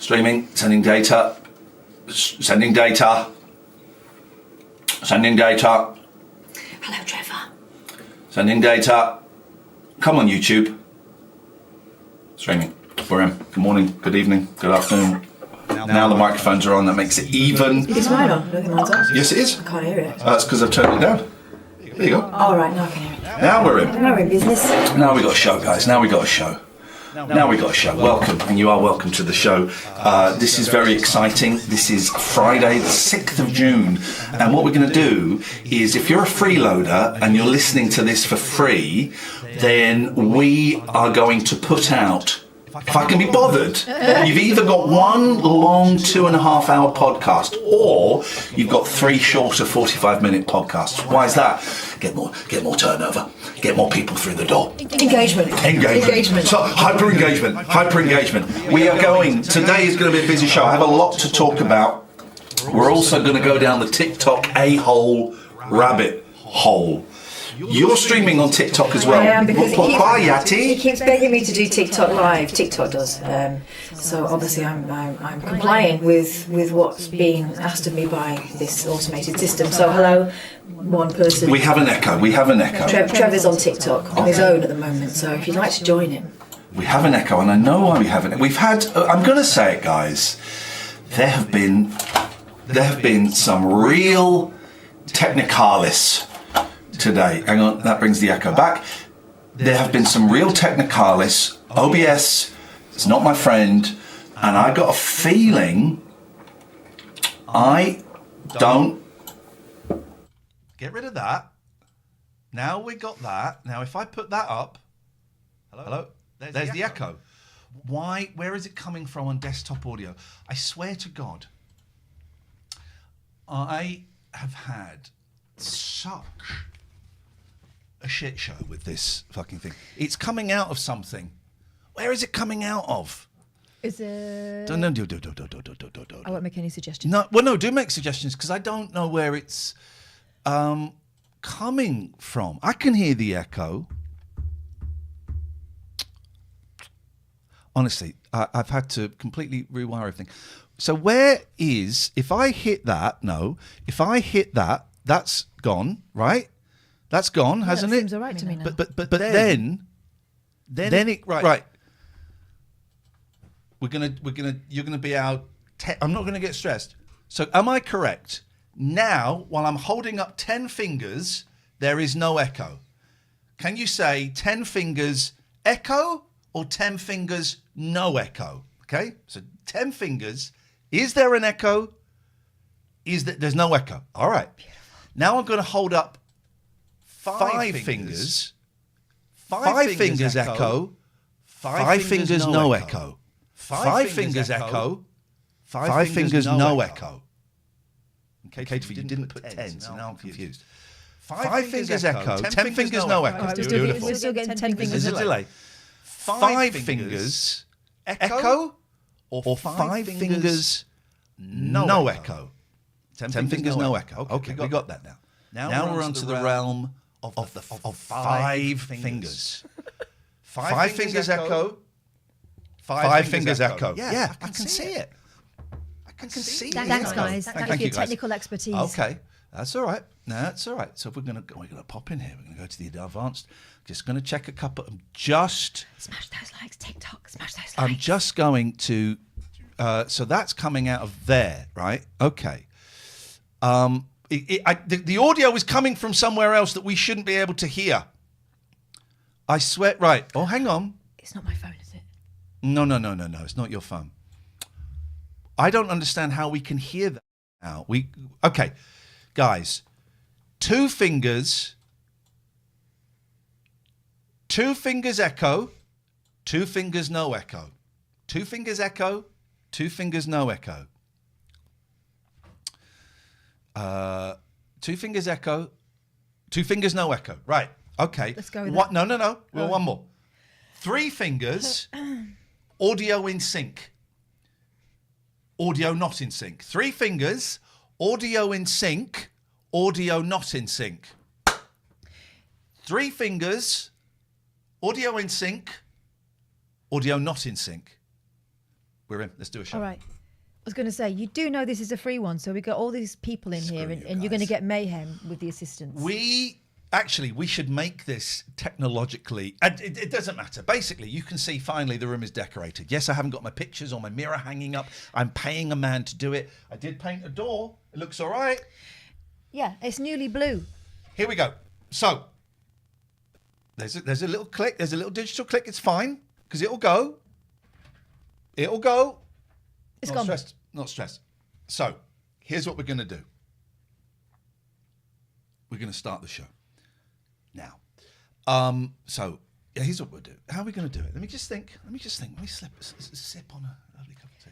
Streaming, sending data, sending data, sending data. Hello, Trevor. Sending data. Come on, YouTube. Streaming. We're in. Good morning, good evening, good afternoon. Now the microphones are on, that makes it even. Is mine on? Look at mine's on. Yes, it is. I can't hear it. That's because I've turned it down. There you go. All right, now I can hear it. Now we're in. Now we're in business. Now we got a show, guys. Now we got a show. Now we got a show. Welcome, and you are welcome to the show. This is very exciting. This is Friday, the 6th of June. And what we're going to do is, if you're a freeloader and you're listening to this for free, then we are going to put out, if I can be bothered, you've either got one long 2.5 hour podcast or you've got 3 shorter 45-minute podcasts. Why is that? Get more turnover. Get more people through the door. Engagement. So hyper engagement. We are going. Today is going to be a busy show. I have a lot to talk about. We're also going to go down the TikTok a-hole rabbit hole. You're streaming on TikTok as well. I am, because he Yati. keeps begging me to do TikTok live. TikTok does. So obviously I'm complying with what's being asked of me by this automated system. So hello, one person. We have an echo. Trevor's on TikTok on his own at the moment. So if you'd like to join him. We have an echo, and I know why we have it. We've had. I'm going to say it, guys. There have been some real technicalis today. Hang on, that brings the echo back. There have been some real technicalis. OBS is not my friend, and I got a feeling I don't. Get rid of that. Now we got that. Now if I put that up, hello. There's the echo. Why? Where is it coming from on desktop audio? I swear to God, I have had such a shit show with this fucking thing. It's coming out of something. Where is it coming out of? Is it? Don't. I won't make any suggestions. No, do make suggestions, because I don't know where it's coming from. I can hear the echo. Honestly, I've had to completely rewire everything. So where is, if I hit that, that's gone, right? That's gone, hasn't it? Seems all right to me now. But then it right. You're gonna be out. I'm not gonna get stressed. So am I correct? Now, while I'm holding up 10 fingers, there is no echo. Can you say 10 fingers echo or 10 fingers no echo? Okay, so 10 fingers. Is there an echo? There's no echo? All right. Beautiful. Now I'm going to hold up 5 fingers. 5 fingers echo. 5 fingers no echo. 5 fingers echo. 5 fingers no echo. Okay, you didn't put 10, so now I'm confused. 5 fingers echo. 10 fingers no echo. Right, Beautiful. we're still getting 10 fingers. There's a delay. 5 fingers echo or 5 fingers no echo. 10 fingers no echo. Okay, we got that now. Now we're onto the realm of 5 fingers. 5 fingers echo. 5 fingers echo. Yeah, I can see it. I can see it. Thanks, guys. Thank you for your technical expertise. Okay, that's all right. No, that's all right. So we're gonna pop in here. We're gonna go to the advanced. Just gonna check a couple. Smash those likes, TikTok. Smash those likes. I'm just going to. So that's coming out of there, right? Okay. The audio is coming from somewhere else that we shouldn't be able to hear. I swear. Right. Oh, hang on. It's not my phone, is it? No. It's not your phone. I don't understand how we can hear that now. Okay, guys. 2 fingers. 2 fingers echo. 2 fingers no echo. 2 fingers echo. 2 fingers no echo. 2 fingers echo. 2 fingers no echo. Right. Okay. Let's go with what? that. No. Well, one more. 3 fingers. Audio in sync. Audio not in sync. 3 fingers. Audio in sync. Audio not in sync. 3 fingers. Audio in sync. Audio not in sync. We're in. Let's do a show. All right. I was going to say, you do know this is a free one, so we got all these people in here, Screw and, you and you're going to guys. get mayhem with the assistants. We should make this technologically. And it doesn't matter. Basically, you can see finally the room is decorated. Yes, I haven't got my pictures or my mirror hanging up. I'm paying a man to do it. I did paint a door. It looks all right. Yeah, it's newly blue. Here we go. So there's a little click. There's a little digital click. It's fine because it'll go. It'll go. It's Not gone. stressed. Not stressed. So here's what we're going to do. We're going to start the show now. So yeah, here's what we'll do. How are we going to do it? Let me just think. Let me sip on a lovely cup of tea.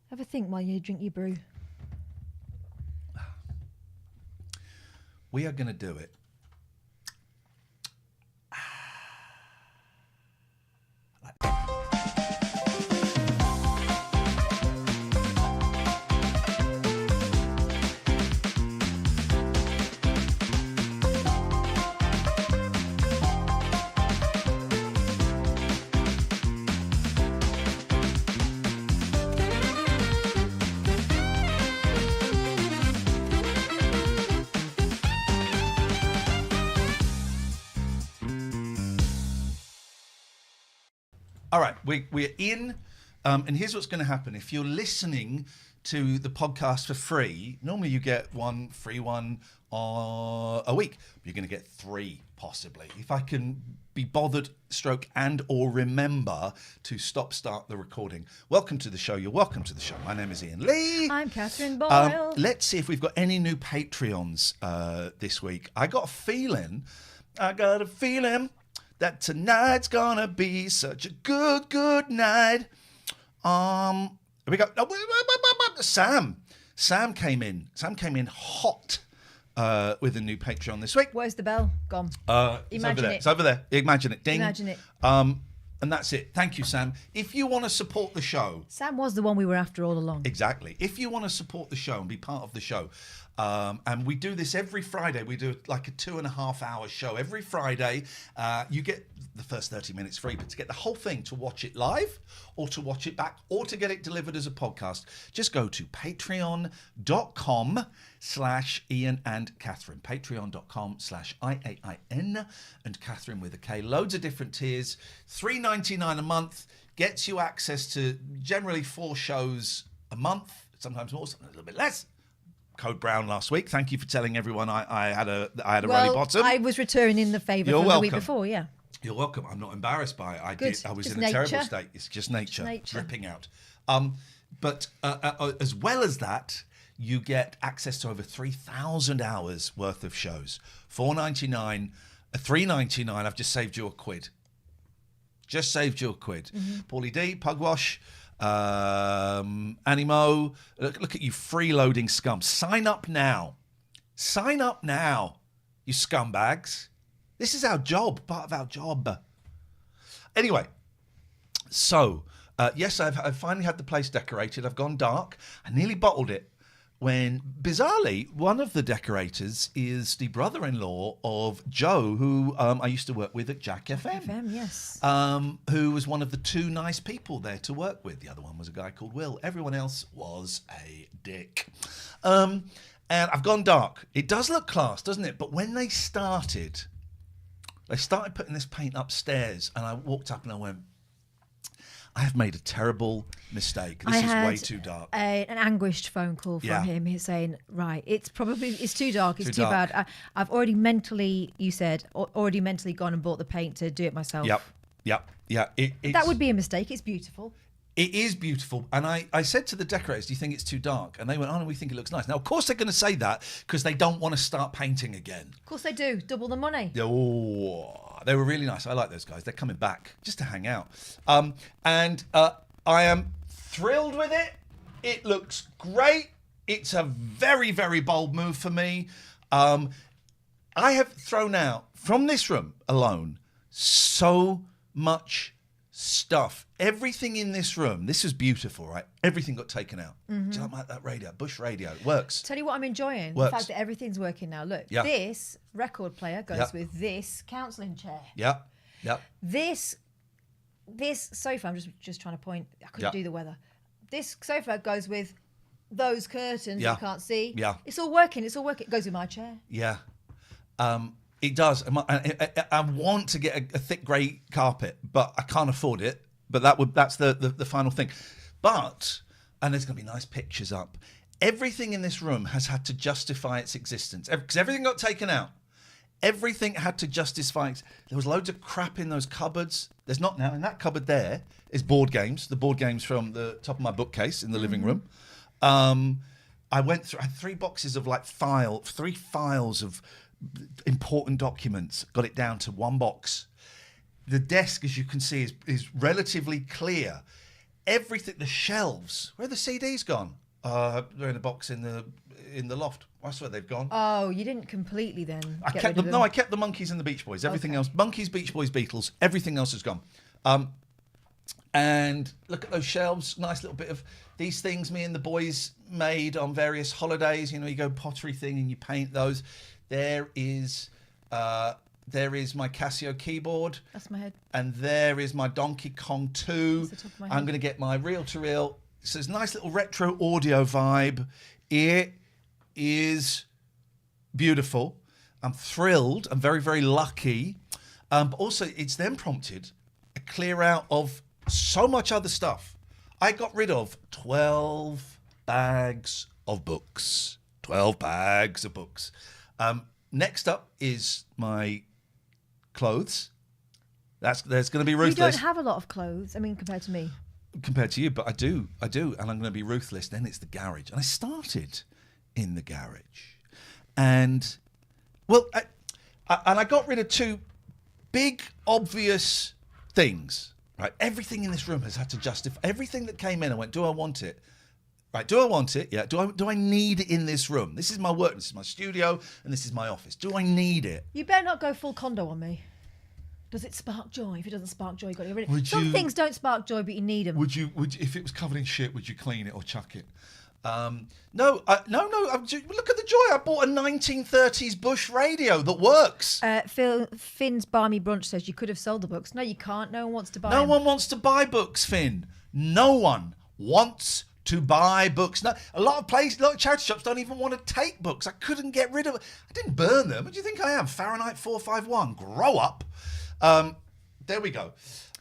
Have a think while you drink your brew. We are going to do it. All right, we're in, and here's what's going to happen. If you're listening to the podcast for free, normally you get one free one a week. You're going to get 3, possibly. If I can be bothered, and or remember to start the recording. Welcome to the show. You're welcome to the show. My name is Ian Lee. I'm Catherine Boyle. Let's see if we've got any new Patreons this week. I got a feeling that tonight's gonna be such a good night. Here we go. Sam came in hot with a new Patreon this week. Where's the bell? Gone. It's It's over there. Imagine it. Ding. Imagine it. And that's it. Thank you, Sam. If you want to support the show, Sam was the one we were after all along. exactly. If you want to support the show and be part of the show, and we do this every Friday. We do like a 2.5 hour show every Friday. You get the first 30 minutes free, but to get the whole thing, to watch it live or to watch it back or to get it delivered as a podcast, just go to patreon.com/Ian and Catherine. Patreon.com/IAIN and Catherine with a K. Loads of different tiers. $3.99 a month gets you access to generally 4 shows a month, sometimes more, sometimes a little bit less. Code Brown last week. Thank you for telling everyone I had a ruddy bottom. I was returning the favour You're from the week welcome. before, yeah. You're welcome. I'm not embarrassed by it. Good. I was Just in a terrible nature. state. It's just nature, nature. dripping out. But as well as that, you get access to over 3,000 hours worth of shows. $4.99, $3.99. I've just saved you a quid. Just saved you a quid. Paulie D, Pugwash, Animo. Look at you freeloading scum. Sign up now. Sign up now, you scumbags. This is our job, part of our job. Anyway, so, yes, I've finally had the place decorated. I've gone dark. I nearly bottled it when, bizarrely, one of the decorators is the brother-in-law of Joe, who I used to work with at Jack FM. FM, yes. Who was one of the 2 nice people there to work with. The other one was a guy called Will. Everyone else was a dick. And I've gone dark. It does look class, doesn't it? But when they started putting this paint upstairs, and I walked up and I went, I have made a terrible mistake. This is way too dark. An anguished phone call from him. He's saying, right, it's too dark. It's too dark. bad. I've already mentally, you said, already mentally gone and bought the paint to do it myself. Yep. That would be a mistake. It's beautiful. It is beautiful. And I said to the decorators, do you think it's too dark? And they went, oh, no, we think it looks nice. Now, of course, they're going to say that because they don't want to start painting again. Of course they do. Double the money. Oh, they were really nice. I like those guys. They're coming back just to hang out. And I am thrilled with it. It looks great. It's a very, very bold move for me. I have thrown out, from this room alone, so much stuff. Everything in this room, this is beautiful, right? Everything got taken out. Do you like that radio? Bush radio. It works. Tell you what I'm enjoying. Works. The fact that everything's working now. Look, Yeah. this record player goes Yeah. with this counselling chair. Yep. This sofa, I'm just trying to point, I couldn't Yeah. do the weather. this sofa goes with those curtains Yeah. you can't see. Yeah. It's all working. It's all working. It goes with my chair. Yeah. It does. I want to get a thick grey carpet, but I can't afford it. But that's the final thing. But, and there's going to be nice pictures up. Everything in this room has had to justify its existence. Because everything got taken out. Everything had to justify. There was loads of crap in those cupboards. There's not now. In that cupboard there is board games. The board games from the top of my bookcase in the living room. I went through. I had 3 boxes of like 3 files of important documents. Got it down to 1 box. The desk, as you can see, is relatively clear. Everything. The shelves. Where are the CDs gone? They're in a box in the loft. I swear they've gone. Oh, you didn't completely then. I kept them. No, I kept the Monkeys and the Beach Boys. Everything else, Monkeys, Beach Boys, Beatles. Everything else is gone. And look at those shelves. Nice little bit of these things me and the boys made on various holidays. You know, you go pottery thing and you paint those. There is my Casio keyboard. That's my head. And there is my Donkey Kong 2. That's the top of my I'm head. going to get my reel-to-reel. So it's a nice little retro audio vibe. It is beautiful. I'm thrilled. I'm very, very lucky. But also, it's then prompted a clear out of so much other stuff. I got rid of 12 bags of books. 12 bags of books. Next up is my clothes. There's going to be ruthless. You don't have a lot of clothes. I mean, compared to me. Compared to you, but I do, and I'm going to be ruthless. Then it's the garage, and I started in the garage, and I got rid of 2 big, obvious things. Right, everything in this room has had to justify everything that came in. I went, do I want it? Right, do I want it? Yeah. Do I need it in this room? This is my work. This is my studio, and this is my office. Do I need it? You better not go full condo on me. Does it spark joy? If it doesn't spark joy, you've got to get rid of it. Some things don't spark joy, but you need them. Would you, if it was covered in shit, would you clean it or chuck it? No. Look at the joy. I bought a 1930s Bush radio that works. Finn's Barmy Brunch says you could have sold the books. No, you can't. No one wants to buy No them. one wants to buy books, Finn. No one wants to buy books. No, a lot of charity shops don't even want to take books. I couldn't get rid of it. I didn't burn them. What do you think I am? Fahrenheit 451. Grow up. There we go.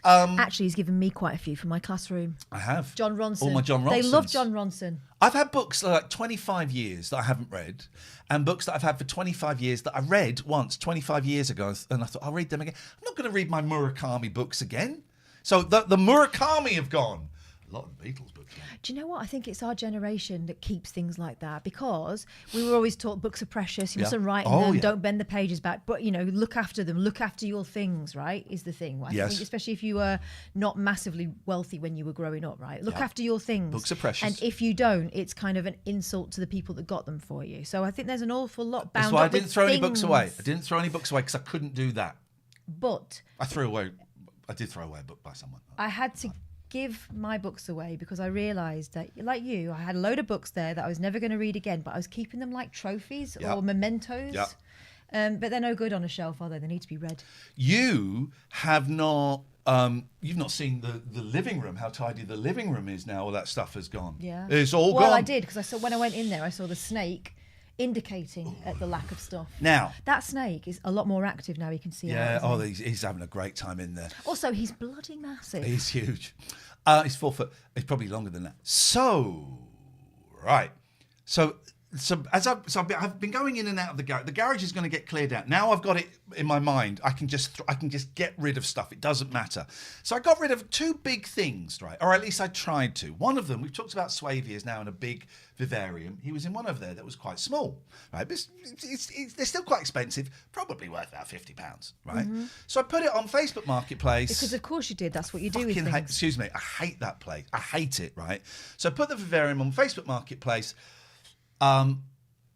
Actually, he's given me quite a few from my classroom. I have. John Ronson. All my John Ronsons. They love John Ronson. I've had books that are like 25 years that I haven't read, and books that I've had for 25 years that I read once 25 years ago, and I thought, I'll read them again. I'm not going to read my Murakami books again. So the Murakami have gone. A lot of the Beatles books. Do you know what? I think it's our generation that keeps things like that, because we were always taught books are precious. You mustn't write in them. Yeah. Don't bend the pages back. But, look after them. Look after your things, right, is the thing. I think, especially if you were not massively wealthy when you were growing up, right? Look after your things. Books are precious. And if you don't, it's kind of an insult to the people that got them for you. So I think there's an awful lot bound That's why up I didn't with throw any things. books away. I didn't throw any books away because I couldn't do that. But I did throw away a book by someone. I had to give my books away because I realised that, like you, I had a load of books there that I was never going to read again, but I was keeping them like trophies or mementos. Yep. But they're no good on a shelf, are they? They need to be read. You have not. You've not seen the living room, how tidy the living room is now. All that stuff has gone. Yeah. It's all gone. Well, I did, because I saw when I went in there, I saw the snake indicating at the lack of stuff. Now that snake is a lot more active now. You can see. Yeah. Out, He's having a great time in there. Also, he's bloody massive. He's huge. He's 4 foot. He's probably longer than that. So, right. So I've been going in and out of the garage. The garage is going to get cleared out. Now I've got it in my mind. I can just get rid of stuff. It doesn't matter. So I got rid of 2 big things, right? Or at least I tried to. One of them, we've talked about Swavey, is now in a big vivarium. He was in one over there that was quite small, right? But they're still quite expensive. Probably worth about £50, right? Mm-hmm. So I put it on Facebook Marketplace. Because of course you did. That's what you do with things. Excuse me. I hate that place. I hate it, right? So I put the vivarium on Facebook Marketplace. And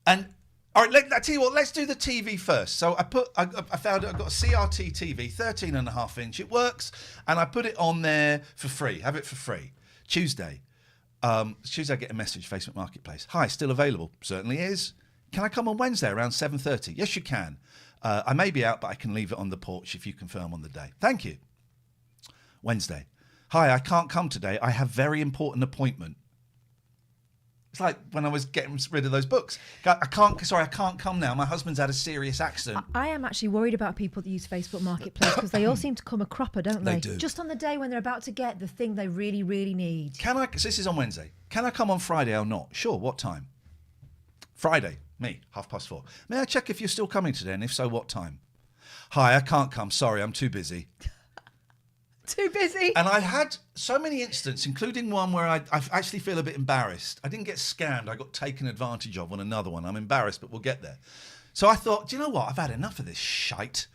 all right, I tell you what, let's do the TV first. So I found I've got a CRT TV, 13.5 inch. It works, and I put it on there for free. Have it for free. Tuesday I get a message, Facebook Marketplace. Hi, still available? Certainly is. Can I come on Wednesday around 7:30? Yes, you can. I may be out, but I can leave it on the porch if you confirm on the day. Thank you. Wednesday. Hi, I can't come today. I have very important appointment. It's like when I was getting rid of those books. I can't come now. My husband's had a serious accident. I am actually worried about people that use Facebook Marketplace because they all seem to come a cropper, don't they? They do. Just on the day when they're about to get the thing they really, really need. So this is on Wednesday. Can I come on Friday or not? Sure, what time? Friday, me, 4:30. May I check if you're still coming today, and if so, what time? Hi, I can't come. Sorry, I'm too busy. Too busy. And I had so many incidents, including one where I actually feel a bit embarrassed. I didn't get scammed. I got taken advantage of on another one. I'm embarrassed, but we'll get there. So I thought, do you know what? I've had enough of this shite.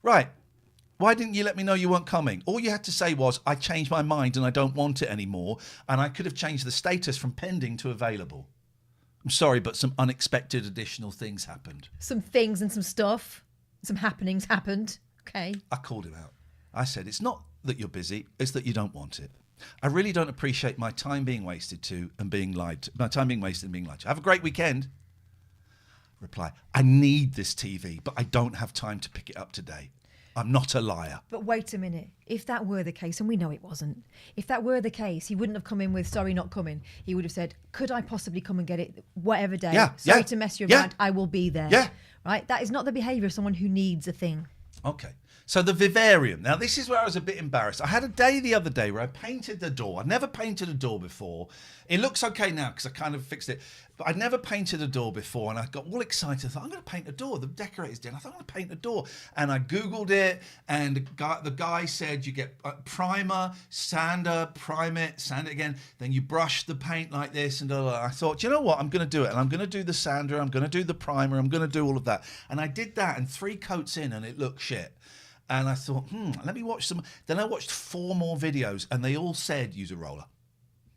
Right. Why didn't you let me know you weren't coming? All you had to say was, I changed my mind and I don't want it anymore. And I could have changed the status from pending to available. I'm sorry, but some unexpected additional things happened. Some things and some stuff. Some happenings happened. Okay. I called him out. I said, it's not that you're busy, it's that you don't want it. I really don't appreciate my time being wasted and being lied to. My time being wasted and being lied to. Have a great weekend. Reply, I need this TV, but I don't have time to pick it up today. I'm not a liar. But wait a minute. If that were the case, and we know it wasn't, if that were the case, he wouldn't have come in with, sorry, not coming. He would have said, could I possibly come and get it whatever day? Sorry to mess you around. I will be there. Yeah. Right? That is not the behaviour of someone who needs a thing. Okay. So the vivarium. Now, this is where I was a bit embarrassed. I had a day the other day where I painted the door. I'd never painted a door before. It looks okay now because I kind of fixed it. But I'd never painted a door before, and I got all excited. I thought, I'm going to paint a door. The decorators did. I thought, I'm going to paint a door. And I Googled it, and the guy said you get primer, sander, prime it, sand it again. Then you brush the paint like this. And I thought, you know what? I'm going to do it. And I'm going to do the sander. I'm going to do the primer. I'm going to do all of that. And I did that, and 3 coats in, and it looked shit. And I thought, let me watch some. Then I watched 4 more videos, and they all said use a roller.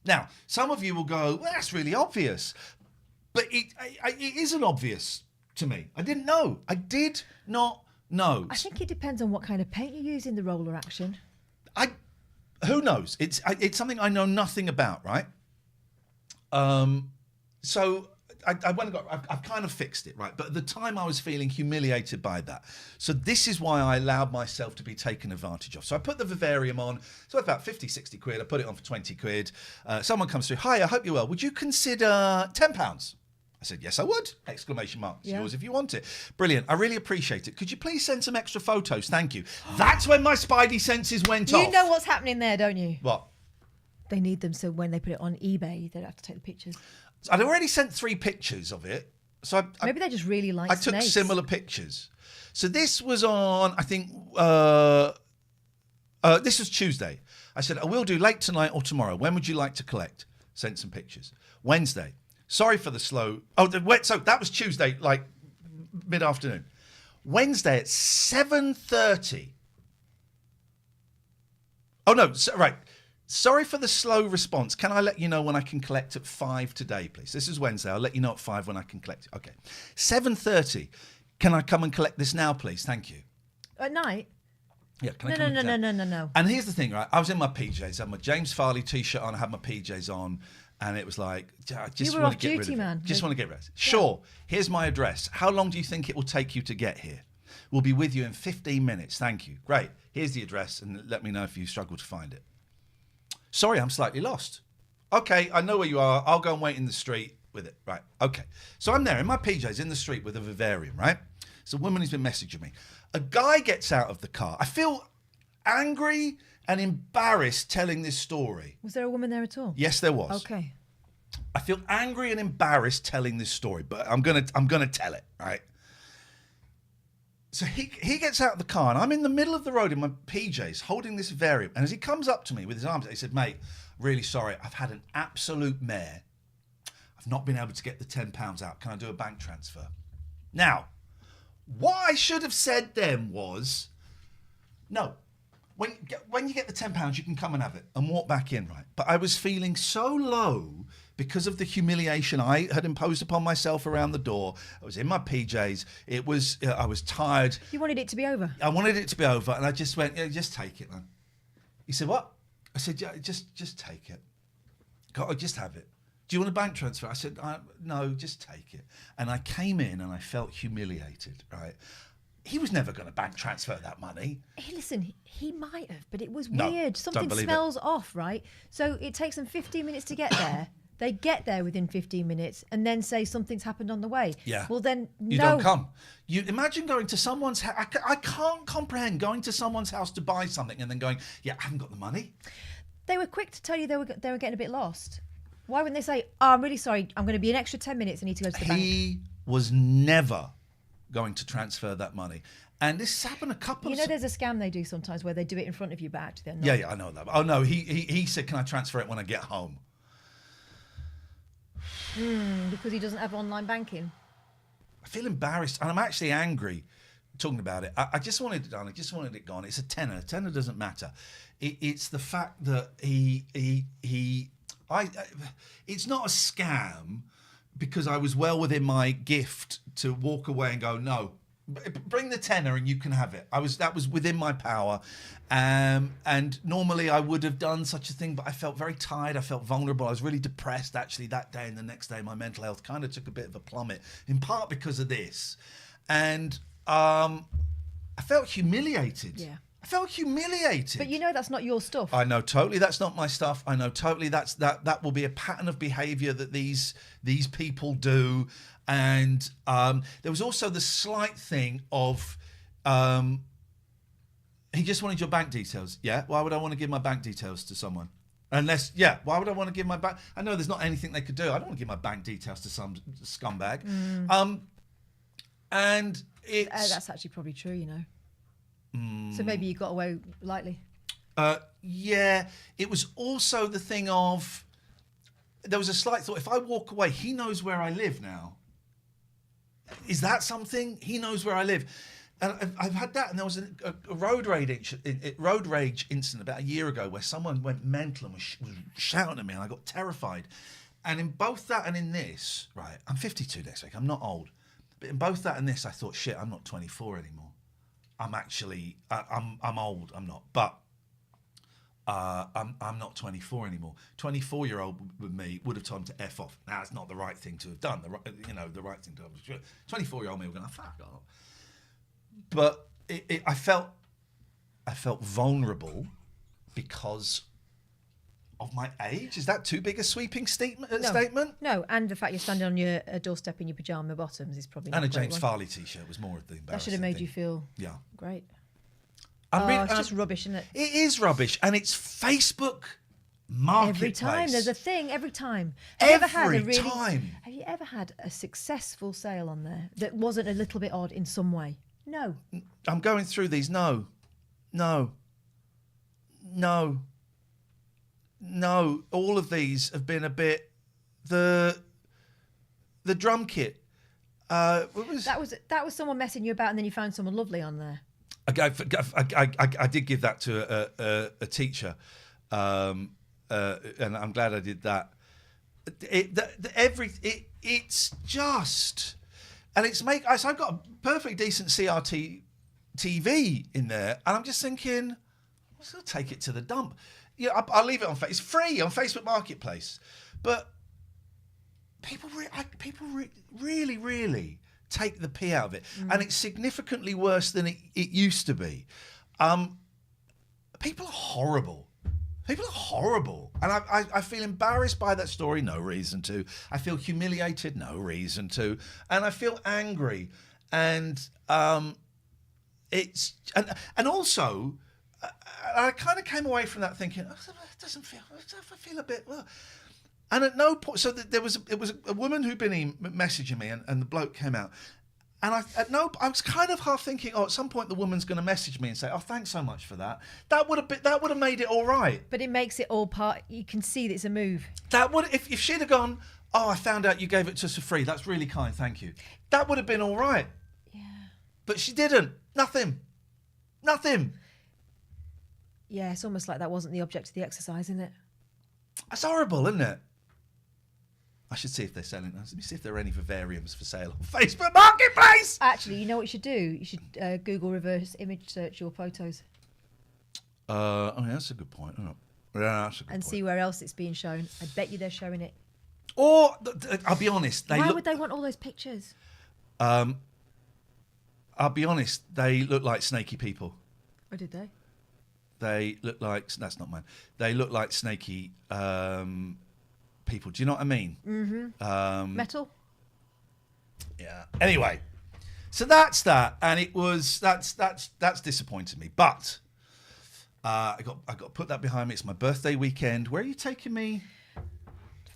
Now, some of you will go, well, that's really obvious. But it isn't obvious to me. I didn't know. I did not know. I think it depends on what kind of paint you use in the roller action. Who knows? It's something I know nothing about, right? So I've kind of fixed it, right? But at the time I was feeling humiliated by that. So this is why I allowed myself to be taken advantage of. So I put the vivarium on. So it's about 50, 60 quid. I put it on for 20 quid. Someone comes through. Hi, I hope you're well. Would you consider £10? I said, yes, I would. Exclamation mark. It's yours if you want it. Brilliant. I really appreciate it. Could you please send some extra photos? Thank you. That's when my spidey senses went off. You know what's happening there, don't you? What? They need them so when they put it on eBay, they'd have to take the pictures. I'd already sent 3 pictures of it. So maybe they just really like I took snakes. similar pictures. So this was on, I think, this was Tuesday. I said, I will do late tonight or tomorrow. When would you like to collect? Sent some pictures. Wednesday. Sorry for the slow. So that was Tuesday, like mid-afternoon. Wednesday at 7:30. Oh, no, right. Sorry for the slow response. Can I let you know when I can collect at 5 today, please? This is Wednesday. I'll let you know at 5 when I can collect it. Okay. 7:30. Can I come and collect this now, please? Thank you. At night? Yeah. Can I come No. And here's the thing, right? I was in my PJs. I had my James Farley T-shirt on. I had my PJs on. And it was like, I just want to get rid of it. Just want to get rid of it. Sure. Here's my address. How long do you think it will take you to get here? We'll be with you in 15 minutes. Thank you. Great. Here's the address, and let me know if you struggle to find it. Sorry, I'm slightly lost. Okay, I know where you are. I'll go and wait in the street with it. Right, okay. So I'm there in my PJs in the street with a vivarium, right? It's a woman who's been messaging me. A guy gets out of the car. I feel angry and embarrassed telling this story. Was there a woman there at all? Yes, there was. Okay. I feel angry and embarrassed telling this story, but I'm gonna tell it, right? So he gets out of the car, and I'm in the middle of the road in my PJs holding this vivarium. And as he comes up to me with his arms, he said, mate, really sorry. I've had an absolute mare. I've not been able to get the £10 out. Can I do a bank transfer? Now, what I should have said then was, no. When you get the £10, you can come and have it and walk back in, right? But I was feeling so low because of the humiliation I had imposed upon myself around the door. I was in my PJs. I was tired. You wanted it to be over? I wanted it to be over, and I just went, yeah, just take it, man. He said, what? I said, yeah, just take it. Just have it. Do you want a bank transfer? I said, no, just take it. And I came in and I felt humiliated, right? He was never going to bank transfer that money. Hey, listen, he might have, but it was No, weird. Something don't believe smells off, right? So it takes them 15 minutes to get there. They get there within 15 minutes and then say something's happened on the way. Yeah. Well, then you don't come. You imagine going to someone's house. I can't comprehend going to someone's house to buy something and then going, yeah, I haven't got the money. They were quick to tell you they were getting a bit lost. Why wouldn't they say, oh, I'm really sorry, I'm going to be an extra 10 minutes, I need to go to the bank? He was never going to transfer that money. And this happened a couple of... there's a scam they do sometimes where they do it in front of you, but actually they're not. Yeah, I know that. Oh, no, he said, can I transfer it when I get home? Because he doesn't have online banking. I feel embarrassed, and I'm actually angry talking about it. I just wanted it done. I just wanted it gone. It's a tenner. A tenner doesn't matter. It's the fact that it's not a scam because I was well within my gift to walk away and go, no, bring the tenner and you can have it. That was within my power. And normally I would have done such a thing, but I felt very tired. I felt vulnerable. I was really depressed actually that day, and the next day my mental health kind of took a bit of a plummet, in part because of this. And I felt humiliated. Yeah. I felt humiliated. But that's not your stuff. I know totally that's not my stuff. I know totally that will be a pattern of behaviour that these people do. And there was also the slight thing of he just wanted your bank details. Yeah, why would I want to give my bank details to someone? Why would I want to give my bank? I know there's not anything they could do. I don't want to give my bank details to some scumbag. And that's actually probably true, So maybe you got away lightly. Yeah, it was also the thing of, there was a slight thought, if I walk away, he knows where I live now. Is that something? He knows where I live. And I've had that, and there was a road rage incident about a year ago where someone went mental and was shouting at me, and I got terrified. And in both that and in this, right, I'm 52 next week, I'm not old. But in both that and this, I thought, shit, I'm not 24 anymore. I'm actually, I'm old, I'm not. But I'm not 24 anymore. 24-year-old with me would have told him to F off. Now, it's not the right thing to have done. The right thing to have done. 24-year-old me would go, fuck off. But I felt vulnerable because of my age. Is that too big a sweeping statement? No, and the fact you're standing on your doorstep in your pyjama bottoms is probably not and a great James Farley t-shirt was more of the embarrassing That should have made thing. You feel great. It's just rubbish, isn't it? It is rubbish, and it's Facebook Marketplace. Every time there's a thing. Every time. Have you ever had a successful sale on there that wasn't a little bit odd in some way? No. I'm going through these. No. All of these have been a bit. The drum kit. That was someone messing you about, and then you found someone lovely on there. I did give that to a teacher, and I'm glad I did that. It's just, and it's so I've got a perfectly decent CRT TV in there, and I'm just thinking, I'm just gonna take it to the dump. Yeah, I'll leave it on. It's free on Facebook Marketplace, but people really take the pee out of it, and it's significantly worse than it used to be. People are horrible. And I feel embarrassed by that story, no reason to. I feel humiliated, no reason to. And I feel angry. And it's and also I kind of came away from that thinking, it doesn't feel. I feel a bit. And at no point, so it was a woman who'd been messaging me, and the bloke came out, and I was kind of half thinking, at some point the woman's going to message me and say, thanks so much for that. That would have made it all right. But it makes it all part. You can see that it's a move. That would, if she'd have gone, I found out you gave it to us for free. That's really kind, thank you. That would have been all right. Yeah. But she didn't. Nothing. Yeah, it's almost like that wasn't the object of the exercise, isn't it? That's horrible, isn't it? I should see if they're selling. Let me see if there are any vivariums for sale on Facebook Marketplace. Actually, you know what you should do? You should Google reverse image search your photos. That's a good point. Yeah, that's a good point. And see where else it's being shown. I bet you they're showing it. Or, I'll be honest. Why would they want all those pictures? I'll be honest. They look like snaky people. Or did they? They look like... That's not mine. They look like snaky... people. Do you know what I mean? Mm-hmm. Metal. Yeah. Anyway, so that's that, and that's disappointed me. But I got to put that behind me. It's my birthday weekend. Where are you taking me?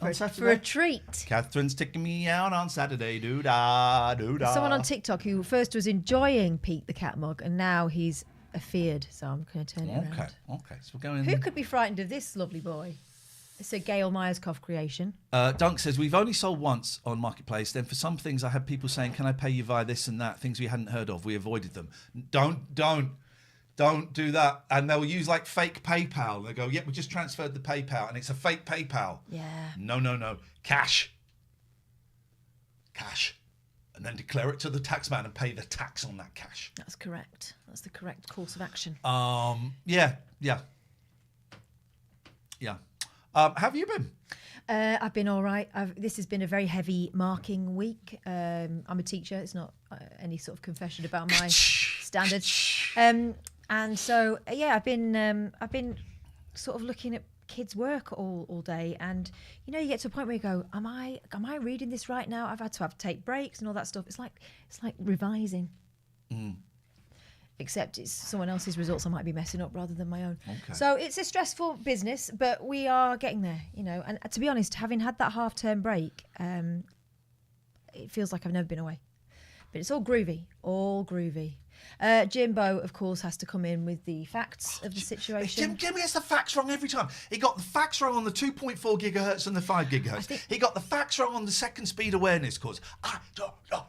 On Saturday? For a treat. Catherine's taking me out on Saturday. Doo-da, doo-da. Someone on TikTok who first was enjoying Pete the Cat Mug and now he's afeared. So I'm going to turn it around. Okay. So we're going. Who could be frightened of this lovely boy? It's a Gail Myerscough creation. Dunk says, we've only sold once on Marketplace. Then for some things, I had people saying, can I pay you via this and that? Things we hadn't heard of. We avoided them. Don't do that. And they'll use like fake PayPal. They go, yeah, we just transferred the PayPal. And it's a fake PayPal. Yeah. No. Cash. And then declare it to the tax man and pay the tax on that cash. That's correct. That's the correct course of action. Yeah. Have you been? I've been all right. This has been a very heavy marking week. I'm a teacher. It's not any sort of confession about my standards. And so, I've been sort of looking at kids' work all day, and you get to a point where you go, am I reading this right now? I've had to take breaks and all that stuff. It's like revising. Except it's someone else's results I might be messing up rather than my own. Okay. So it's a stressful business, but we are getting there, And to be honest, having had that half-term break, it feels like I've never been away. But it's all groovy. Jimbo, of course, has to come in with the facts of the situation. Jimmy gets the facts wrong every time. He got the facts wrong on the 2.4 gigahertz and the 5 gigahertz. He got the facts wrong on the second speed awareness course. I don't know.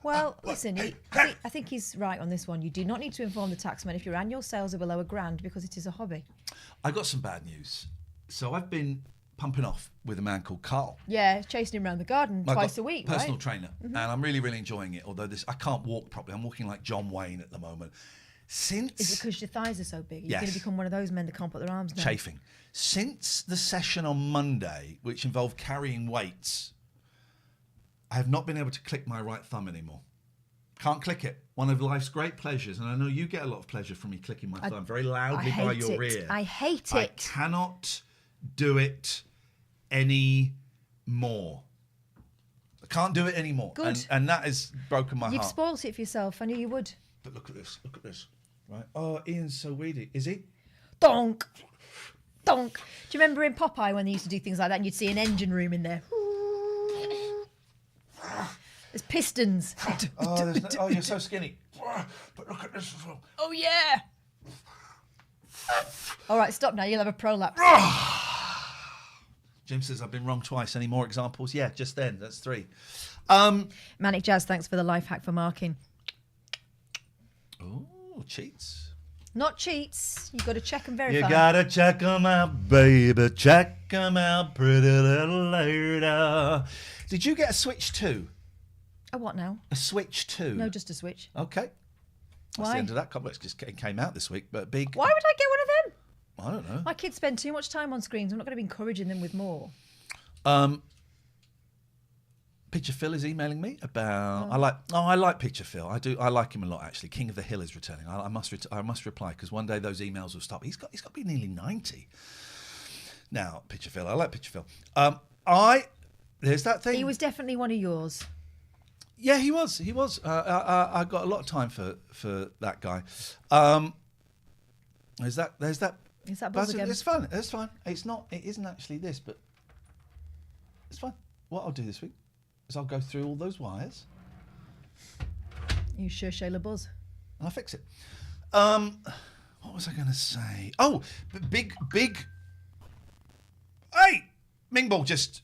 Well, listen, I think he's right on this one. You do not need to inform the taxman if your annual sales are below £1,000 because it is a hobby. I got some bad news. So I've been pumping off with a man called Carl. Yeah, chasing him around the garden twice a week, personal right? trainer, and I'm really, really enjoying it. Although I can't walk properly. I'm walking like John Wayne at the moment. Is it because your thighs are so big? You're Yes. going to become one of those men that can't put their arms down. Chafing. Since the session on Monday, which involved carrying weights, I have not been able to click my right thumb anymore. Can't click it. One of life's great pleasures, and I know you get a lot of pleasure from me clicking my thumb very loudly by your ear. I hate it. I cannot do it anymore. I can't do it anymore. Good. And that has broken my You've heart. spoilt it for yourself. I knew you would. But look at this. Right. Oh, Ian's so weedy. Is he? Donk. Do you remember in Popeye when they used to do things like that and you'd see an engine room in there? There's pistons. Oh, you're so skinny. But look at this as well. Oh, yeah. All right, stop now. You'll have a prolapse. Jim says I've been wrong twice. Any more examples? Yeah, just then. That's 3. Manic Jazz, thanks for the life hack for marking. Oh, cheats. Not cheats. You've got to check and verify. You gotta check them out, baby. Check them out, pretty little lady. Did you get a Switch 2? A what now? A Switch 2? No, just a Switch. Okay. That's Why? the end of that complex. Just came out this week, but big. Why would I get one of them? I don't know. My kids spend too much time on screens. I'm not going to be encouraging them with more. Picture Phil is emailing me about. I like Picture Phil. I like him a lot actually. King of the Hill is returning. I must reply because one day those emails will stop. He's got to be nearly 90 now. Picture Phil. I like Picture Phil. There's that thing. He was definitely one of yours. Yeah, he was. I got a lot of time for that guy. There's that. Is that buzz again? It's fun. It's fine. It's not. It isn't actually this, but it's fine. What I'll do this week is I'll go through all those wires. You sure Shayla buzz? And I'll fix it. What was I going to say? Oh, big. Hey, Ming Ball just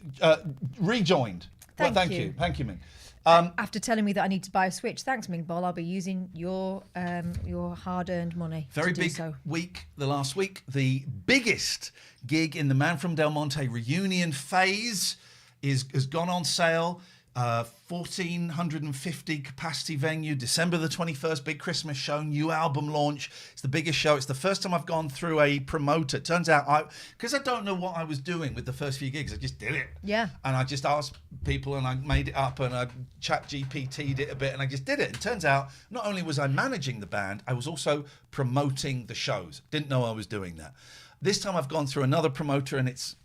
rejoined. Thank you. Thank you, Ming. After telling me that I need to buy a Switch, thanks, Ming Ball. I'll be using your hard-earned money. Very to big do so. week. The last week, the biggest gig in the Man from Del Monte reunion phase has gone on sale. 1,450 capacity venue, December the 21st, big Christmas show, new album launch. It's the biggest show. It's the first time I've gone through a promoter. Turns out, because I don't know what I was doing with the first few gigs, I just did it. Yeah. And I just asked people and I made it up and I chat GPT'd it a bit and I just did it. And it turns out, not only was I managing the band, I was also promoting the shows. Didn't know I was doing that. This time I've gone through another promoter and it's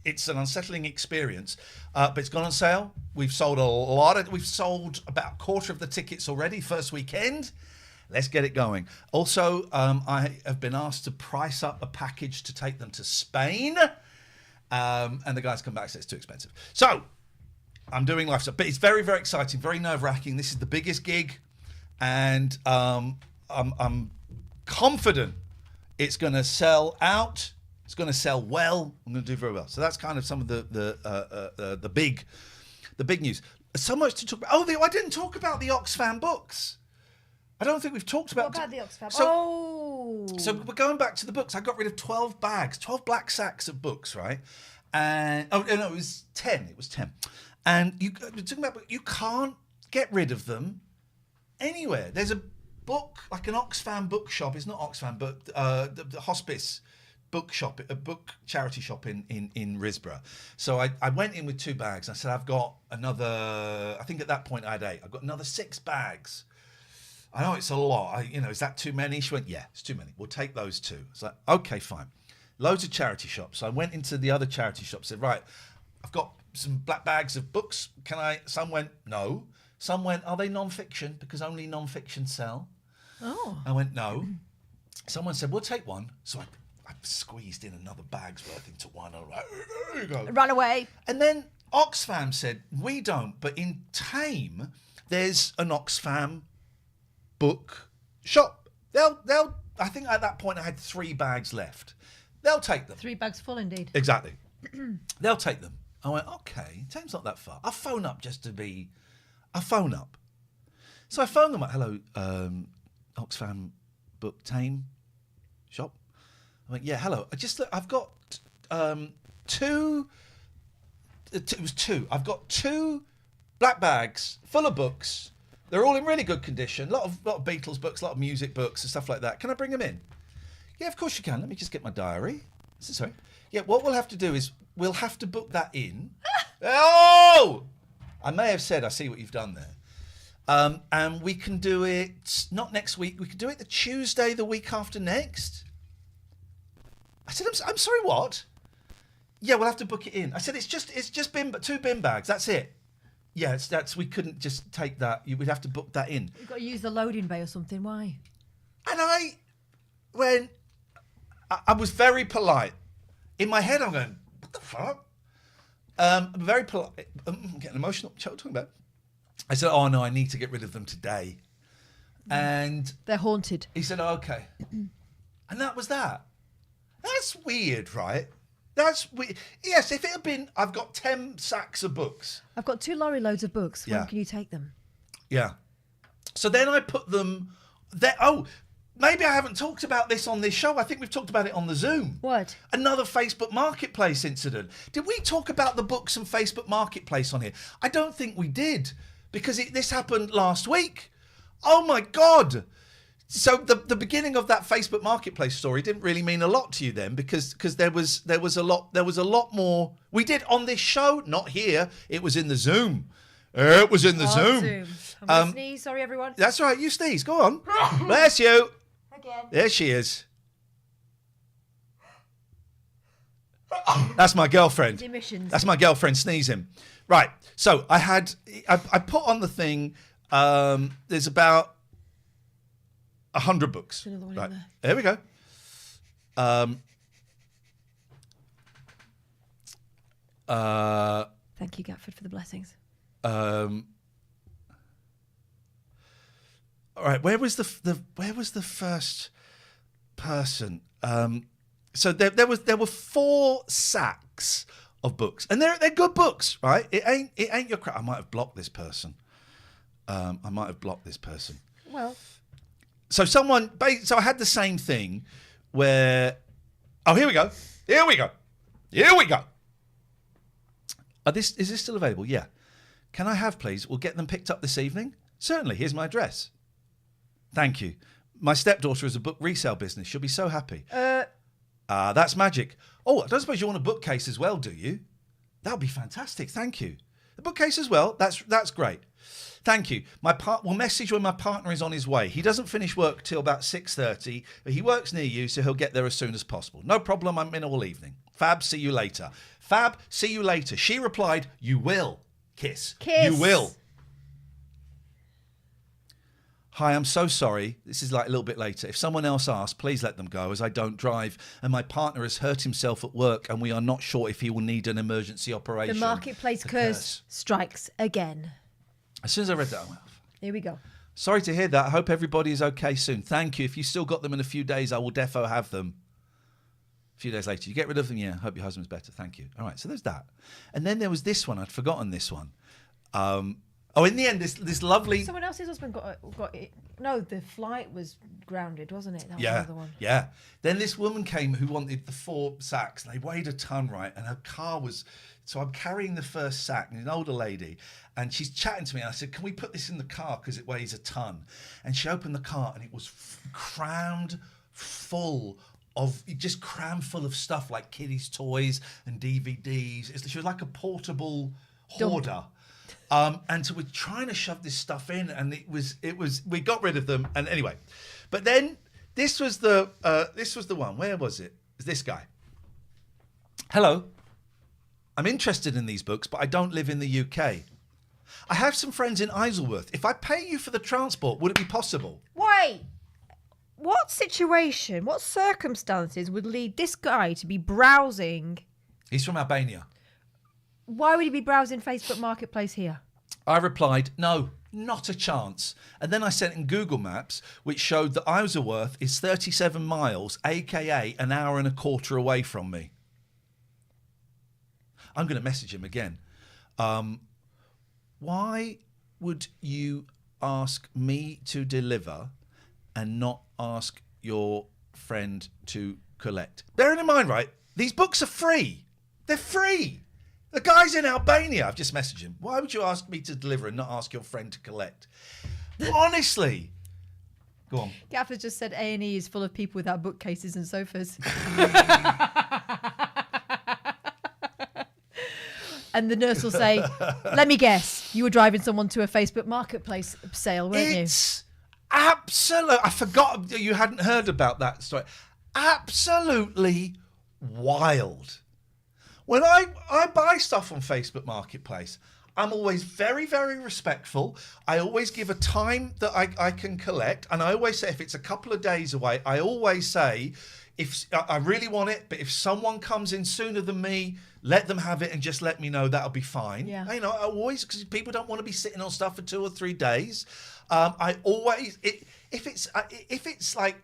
it's an unsettling experience. But it's gone on sale. We've sold a lot. We've sold about a quarter of the tickets already, first weekend. Let's get it going. Also, I have been asked to price up a package to take them to Spain. And the guys come back and say it's too expensive. So I'm doing live stuff. But it's very, very exciting, very nerve-wracking. This is the biggest gig. And I'm confident it's going to sell out. It's going to sell well. I'm going to do very well. So that's kind of some of the big news. So much to talk about. Oh, I didn't talk about the Oxfam books. I don't think we've talked about... What about the Oxfam? So we're going back to the books. I got rid of 12 bags, 12 black sacks of books, right? And no, it was 10. It was 10. And you're talking about, you can't get rid of them anywhere. There's a book, like an Oxfam bookshop. It's not Oxfam, but the hospice bookshop, a book charity shop in Risborough. So I went in with 2 bags. I said, I've got another, I think at that point I had 8. I've got another 6 bags. I know it's a lot. Is that too many? She went, yeah, it's too many. We'll take those 2. It's like, okay, fine. Loads of charity shops. So I went into the other charity shops, said, right, I've got some black bags of books. Some went, no. Some went, are they non-fiction? Because only non-fiction sell. Oh. I went, no. Someone said, we'll take one. So I squeezed in another bag's worth into one. I was like, there you go. Run away. And then Oxfam said, we don't. But in Tame, there's an Oxfam book shop. They'll. I think at that point I had 3 bags left. They'll take them. 3 bags full, indeed. Exactly. They'll take them. I went, okay, Tame's not that far. I'll phone up just to be. I'll phone up. So I phoned them up. Hello, Oxfam book Tame shop. I went, yeah, hello. I've got 2. It was 2. I've got 2 black bags full of books. They're all in really good condition. A lot of Beatles books, a lot of music books and stuff like that. Can I bring them in? Yeah, of course you can. Let me just get my diary. Sorry. Yeah, what we'll have to do is we'll have to book that in. Oh! I may have said, I see what you've done there. And we can do it, not next week, we can do it the Tuesday, the week after next. I said, I'm sorry, what? Yeah, we'll have to book it in. I said, it's just 2 bin bags, that's it. Yeah, we couldn't just take that. We'd have to book that in. You've got to use the loading bay or something. Why? And I was very polite. In my head, I'm going, what the fuck? I'm very polite. I'm getting emotional. What are you talking about? I said, oh, no, I need to get rid of them today. And they're haunted. He said, oh, okay. And that was that. That's weird, right? That's weird. Yes, if it had been, I've got 10 sacks of books. I've got 2 lorry loads of books. Yeah. When can you take them? Yeah. So then I put them there. Oh, maybe I haven't talked about this on this show. I think we've talked about it on the Zoom. What? Another Facebook Marketplace incident. Did we talk about the books and Facebook Marketplace on here? I don't think we did, because this happened last week. Oh my God. So the beginning of that Facebook Marketplace story didn't really mean a lot to you then, because there was a lot more we did on this show, not here. It was in the Zoom. It was in the Zoom. I'm going to sneeze. Sorry, everyone. That's right. You sneeze. Go on. Bless you. Again. There she is. That's my girlfriend. Emissions. That's my girlfriend sneezing. Right. So I put on the thing. There's about 100 books. Another one Right. in There we go. Thank you, Gatford, for the blessings. All right. Where was the first person? So there were 4 sacks of books, and they're good books, right? It ain't your crap. I might have blocked this person. Well, So I had the same thing where, oh, here we go. Is this still available? Yeah. Can I have, please? We'll get them picked up this evening. Certainly. Here's my address. Thank you. My stepdaughter has a book resale business. She'll be so happy. That's magic. Oh, I don't suppose you want a bookcase as well, do you? That would be fantastic. Thank you. The bookcase as well. That's great. Thank you. We'll message when my partner is on his way. He doesn't finish work till about 6:30, but he works near you, so he'll get there as soon as possible. No problem. I'm in all evening. Fab, see you later. Fab, see you later. She replied, you will. Kiss. Kiss. You will. Hi, I'm so sorry. This is like a little bit later. If someone else asks, please let them go, as I don't drive and my partner has hurt himself at work and we are not sure if he will need an emergency operation. The marketplace curse strikes again. As soon as I read that, I went, Here we go. sorry to hear that. I hope everybody is okay soon. Thank you. If you still got them in a few days, I will defo have them. A few days later, you get rid of them? Yeah, hope your husband's better. Thank you. All right, so there's that. And then there was this one. I'd forgotten this one. In the end, this lovely... Someone else's husband got it. No, the flight was grounded, wasn't it? That was Yeah, another one. yeah. Then this woman came who wanted the 4 sacks. And they weighed a ton, right? And her car was... So I'm carrying the first sack, and an older lady, and she's chatting to me. And I said, can we put this in the car because it weighs a ton? And she opened the car, and it was crammed full of... Just crammed full of stuff like kiddies' toys and DVDs. She was like a portable hoarder. And so we're trying to shove this stuff in, and it was we got rid of them, and anyway, but then this was the one. Where was it? It was this guy. Hello, I'm interested in these books, but I don't live in the UK. I have some friends in Isleworth. If I pay you for the transport, would it be possible? Wait, what situation, what circumstances would lead this guy to be browsing? He's from Albania. Why would he be browsing Facebook Marketplace here? I replied, no, not a chance. And then I sent in Google Maps, which showed that Isleworth is 37 miles, aka an hour and a quarter away from me. I'm going to message him again. Why would you ask me to deliver and not ask your friend to collect? Bearing in mind, right, these books are free. They're free. The guy's in Albania. I've just messaged him. Why would you ask me to deliver and not ask your friend to collect? Honestly. Go on. Gaffer just said A&E is full of people without bookcases and sofas. And the nurse will say, let me guess, you were driving someone to a Facebook Marketplace sale, weren't you? It's absolute. I forgot you hadn't heard about that story. Absolutely wild. When I buy stuff on Facebook Marketplace, I'm always very, very respectful. I always give a time that I can collect. And I always say, if it's a couple of days away, I always say, if I really want it, but if someone comes in sooner than me, let them have it and just let me know. That'll be fine. Yeah. You know, I always, because people don't want to be sitting on stuff for 2 or 3 days. I always, if it's like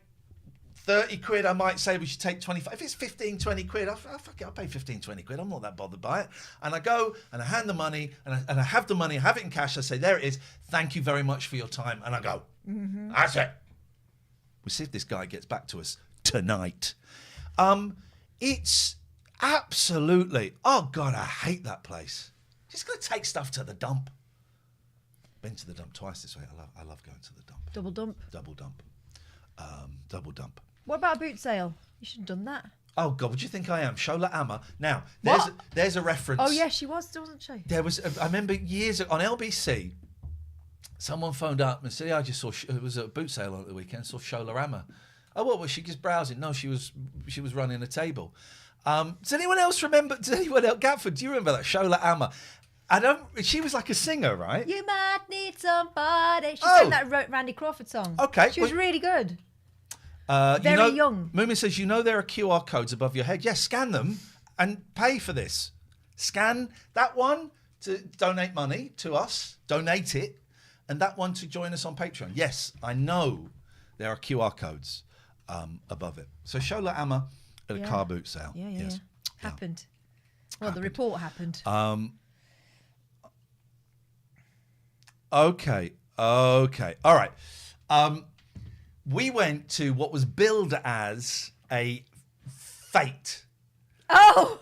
30 quid, I might say we should take 25. If it's 15, 20 quid, I'll pay 15, 20 quid. I'm not that bothered by it. And I go and I hand the money and I have the money, I have it in cash. I say, there it is. Thank you very much for your time. And I go, That's it. We'll see if this guy gets back to us tonight. It's absolutely, oh God, I hate that place. Just going to take stuff to the dump. Been to the dump twice this week. I love going to the dump. Double dump. Double dump. Double dump. What about a boot sale? You should have done that. Oh God, what do you think I am? Shola Amma. Now, What? there's a reference. Oh, yeah, she wasn't she? There was. I remember years ago on LBC, someone phoned up and said, "I just saw it was a boot sale on at the weekend. Saw Shola Amma." Oh, what was she just browsing? No, she was running a table. Does anyone else remember? Does anyone else? Gatford, do you remember that Shola Amma? She was like a singer, right? You might need somebody. She Oh. sang that Randy Crawford song. Okay, She was well- really good. Very young. Moomin says, there are QR codes above your head. Yes, scan them and pay for this. Scan that one to donate money to us, donate it, and that one to join us on Patreon. Yes, I know there are QR codes above it. So Shola Amma at a Yeah. car boot sale. Yeah. Yes. Happened. Well, the report happened. Okay. All right. We went to what was billed as a fete. Oh!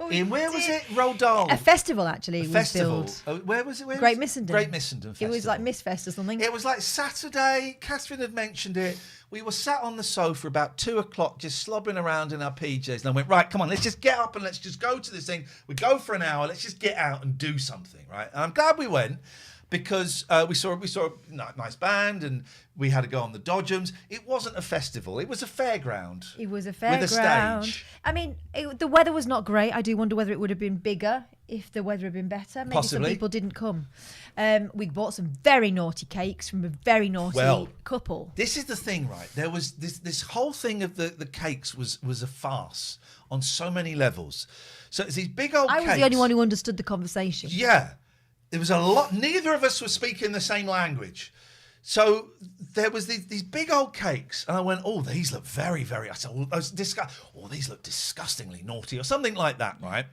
Where was it? Roald Dahl. A festival, actually, was Festival. billed. Where was it? Great Missenden. Great Missenden Festival. It was like Miss Fest or something. It was like Saturday. Catherine had mentioned it. We were sat on the sofa about 2 o'clock, just slobbering around in our PJs. And I went, right, come on, let's just get up and let's just go to this thing. We go for an hour. Let's just get out and do something, right? And I'm glad we went. because we saw a nice band and we had to go on the Dodgems. It wasn't a festival. It was a fairground. It was a With fairground. a stage. I mean, the weather was not great. I do wonder whether it would have been bigger if the weather had been better. Maybe Possibly. some people didn't come. We bought some very naughty cakes from a very naughty couple. This is the thing, right? There was this whole thing of the cakes was a farce on so many levels. So it's these big old cakes. I was the only one who understood the conversation. Yeah. There was a lot. Neither of us were speaking the same language. So there was these big old cakes. And I went, oh, these look very, very... I said, these look disgustingly naughty or something like that, right?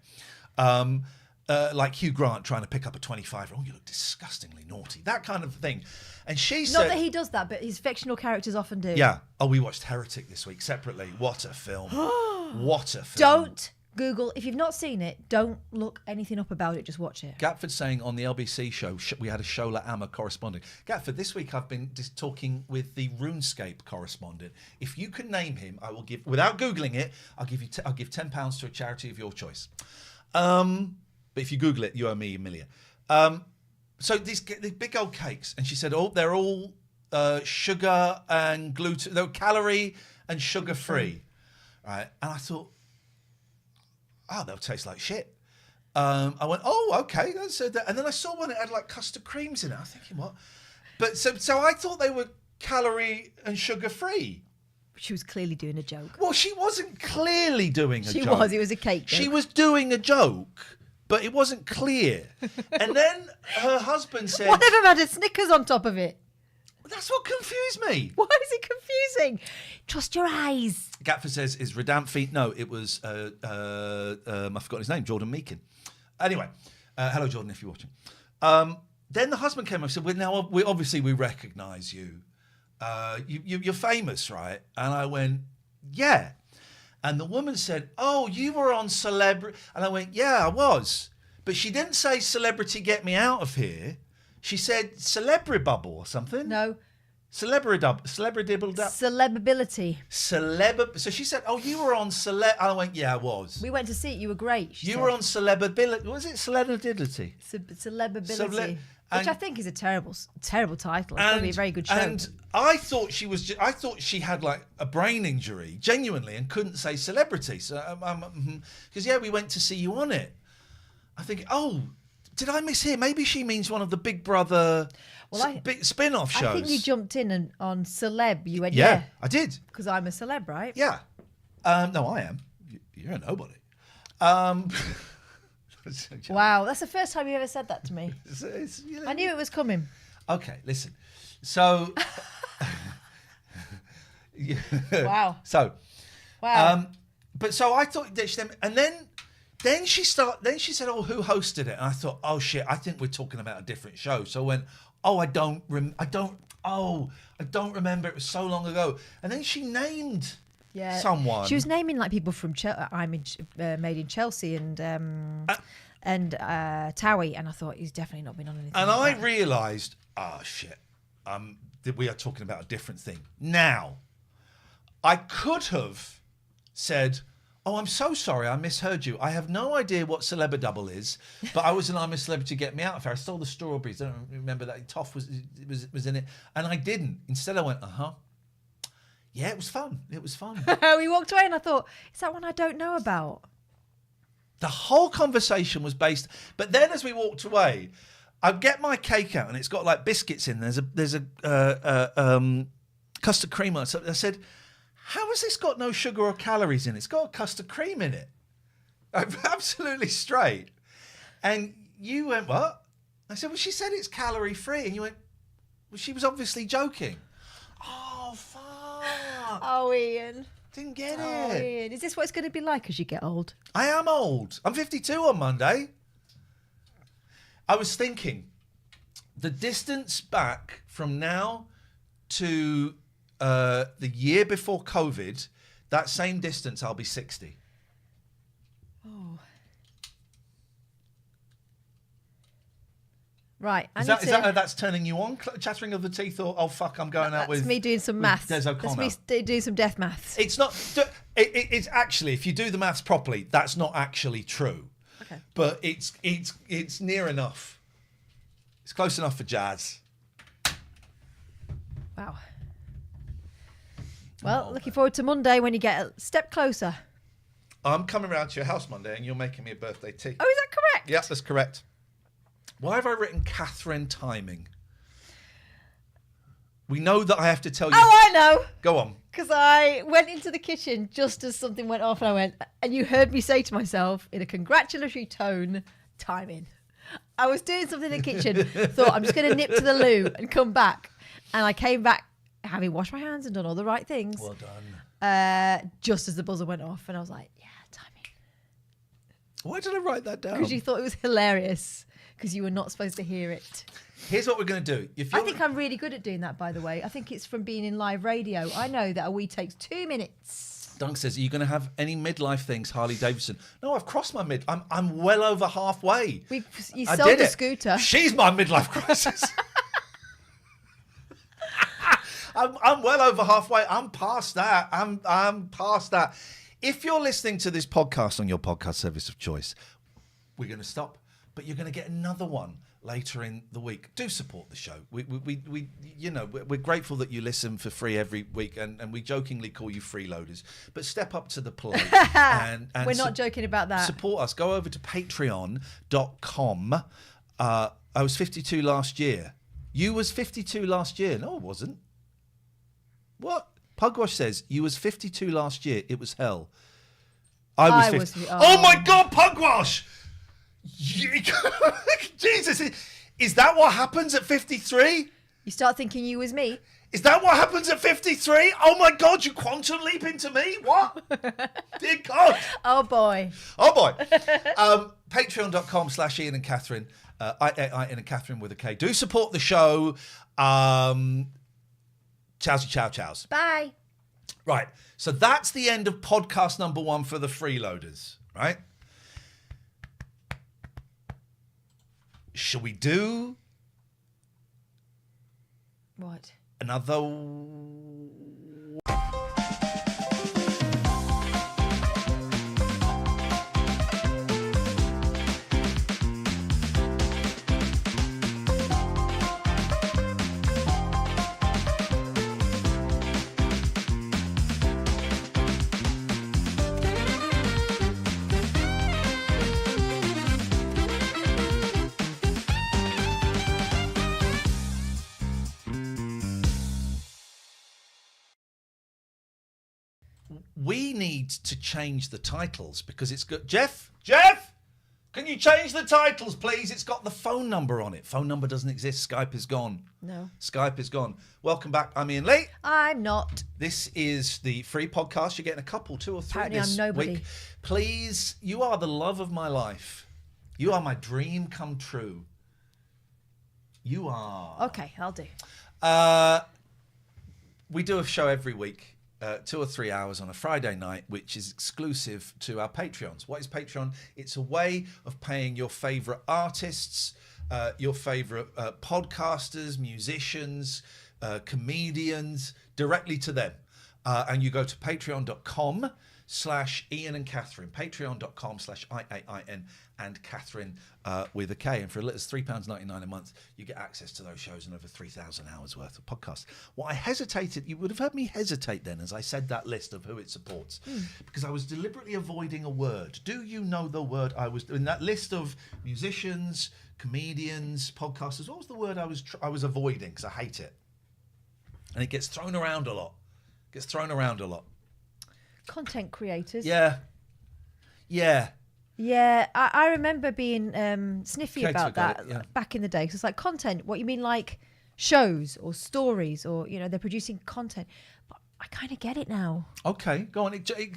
Like Hugh Grant trying to pick up a 25. Oh, you look disgustingly naughty. That kind of thing. And she said... Not that he does that, but his fictional characters often do. Yeah. Oh, we watched Heretic this week separately. What a film. What a film. Don't Google. If you've not seen it, don't look anything up about it. Just watch it. Gatford saying on the LBC show, we had a Shola Amma correspondent. Gatford, this week I've been just talking with the RuneScape correspondent. If you can name him, I will give, without Googling it, I'll give £10 to a charity of your choice. But if you Google it, you owe me $1 million. So these big old cakes, and she said, oh, they're all sugar and gluten, they're calorie and sugar free, right? And I thought, oh, they'll taste like shit. I went, oh, okay. And then I saw one that had like custard creams in it. I was thinking, what? But so I thought they were calorie and sugar free. She was clearly doing a joke. Well, she wasn't clearly doing a joke. She was. It was a cake joke. She was doing a joke, but it wasn't clear. And then her husband said... One of them had a Snickers on top of it. That's what confused me. Why is it confusing? Trust your eyes. Gatford says, is Radamfi? No, it was, I've forgotten his name, Jordan Meakin. Anyway, hello, Jordan, if you're watching. Then the husband came up and said, well, now, we recognise you. You're famous, right? And I went, yeah. And the woman said, oh, you were on Celebrity. And I went, yeah, I was. But she didn't say Celebrity Get Me Out of Here. She said Celebrity Bubble or something. No. Celebrity Dibble. Celebability. So she said, oh, you were on Celeb. I went, yeah, I was. We went to see it. You were great. You were on Celebability. Was it Celebability? Celebability. Which I think is a terrible title. It's probably a very good show. And I thought I thought she had like a brain injury, genuinely, and couldn't say celebrity. So, because we went to see you on it. I think, oh, did I mishear? Maybe she means one of the Big Brother spin-off shows. I think you jumped in on celeb. You went, yeah, I did. Because I'm a celeb, right? Yeah. No, I am. You're a nobody. Wow, that's the first time you ever said that to me. I knew it was coming. Okay, listen. So, wow. So, wow. But so I thought that and then she said, "Oh, who hosted it?" And I thought, "Oh shit, I think we're talking about a different show." So I went, "Oh, I don't remember. It was so long ago." And then she named someone. She was naming like people from Made in Chelsea and Towie, and I thought he's definitely not been on anything. And like I realised, oh shit, we are talking about a different thing. Now, I could have said, "Oh, I'm so sorry, I misheard you. I have no idea what Celeb Double is, but I was an I'm a Celebrity, Get Me Out of Here. I stole the strawberries. I don't remember that. Toff was in it, and I didn't. Instead, I went, yeah, it was fun. It was fun." We walked away, and I thought, is that one I don't know about? The whole conversation was based, but then as we walked away, I'd get my cake out, and it's got like biscuits in. There's a custard cream on it. So I said, how has this got no sugar or calories in it? It's got custard cream in it. I'm absolutely straight. And you went, what? I said, well, she said it's calorie free. And you went, well, she was obviously joking. Oh, fuck. Oh, Ian. Didn't get Oh, it. Ian. Is this what it's going to be like as you get old? I am old. I'm 52 on Monday. I was thinking, the distance back from now to the year before COVID, that same distance, I'll be 60. Oh. Right. That's turning you on, chattering of the teeth, or, oh, fuck, I'm going out with... That's me doing some maths. Des O'Connor. That's me doing some death maths. It's not... It's actually, if you do the maths properly, that's not actually true. Okay. But it's near enough. It's close enough for jazz. Wow. Well, looking forward to Monday when you get a step closer. I'm coming round to your house Monday and you're making me a birthday tea. Oh, is that correct? Yeah, that's correct. Why have I written Catherine Timing? We know that I have to tell you. Oh, I know. Go on. Because I went into the kitchen just as something went off and I went, and you heard me say to myself in a congratulatory tone, timing. I was doing something in the kitchen, thought I'm just going to nip to the loo and come back. And I came back having washed my hands and done all the right things. Well done. Just as the buzzer went off. And I was like, yeah, timing. Why did I write that down? Because you thought it was hilarious because you were not supposed to hear it. Here's what we're going to do. I think I'm really good at doing that, by the way. I think it's from being in live radio. I know that a wee takes 2 minutes. Dunk says, are you going to have any midlife things, Harley Davidson? No, I've crossed my mid. I'm well over halfway. You I sold did the it. scooter. She's my midlife crisis. I'm well over halfway. I'm past that. I'm past that. If you're listening to this podcast on your podcast service of choice, we're going to stop. But you're going to get another one later in the week. Do support the show. We you know, we're grateful that you listen for free every week, and we jokingly call you freeloaders. But step up to the plate. and We're not joking about that. Support us. Go over to patreon.com. I was 52 last year. You was 52 last year. No, I wasn't. What? Pugwash says, you was 52 last year. It was hell. I was 50. Oh my God, Pugwash! Jesus, is that what happens at 53? You start thinking you was me. Is that what happens at 53? Oh my God, you quantum leap into me? What? Dear God. Oh boy. Oh boy. Patreon.com/Ian and Catherine. Ian and Catherine with a K. Do support the show. Chowsy chow chows. Bye. Right. So that's the end of podcast number 1 for the freeloaders, right? Shall we do What? another? We need to change the titles because it's good. Jeff, can you change the titles, please? It's got the phone number on it. Phone number doesn't exist. Skype is gone. No. Skype is gone. Welcome back. I'm Ian Lee. I'm not. This is the free podcast. You're getting a couple, 2 or 3 Apparently this I'm nobody. week. Please, you are the love of my life. You are my dream come true. You are. Okay, I'll do. We do a show every week. 2 or 3 hours on a Friday night, which is exclusive to our Patreons. What is Patreon? It's a way of paying your favourite artists, your favourite podcasters, musicians, comedians, directly to them. And you go to patreon.com/Ian and Catherine, patreon.com/IAIN and Catherine with a K. And for as little as £3.99 a month, you get access to those shows and over 3,000 hours worth of podcasts. What I hesitated, you would have heard me hesitate then as I said that list of who it supports, because I was deliberately avoiding a word. Do you know the word I was, in that list of musicians, comedians, podcasters, what was the word I was avoiding, because I hate it. And it gets thrown around a lot. Content creators. Yeah. Yeah, I remember being sniffy Kate's about got that it, yeah. back in the day. 'Cause it's like content. What you mean, like shows or stories, or they're producing content. But I kind of get it now Okay, go on. Okay,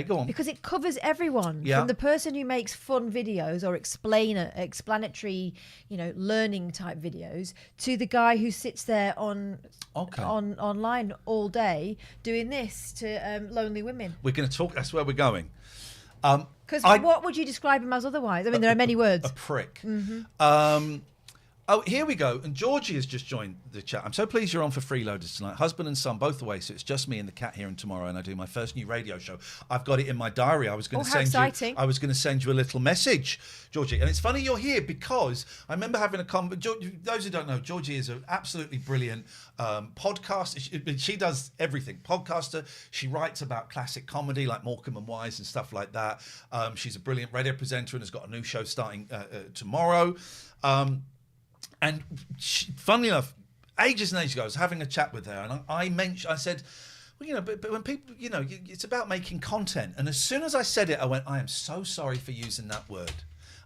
go on. because it covers everyone, Yeah. from the person who makes fun videos or explanatory, learning type videos, to the guy who sits there online all day doing this to lonely women. We're going to talk. That's where we're going. Because what would you describe him as otherwise? I mean, there are many words. A prick. Mm-hmm. Oh, here we go. And Georgie has just joined the chat. I'm so pleased you're on for Freeloaders tonight. Husband and son both away, so it's just me and the cat here. And tomorrow, and I do my first new radio show. I've got it in my diary. I was going to send you a little message, Georgie. And it's funny you're here because I remember having a conversation. Those who don't know, Georgie is an absolutely brilliant podcaster. She does everything. Podcaster. She writes about classic comedy like Morecambe and Wise and stuff like that. She's a brilliant radio presenter and has got a new show starting tomorrow. And funnily enough, ages and ages ago, I was having a chat with her, and I said, well, but when people, it's about making content. And as soon as I said it, I went, I am so sorry for using that word.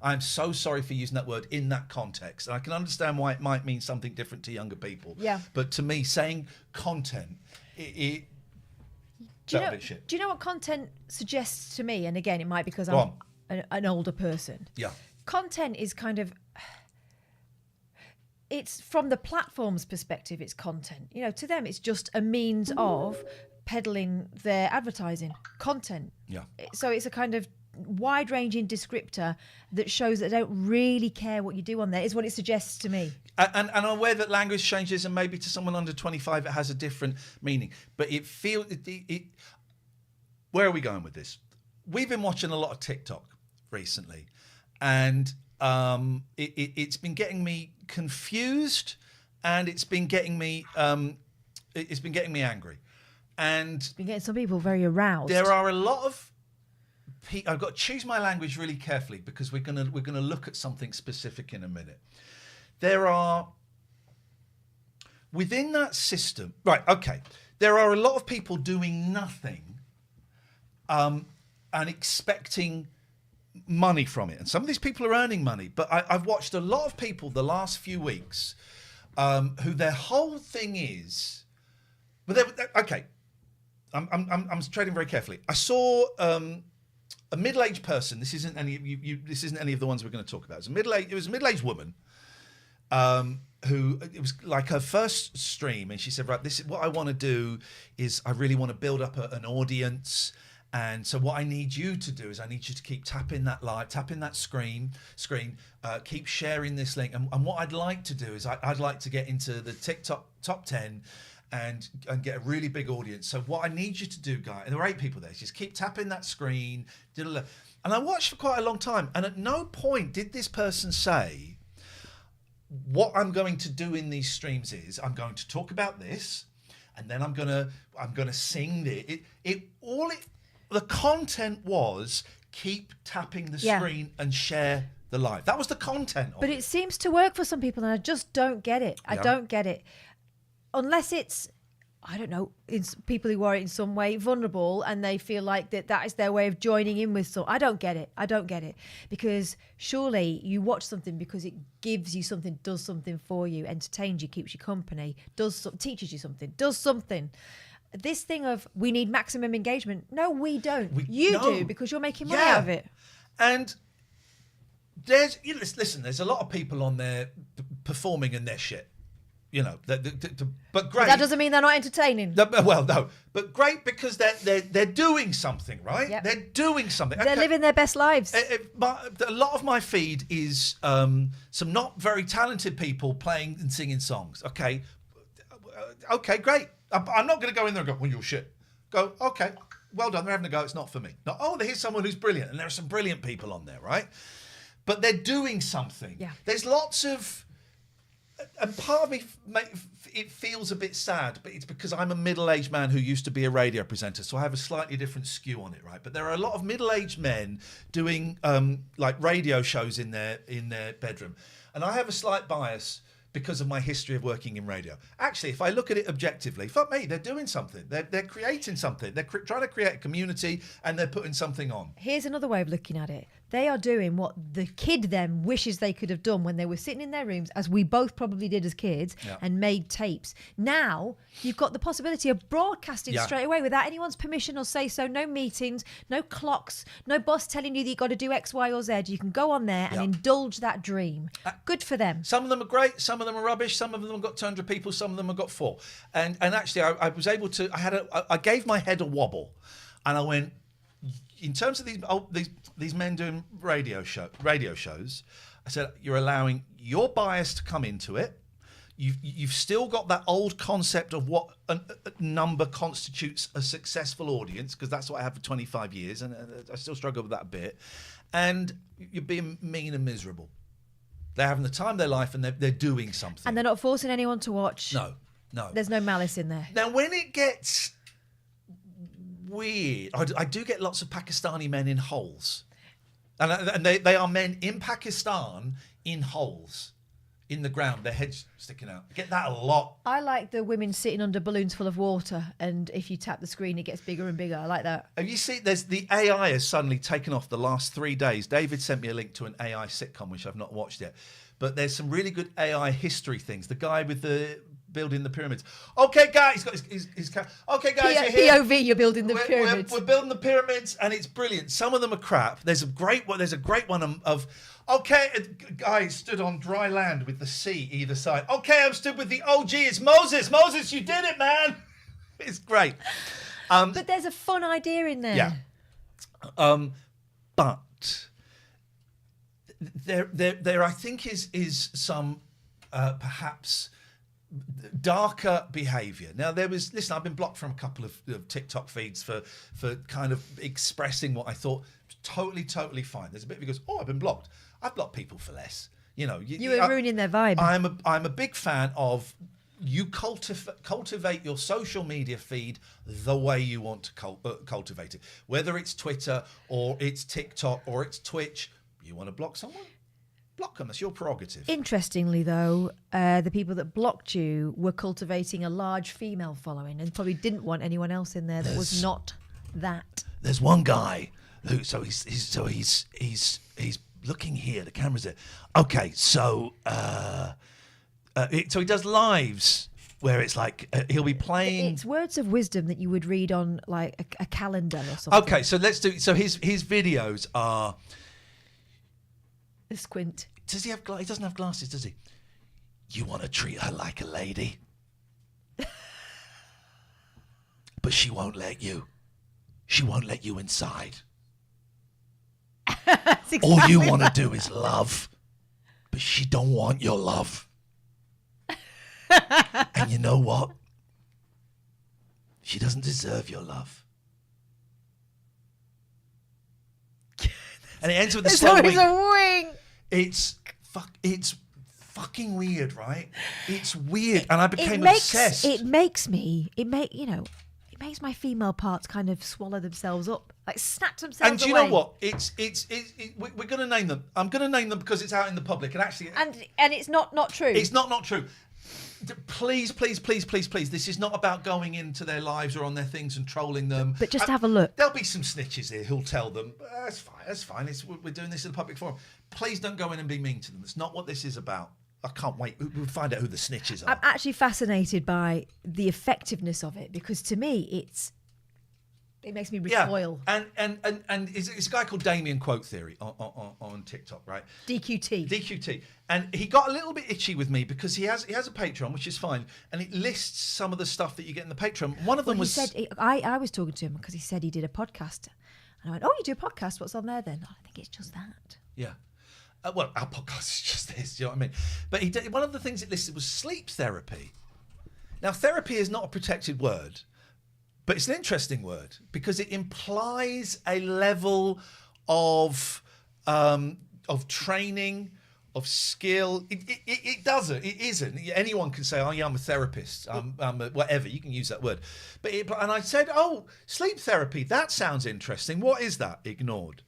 I'm so sorry for using that word in that context. And I can understand why it might mean something different to younger people. Yeah. But to me, saying content, do you know what content suggests to me? And again, it might be because I'm an older person. Yeah. Content is kind of... It's from the platform's perspective, it's content. To them, it's just a means of peddling their advertising content. Yeah. So it's a kind of wide-ranging descriptor that shows that they don't really care what you do on there, is what it suggests to me. And I'm aware that language changes, and maybe to someone under 25 it has a different meaning. But it feels... Where are we going with this? We've been watching a lot of TikTok recently, and it's been getting me confused, and it's been getting me angry, and it's been getting some people very aroused. There are a lot of people. I've got to choose my language really carefully because we're gonna look at something specific in a minute. There are within that system, right? Okay, there are a lot of people doing nothing, and expecting money from it, and some of these people are earning money, but I've watched a lot of people the last few weeks who their whole thing is, okay, I'm trading very carefully. I saw a middle-aged person. This isn't any of the ones we're going to talk about. It was a middle-aged woman who, it was like her first stream, and she said, right, this is what I want to do, is I really want to build up an audience. And so what I need you to do is I need you to keep tapping that screen, keep sharing this link. And what I'd like to do is I'd like to get into the TikTok top 10 and get a really big audience. So what I need you to do, guys, and there were 8 people there, just keep tapping that screen. And I watched for quite a long time. And at no point did this person say, what I'm going to do in these streams is I'm going to talk about this, and then I'm gonna sing the content was keep tapping the screen and share the live. That was the content of it. But it seems to work for some people, and I just don't get it. I don't get it. Unless it's, I don't know, it's people who are in some way vulnerable and they feel like that is their way of joining in with some. I don't get it. Because surely you watch something because it gives you something, does something for you, entertains you, keeps you company, teaches you something, does something. This thing of we need maximum engagement. No, we don't. You do, because you're making money out of it. And there's a lot of people on there performing in their shit. But great. But that doesn't mean they're not entertaining. Well, no, but great because they're doing something, right? Yep. They're doing something. They're living their best lives. A lot of my feed is some not very talented people playing and singing songs. Okay, great. I'm not going to go in there and go, well, you're shit. Go, okay, well done. They're having a go. It's not for me. No, here's someone who's brilliant. And there are some brilliant people on there, right? But they're doing something. Yeah. There's lots of... And part of me, it feels a bit sad, but it's because I'm a middle-aged man who used to be a radio presenter, so I have a slightly different skew on it, right? But there are a lot of middle-aged men doing like radio shows in their bedroom. And I have a slight bias because of my history of working in radio. Actually, if I look at it objectively, fuck me, they're doing something. They're creating something. They're trying to create a community, and they're putting something on. Here's another way of looking at it. They are doing what the kid then wishes they could have done when they were sitting in their rooms, as we both probably did as kids, and made tapes. Now, you've got the possibility of broadcasting straight away without anyone's permission or say so. No meetings, no clocks, no boss telling you that you've got to do X, Y, or Z. You can go on there and indulge that dream. Good for them. Some of them are great. Some of them are rubbish. Some of them have got 200 people. Some of them have got 4. And actually, I was able to... I gave my head a wobble, and I went... In terms of these men doing radio shows, I said, you're allowing your bias to come into it. You've still got that old concept of what a number constitutes a successful audience, because that's what I had for 25 years, and I still struggle with that a bit. And you're being mean and miserable. They're having the time of their life, and they're doing something. And they're not forcing anyone to watch. No. There's no malice in there. Now, when it gets weird, I do get lots of Pakistani men in holes. And they are men in Pakistan in holes. In the ground, their heads sticking out. I get that a lot. I like the women sitting under balloons full of water, and if you tap the screen, it gets bigger and bigger. I like that. Have you seen? There's the AI has suddenly taken off the last 3 days. David sent me a link to an AI sitcom which I've not watched yet, but there's some really good AI history things. The guy with the building the pyramids. Okay, guys, he's got his okay, guys, you're here. POV, you're building the pyramids. We're building the pyramids, and it's brilliant. Some of them are crap. There's a great one. There's a great one of. Okay, a guy stood on dry land with the sea either side. Okay, I'm stood with the OG. It's Moses. Moses, you did it, man. It's great. But there's a fun idea in there. Yeah. But there I think is some perhaps darker behaviour. Now listen, I've been blocked from a couple of TikTok feeds for kind of expressing what I thought was totally fine. There's a bit of it goes, I've been blocked. I've blocked people for less. You know, you were ruining their vibe. I'm a big fan of you cultivate your social media feed the way you want to cultivate it. Whether it's Twitter or it's TikTok or it's Twitch, you want to block someone? Block them. That's your prerogative. Interestingly, though, the people that blocked you were cultivating a large female following and probably didn't want anyone else in there that was not that. There's one guy who, so he's looking here. The camera's there. Okay, so he does lives where it's like he'll be playing. It's words of wisdom that you would read on like a calendar or something. Okay, so let's do. So his videos are. A squint. Does he have? He doesn't have glasses, does he? You want to treat her like a lady, but she won't let you. She won't let you inside. Exactly all you want to do is love, but she don't want your love. And you know what? She doesn't deserve your love. And it ends with a slow wing. A wing. It's fucking weird, right? It's weird, and I became obsessed. It makes my female parts kind of swallow themselves up, like snap themselves away. And do you know what? We're going to name them. I'm going to name them because it's out in the public, and actually, and it's not true. It's not true. Please. This is not about going into their lives or on their things and trolling them. But just have a look. There'll be some snitches here who'll tell them, that's fine. We're doing this in a public forum. Please don't go in and be mean to them. That's not what this is about. I can't wait. We'll find out who the snitches are. I'm actually fascinated by the effectiveness of it, because to me, it makes me recoil. Yeah. And it's a guy called Damien Quote Theory on TikTok, right? DQT. And he got a little bit itchy with me because he has a Patreon, which is fine, and it lists some of the stuff that you get in the Patreon. One of them was. He said, I was talking to him because he said he did a podcast, and I went, "Oh, you do a podcast? What's on there then?" I think it's just that. Yeah. Well, our podcast is just this. Do you know what I mean? But he did, one of the things it listed was sleep therapy. Now, therapy is not a protected word. But it's an interesting word because it implies a level of training, of skill. It doesn't. It isn't. Anyone can say, "Oh yeah, I'm a therapist." I'm whatever. You can use that word. And I said, "Oh, sleep therapy. That sounds interesting. What is that?" Ignored.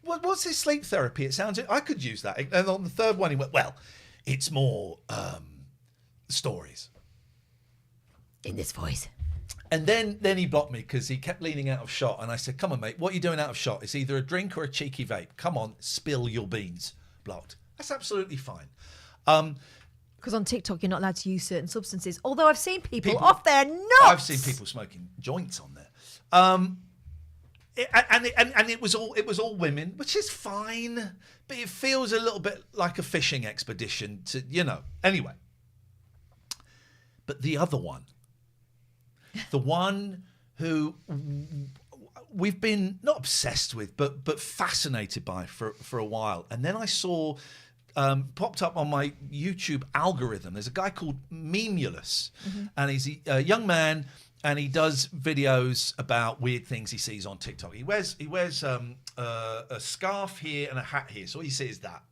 What's this sleep therapy? It sounds. I could use that. And on the third one, he went, "Well, it's more stories." In this voice. And then he blocked me because he kept leaning out of shot. And I said, "Come on, mate, what are you doing out of shot? It's either a drink or a cheeky vape. Come on, spill your beans." Blocked. That's absolutely fine. Because on TikTok, you're not allowed to use certain substances. Although I've seen people off their nuts. I've seen people smoking joints on there. It was all women, which is fine. But it feels a little bit like a fishing expedition to, Anyway. But the other one. The one who we've been not obsessed with, but fascinated by for a while. And then I saw popped up on my YouTube algorithm. There's a guy called Memulous, and he's a young man, and he does videos about weird things he sees on TikTok. He wears a scarf here and a hat here, so all you see is that.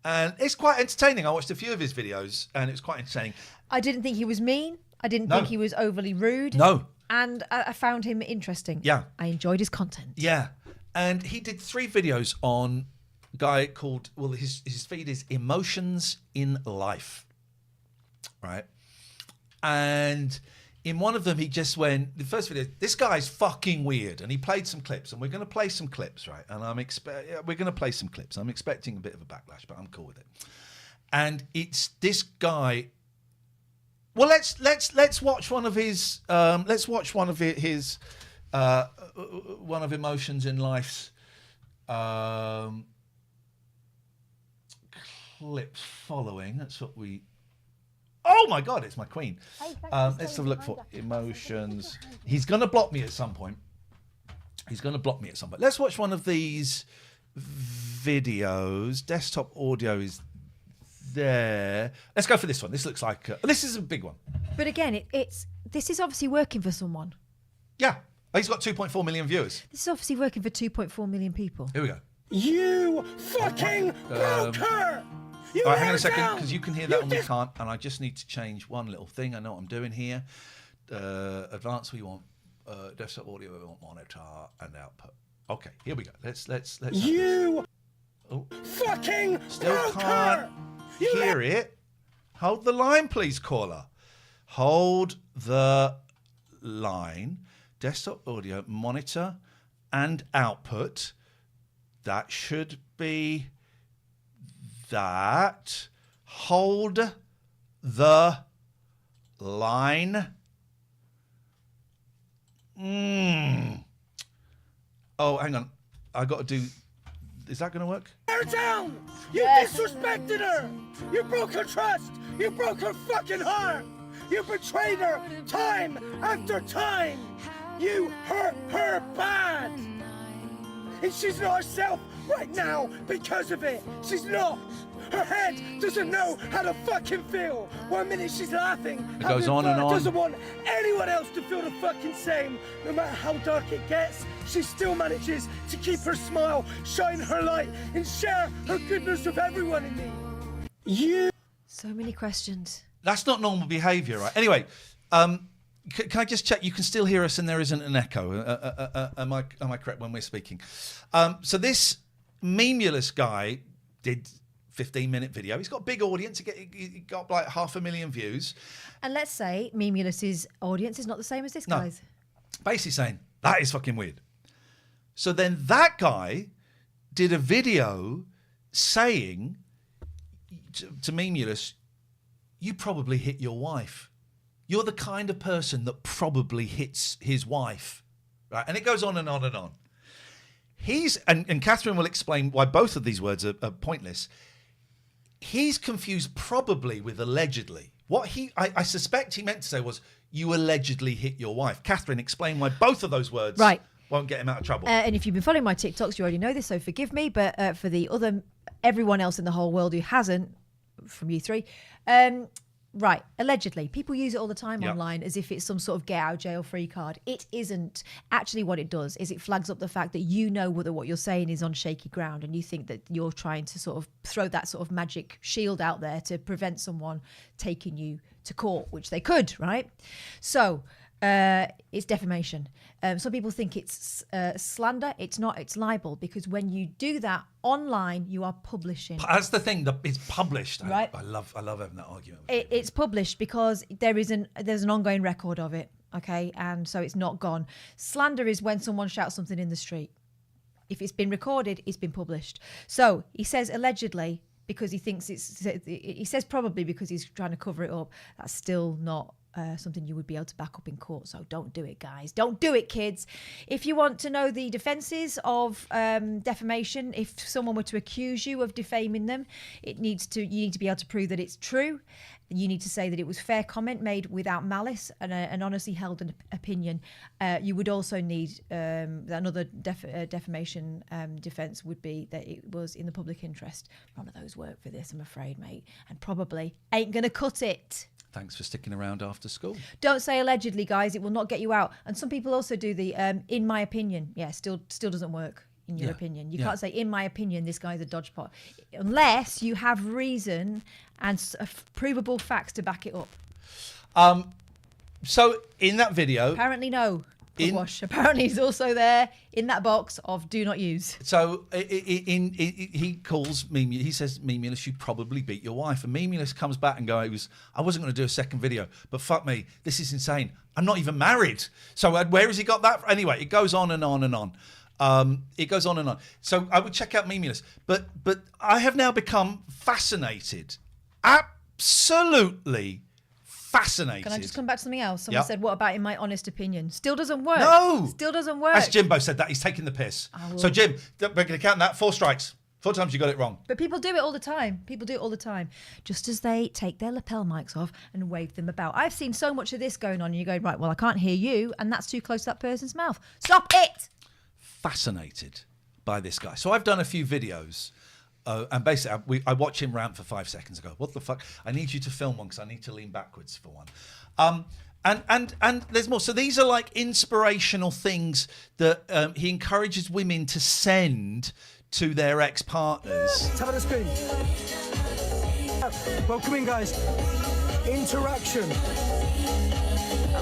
And it's quite entertaining. I watched a few of his videos, and it's quite entertaining. I didn't think he was mean. I didn't think he was overly rude. No. And I found him interesting. Yeah. I enjoyed his content. Yeah. And he did 3 videos on a guy called, well, his feed is Emotions in Life. Right? And in one of them, he just went, the first video, this guy's fucking weird. And he played some clips, and we're going to play some clips, right? And we're going to play some clips. I'm expecting a bit of a backlash, but I'm cool with it. And it's this guy. Well, let's watch one of his. Let's watch one of his. One of Emotions in Life's clips following. That's what we. Oh my God, it's my queen. Let's have a look for Emotions. He's going to block me at some point. Let's watch one of these videos. Desktop audio is there. Let's go for this one. This looks like this is a big one. But again, this is obviously working for someone. Yeah, he's got 2.4 million viewers. This is obviously working for 2.4 million people. Here we go. You fucking broke her! You all right, hang on a second, because you can hear that and we can't, and I just need to change one little thing. I know what I'm doing here. Advanced, we want desktop audio, we want monitor and output. Okay, here we go. Let's. You fucking still broke can't her! hear it. Hold the line, please, caller. Hold the line. Desktop audio, monitor and output. That should be that. Hold the line. Oh, hang on. I got to do. Is that going to work? Tear her down! You disrespected her! You broke her trust! You broke her fucking heart! You betrayed her time after time! You hurt her bad! And she's not herself right now because of it! She's not! Her head doesn't know how to fucking feel! 1 minute she's laughing, it goes on and on. Doesn't want anyone else to feel the fucking same. No matter how dark it gets, she still manages to keep her smile, shine her light, and share her goodness with everyone in me. You. So many questions. That's not normal behaviour, right? Anyway, can I just check? You can still hear us, and there isn't an echo. Am I correct when we're speaking? So this Memulous guy did 15-minute video. He's got a big audience. He got like 500,000 views. And let's say Memulous's audience is not the same as this guy's. Basically saying, that is fucking weird. So then that guy did a video saying to Memulous, you probably hit your wife. You're the kind of person that probably hits his wife. Right? And it goes on and on and on. And Catherine will explain why both of these words are pointless. He's confused probably with allegedly. What I suspect he meant to say was, you allegedly hit your wife. Catherine, explain why both of those words won't get him out of trouble. And if you've been following my TikToks, you already know this, so forgive me. But for the everyone else in the whole world who hasn't, from you three, right, allegedly. People use it all the time online as if it's some sort of get out of jail free card. It isn't. Actually, what it does is it flags up the fact that you know whether what you're saying is on shaky ground, and you think that you're trying to sort of throw that sort of magic shield out there to prevent someone taking you to court, which they could, right? So it's defamation. Some people think it's slander. It's not. It's libel, because when you do that online, you are publishing. That's the thing. That it's published. Right. I love having that argument. It's published because there's an ongoing record of it. Okay, and so it's not gone. Slander is when someone shouts something in the street. If it's been recorded, it's been published. So he says allegedly because he thinks he says probably because he's trying to cover it up. That's still not something you would be able to back up in court. So don't do it, guys. Don't do it, kids. If you want to know the defences of defamation, if someone were to accuse you of defaming them, you need to be able to prove that it's true. You need to say that it was fair comment made without malice and an honestly held opinion. You would also need another defamation defence would be that it was in the public interest. None of those work for this, I'm afraid, mate, and probably ain't going to cut it. Thanks for sticking around after school. Don't say allegedly, guys. It will not get you out. And some people also do the in my opinion. Yeah, still doesn't work. In your opinion, you can't say in my opinion this guy's a dodgepot unless you have reason and provable facts to back it up. So in that video, Apparently no. Wash. Apparently he's also there in that box of do not use. So he calls Memulus. He says, Memulus, you probably beat your wife. And Memulus comes back and goes, I wasn't going to do a second video, but fuck me, this is insane. I'm not even married. So where has he got that from? Anyway, it goes on and on and on. It goes on and on. So I would check out Memulus. But I have now become fascinated. Absolutely fascinated. Can I just come back to something else? Someone said, what about in my honest opinion? Still doesn't work. No. Still doesn't work. As Jimbo said that. He's taking the piss. So Jim, we're going to count that. 4 strikes. 4 times you got it wrong. But people do it all the time. People do it all the time. Just as they take their lapel mics off and wave them about. I've seen so much of this going on and you go, right, well, I can't hear you and that's too close to that person's mouth. Stop it! Fascinated by this guy. So I've done a few videos and basically I watch him rant for 5 seconds ago. What the fuck? I need you to film one because I need to lean backwards for one. And there's more. So these are like inspirational things that he encourages women to send to their ex-partners. Tap on the screen. Welcome in, guys. Interaction.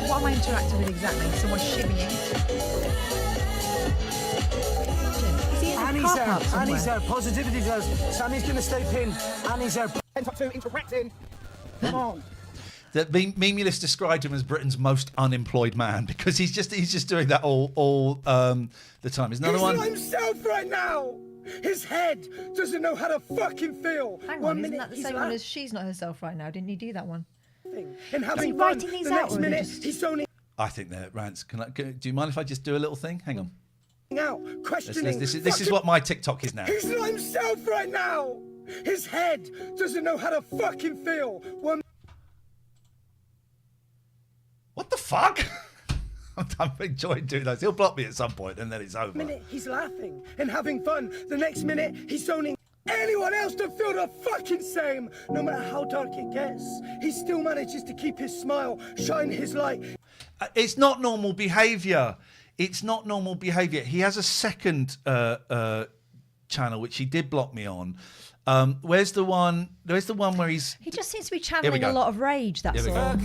What am I interacting with exactly? Someone shimmying. Annie's there. Positivity does. Sammy's going to stay pinned. Annie's there. Interacting. Come on. That Memulus described him as Britain's most unemployed man because he's just doing that all the time. There's another one. He's not himself right now. His head doesn't know how to fucking feel. Hang on, isn't that the same one as she's not herself right now? Didn't he do that one? And having Is he fun, writing these the out? next Or minute, just... he's zoning I think they're rants. Do you mind if I just do a little thing? Hang on. out, questioning. This is what my TikTok is now. He's not himself right now. His head doesn't know how to fucking feel. What the fuck? I'm enjoying doing those. He'll block me at some point and then it's over. Minute he's laughing and having fun. The next minute he's zoning anyone else to feel the fucking same. No matter how dark it gets, he still manages to keep his smile, shine his light. It's not normal behaviour. It's not normal behaviour. He has a second channel which he did block me on. Where's the one where he's... He just seems to be channeling a lot of rage, that's all.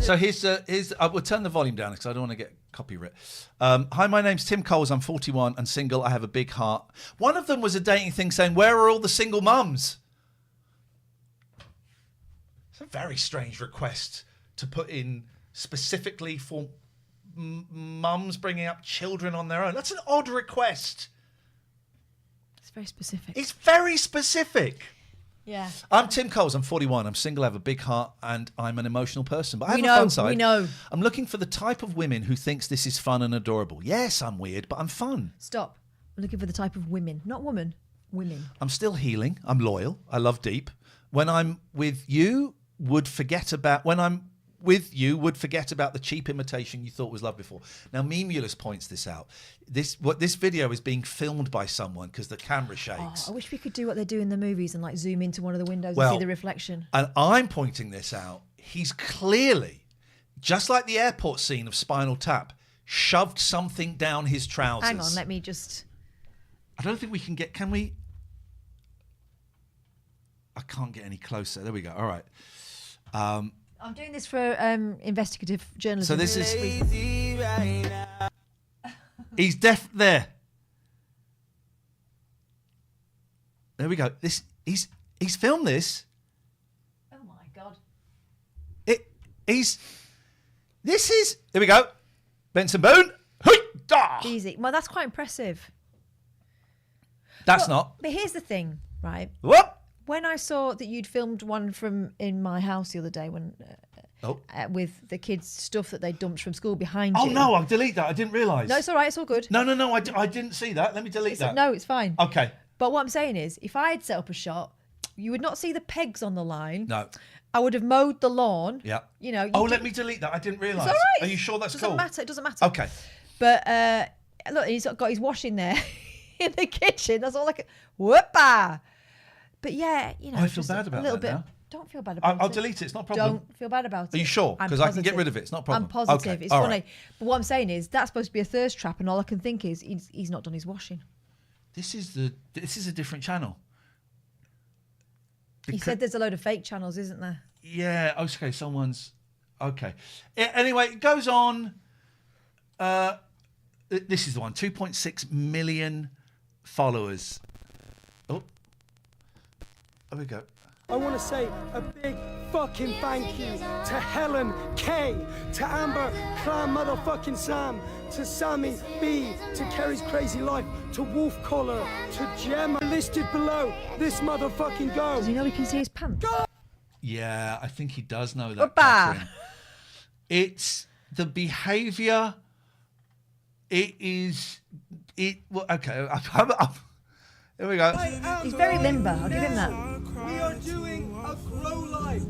So here's I will turn the volume down because I don't want to get copyright. Hi, my name's Tim Coles. I'm 41 and single. I have a big heart. One of them was a dating thing saying, where are all the single mums? It's a very strange request to put in specifically for mums bringing up children on their own. That's an odd request. It's very specific. It's very specific. Yeah. I'm Tim Coles. I'm 41. I'm single. I have a big heart, and I'm an emotional person. But I have a fun side. We know. I'm looking for the type of women who thinks this is fun and adorable. Yes, I'm weird, but I'm fun. Stop. I'm looking for the type of women, not woman. Women. I'm still healing. I'm loyal. I love deep. When I'm with you, would forget about the cheap imitation you thought was love before. Now, Memulus points this out. This video is being filmed by someone because the camera shakes. I wish we could do what they do in the movies and like zoom into one of the windows and see the reflection. And I'm pointing this out. He's clearly, just like the airport scene of Spinal Tap, shoved something down his trousers. Hang on, let me just... I don't think we can get... Can we... I can't get any closer. There we go. All right. I'm doing this for investigative journalism. So this is... He's deaf there. There we go. He's filmed this. Oh my God. There we go. Benson Boone. Easy. Well, that's quite impressive. That's not. But here's the thing, right? What? When I saw that you'd filmed one from in my house the other day, when with the kids' stuff that they dumped from school behind Oh you. no, I'll delete that. I didn't realise. No, it's all right. It's all good. No, I didn't see that. Let me delete that. No, it's fine. Okay. But what I'm saying is, if I had set up a shot, you would not see the pegs on the line. No. I would have mowed the lawn. Yeah. You know. Let me delete that. I didn't realise. It's all right. Are you sure that's cool? It doesn't matter. Okay. But look, he's got his washing there in the kitchen. That's all I can. Whoopah! But yeah, you know. I feel bad about a little that bit. now. Don't feel bad about it. I'll delete it. It's not a problem. Don't feel bad about it. Are you sure? I'm Because I can get positive. rid of it. It's not a problem. I'm positive. Okay. It's All funny. right. But what I'm saying is that's supposed to be a thirst trap, and all I can think is he's not done his washing. This is a different channel. He said there's a load of fake channels, isn't there? Yeah. Okay. Someone's. Okay. Anyway, it goes on. This is the one. 2.6 million followers. Oh. There we go. I want to say a big fucking thank you to Helen K, to Amber Clan Motherfucking Sam, to Sammy B, to Kerry's Crazy Life, to Wolf Collar, to Gemma. Listed below. This motherfucking go. Does he know he can see his pants? Yeah, I think he does know that. Opa! Catherine. It's the behaviour. It is. It. Well, okay. Here we go. He's very limber. I'll give him that. We are doing a grow life.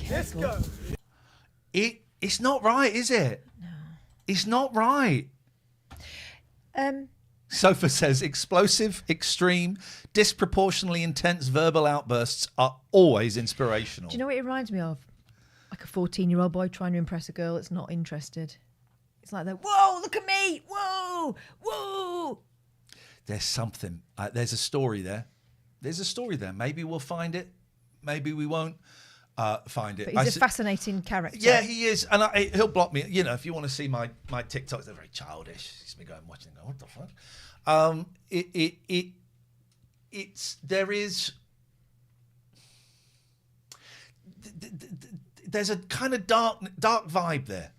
Let's go. It's not right, is it? No. It's not right. Sofa says explosive, extreme, disproportionately intense verbal outbursts are always inspirational. Do you know what it reminds me of? Like a 14-year-old boy trying to impress a girl that's not interested. It's like that. Whoa, look at me. Whoa, whoa. There's something. There's a story there. There's a story there. Maybe we'll find it. Maybe we won't find it. But he's a fascinating character. Yeah, he is. And he'll block me. You know, if you want to see my TikToks, they're very childish. It's me going watching and going, what the fuck? There's a kind of dark vibe there.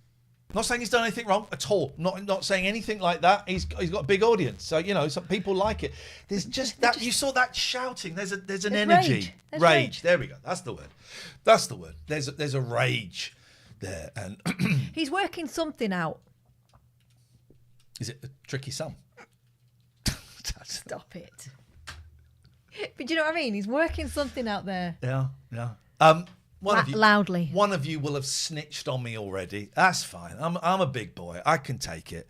Not saying he's done anything wrong at all. Not saying anything like that. He's got a big audience, so you know some people like it. There's just that you saw that shouting. There's an energy. Rage. There we go. That's the word. There's a rage there, and he's working something out. Is it a tricky sum? Stop it. But do you know what I mean? He's working something out there. Yeah. Loudly. One of you will have snitched on me already. That's fine. I'm a big boy. I can take it.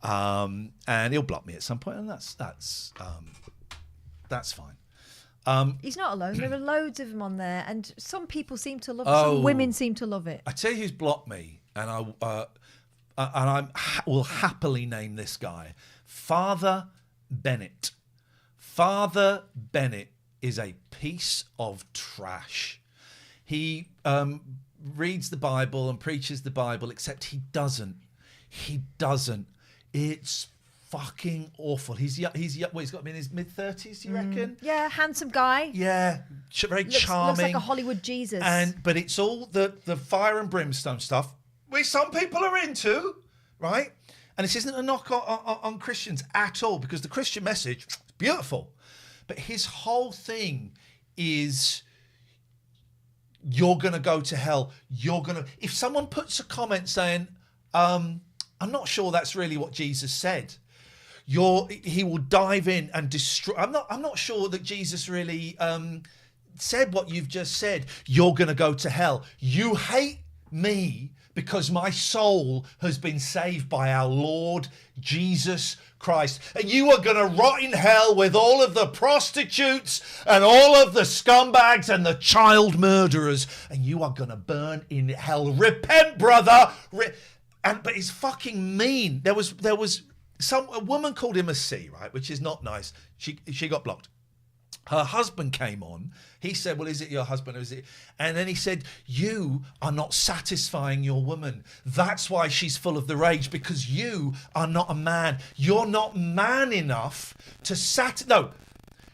And he'll block me at some point, and that's fine. He's not alone. There are loads of them on there, and some people seem to love it. Some women seem to love it. I tell you who's blocked me, and I will happily name this guy, Father Bennett. Father Bennett is a piece of trash. He reads the Bible and preaches the Bible, except he doesn't. It's fucking awful. He's got to be in his mid-30s, you reckon? Yeah, handsome guy. Yeah, very charming. Looks like a Hollywood Jesus. But it's all the fire and brimstone stuff, which some people are into, right? And this isn't a knock on Christians at all, because the Christian message is beautiful. But his whole thing is, you're going to go to hell. If someone puts a comment saying, I'm not sure that's really what Jesus said, he will dive in and destroy. I'm not sure that Jesus really said what you've just said. You're going to go to hell. You hate me because my soul has been saved by our Lord Jesus Christ. And you are going to rot in hell with all of the prostitutes and all of the scumbags and the child murderers. And you are going to burn in hell. Repent, brother. But it's fucking mean. There was a woman called him a C, right? Which is not nice. She got blocked. Her husband came on. He said, well, is it your husband or is it? And then he said, you are not satisfying your woman. That's why she's full of the rage, because you are not a man. You're not man enough to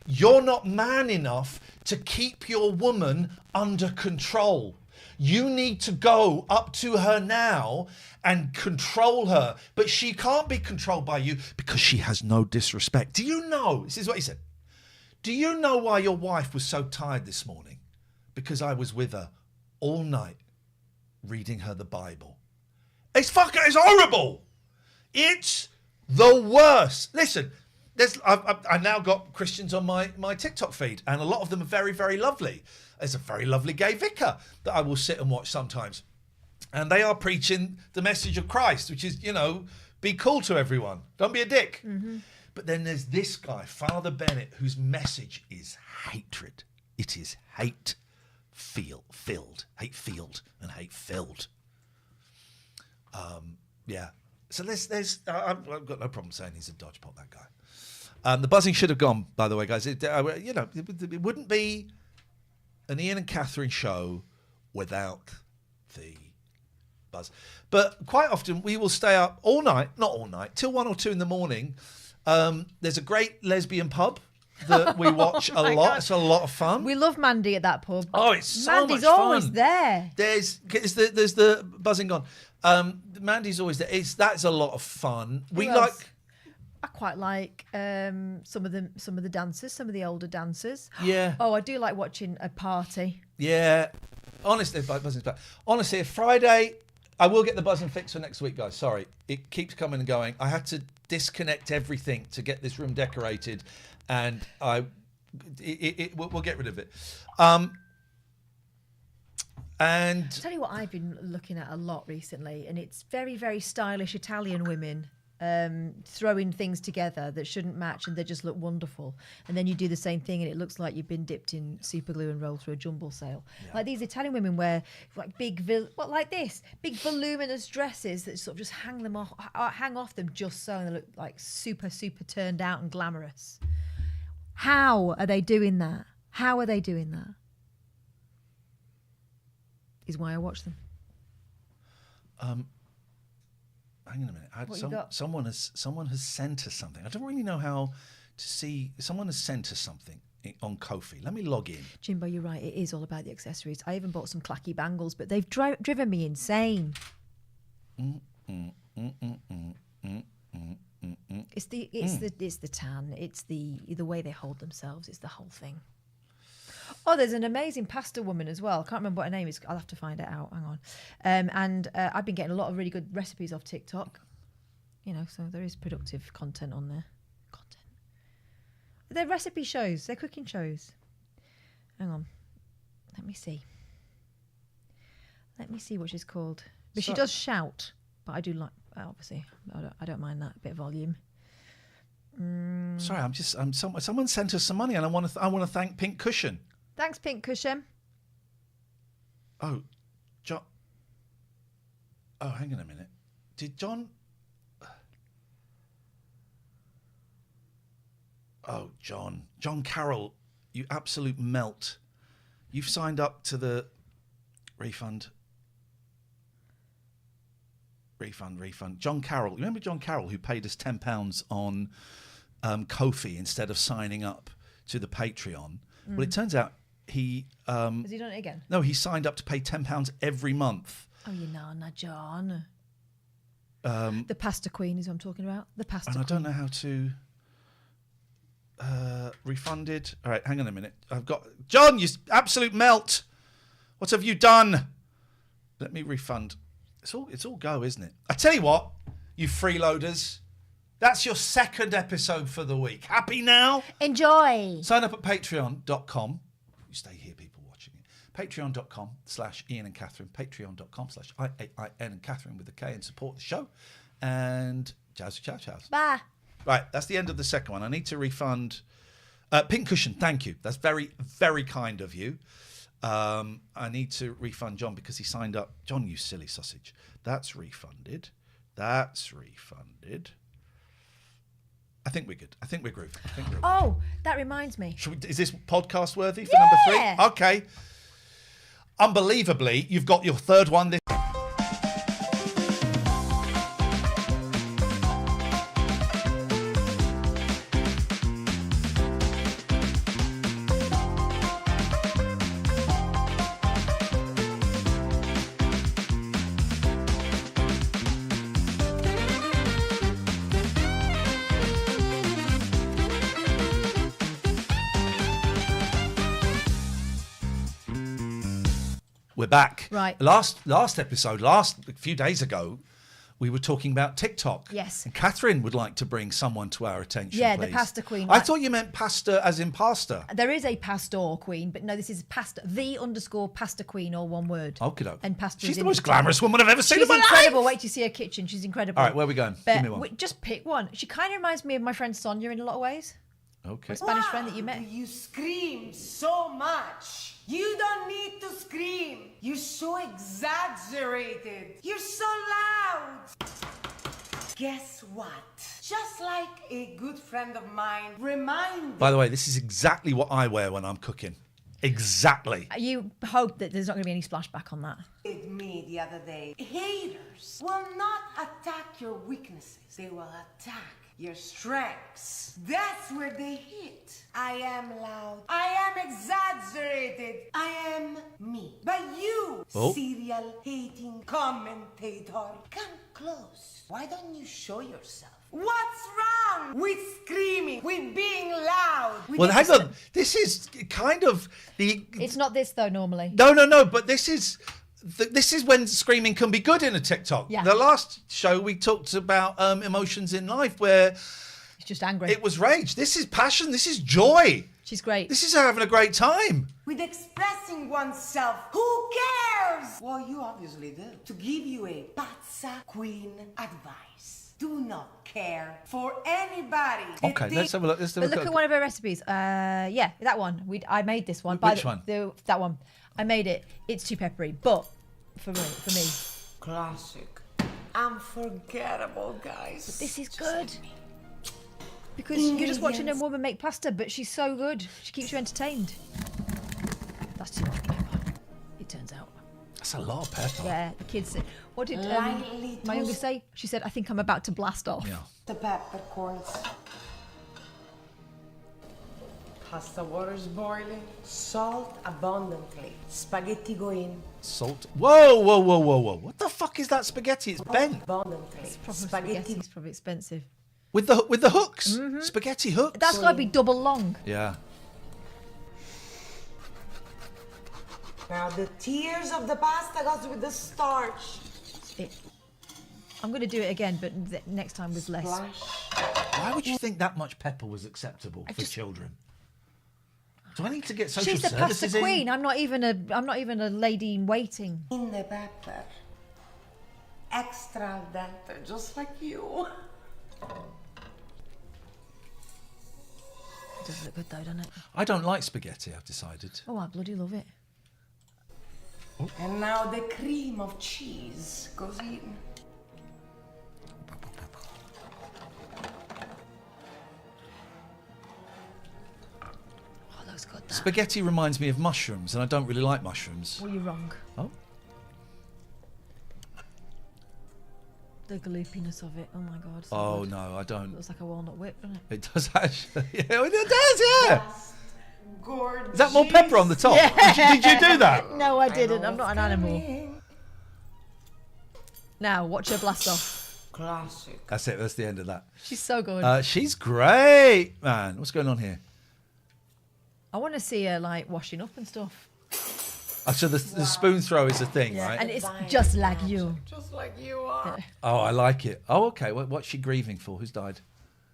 you're not man enough to keep your woman under control. You need to go up to her now and control her. But she can't be controlled by you because she has no disrespect. Do you know? This is what he said. Do you know why your wife was so tired this morning? because I was with her all night reading her the Bible. It's horrible. It's the worst. Listen, I've now got Christians on my TikTok feed, and a lot of them are very, very lovely. There's a very lovely gay vicar that I will sit and watch sometimes. And they are preaching the message of Christ, which is, be cool to everyone. Don't be a dick. Mm-hmm. But then there's this guy, Father Bennett, whose message is hatred. It is hate-filled and hate-filled. Yeah. So I've got no problem saying he's a dodgepot, that guy. The buzzing should have gone, by the way, guys. It wouldn't be an Ian and Catherine show without the buzz. But quite often we will stay up all night, not all night, till 1 or 2 in the morning. There's a great lesbian pub that we watch a lot. God. It's a lot of fun. We love Mandy at that pub. Oh, it's so Mandy's much fun. always there. There's the buzzing gone. Mandy's always there. That's a lot of fun. I quite like some of the dancers, some of the older dancers. Yeah. Oh, I do like watching a party. Yeah. Honestly, buzzing's back. Honestly, Friday, I will get the buzzing fixed for next week, guys. Sorry, it keeps coming and going. I had to disconnect everything to get this room decorated, and we'll get rid of it. And I'll tell you what I've been looking at a lot recently, and it's very, very stylish Italian women throwing things together that shouldn't match, and they just look wonderful. And then you do the same thing, and it looks like you've been dipped in super glue and rolled through a jumble sale. Yeah. Like these Italian women wear like big voluminous dresses that sort of just hang off them just so, and they look like super, super turned out and glamorous. How are they doing that? How are they doing that? Is why I watch them. Hang on a minute. Someone has sent us something. I don't really know how to see. Someone has sent us something on Ko-fi. Let me log in. Jimbo, you're right. It is all about the accessories. I even bought some clacky bangles, but they've driven me insane. It's the tan. It's the way they hold themselves. It's the whole thing. Oh, there's an amazing pasta woman as well. I can't remember what her name is. I'll have to find it out. Hang on. And I've been getting a lot of really good recipes off TikTok. So there is productive content on there. They're recipe shows. They're cooking shows. Hang on. Let me see what she's called. But she does shout. But I do like, obviously, I don't mind that bit of volume. Sorry, someone sent us some money, and I want to thank Pink Cushion. Thanks, Pink Cushion. Oh, John. Oh, hang on a minute. Did John? Oh, John Carroll, you absolute melt. You've signed up to the refund. John Carroll. Remember John Carroll, who paid us £10 on Ko-fi instead of signing up to the Patreon? Well, it turns out he... Has he done it again? No, he signed up to pay £10 every month. Oh, John. The pasta queen is what I'm talking about. The pasta queen. And I don't know how to... refunded. All right, hang on a minute. I've got... John, you absolute melt. What have you done? Let me refund. It's all go, isn't it? I tell you what, you freeloaders, that's your second episode for the week. Happy now? Enjoy. Sign up at patreon.com. You stay here, people watching it. Patreon.com/Ian and Catherine. Patreon.com/IAIN and Catherine with a K, and support the show. And ciao. Bye. Right, that's the end of the second one. I need to refund Pink Cushion. Thank you. That's very, very kind of you. I need to refund John because he signed up. John, you silly sausage. That's refunded. I think we're good. I think we're grooved. Oh, that reminds me. Is this podcast worthy for number 3? Okay. Unbelievably, you've got your third one this. We're back. Right. Last episode, a few days ago, we were talking about TikTok. Yes. And Catherine would like to bring someone to our attention, Yeah, please. the pasta queen. I thought you meant pasta as in pasta. There is a pastor queen, but no, this is pasta. _pasta queen, all one word. Okay, doke. And pasta. She's is the in most between. glamorous woman I've ever seen She's in my incredible. life. Wait till you see her kitchen. She's incredible. All right, where are we going? But Give me one. just pick one. She kind of reminds me of my friend Sonia in a lot of ways. Okay. My Spanish friend that you met. You scream so much. You don't need to scream. You're so exaggerated. You're so loud. Guess what? Just like a good friend of mine reminded. By the way, this is exactly what I wear when I'm cooking. Exactly. You hope that there's not going to be any splashback on that. Me the other day. Haters will not attack your weaknesses. They will attack your strengths. That's where they hit. I am loud. I am exaggerated. I am me. But you, serial hating commentator, come close. Why don't you show yourself? What's wrong with screaming, with being loud? Well, hang on. This is kind of the... It's not this, though, normally. No, but this is when screaming can be good in a TikTok. Yeah. The last show we talked about emotions in life where It's just angry. it was rage. This is passion. This is joy. She's great. This is having a great time. With expressing oneself. Who cares? Well, you obviously do. To give you a pazza queen advice. Do not care for anybody. Okay, let's have a look. But look at one of her recipes. Yeah, that one. I made this one. Which one? That one. I made it. It's too peppery, but for me, Classic. Unforgettable, guys. this is good. Because you're just watching a woman make pasta, but she's so good. She keeps you entertained. That's too much pepper. It turns out. That's a lot of pepper. Yeah, the kids said. What did Lightly my youngest say? She said, "I think I'm about to blast off." Yeah. The peppercorns. Pasta water's boiling. Salt abundantly. Spaghetti go in. Salt. Whoa. What the fuck is that spaghetti? It's bent. Abundantly. Proper Spaghetti. spaghetti's probably expensive. With the hooks. Spaghetti hooks. That's got to be double long. Yeah. Now the tears of the pasta goes with the starch. I'm going to do it again, but next time with less. Splash. Why would you think that much pepper was acceptable for children? Do I need to get social She's the services pasta in? queen. I'm not even a lady in waiting. In the pepper. Extra al dente, just like you. It does look good though, doesn't it? I don't like spaghetti, I've decided. Oh, I bloody love it. And now the cream of cheese goes in. Oh, looks good. That. Spaghetti reminds me of mushrooms, and I don't really like mushrooms. Well, you're wrong. Oh. The gloopiness of it. Oh my god. So Oh, good. no, I don't. Looks like a walnut whip, doesn't it? It does actually. Yeah, it does, yeah. Gorgeous. Is that more pepper on the top? Did you do that? No, I didn't. I'm not an animal. Now, watch her blast off. Classic. That's it. That's the end of that. She's so good. She's great, man. What's going on here? I want to see her like washing up and stuff. Oh, so the spoon throw is a thing, right? And it's just like you. Just like you are. Oh, I like it. Oh, okay. What's she grieving for? Who's died?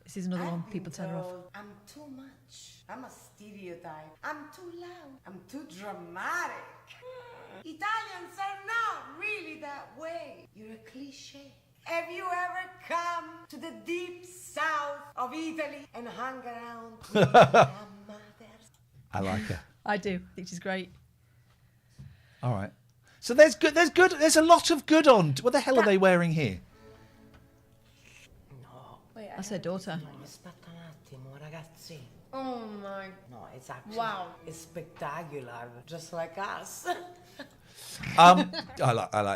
This is another one. People turn her off. I'm too much. I'm a stereotype. I'm too loud. I'm too dramatic. Italians are not really that way. You're a cliche. Have you ever come to the deep south of Italy and hung around with grandmothers? I like her. I do. I think she's great. All right. So there's good. There's a lot of good on. What the hell are they wearing here? That's her daughter. Aspetta un attimo, ragazzi. Oh my. No, it's actually Wow. it's spectacular, just like us. I like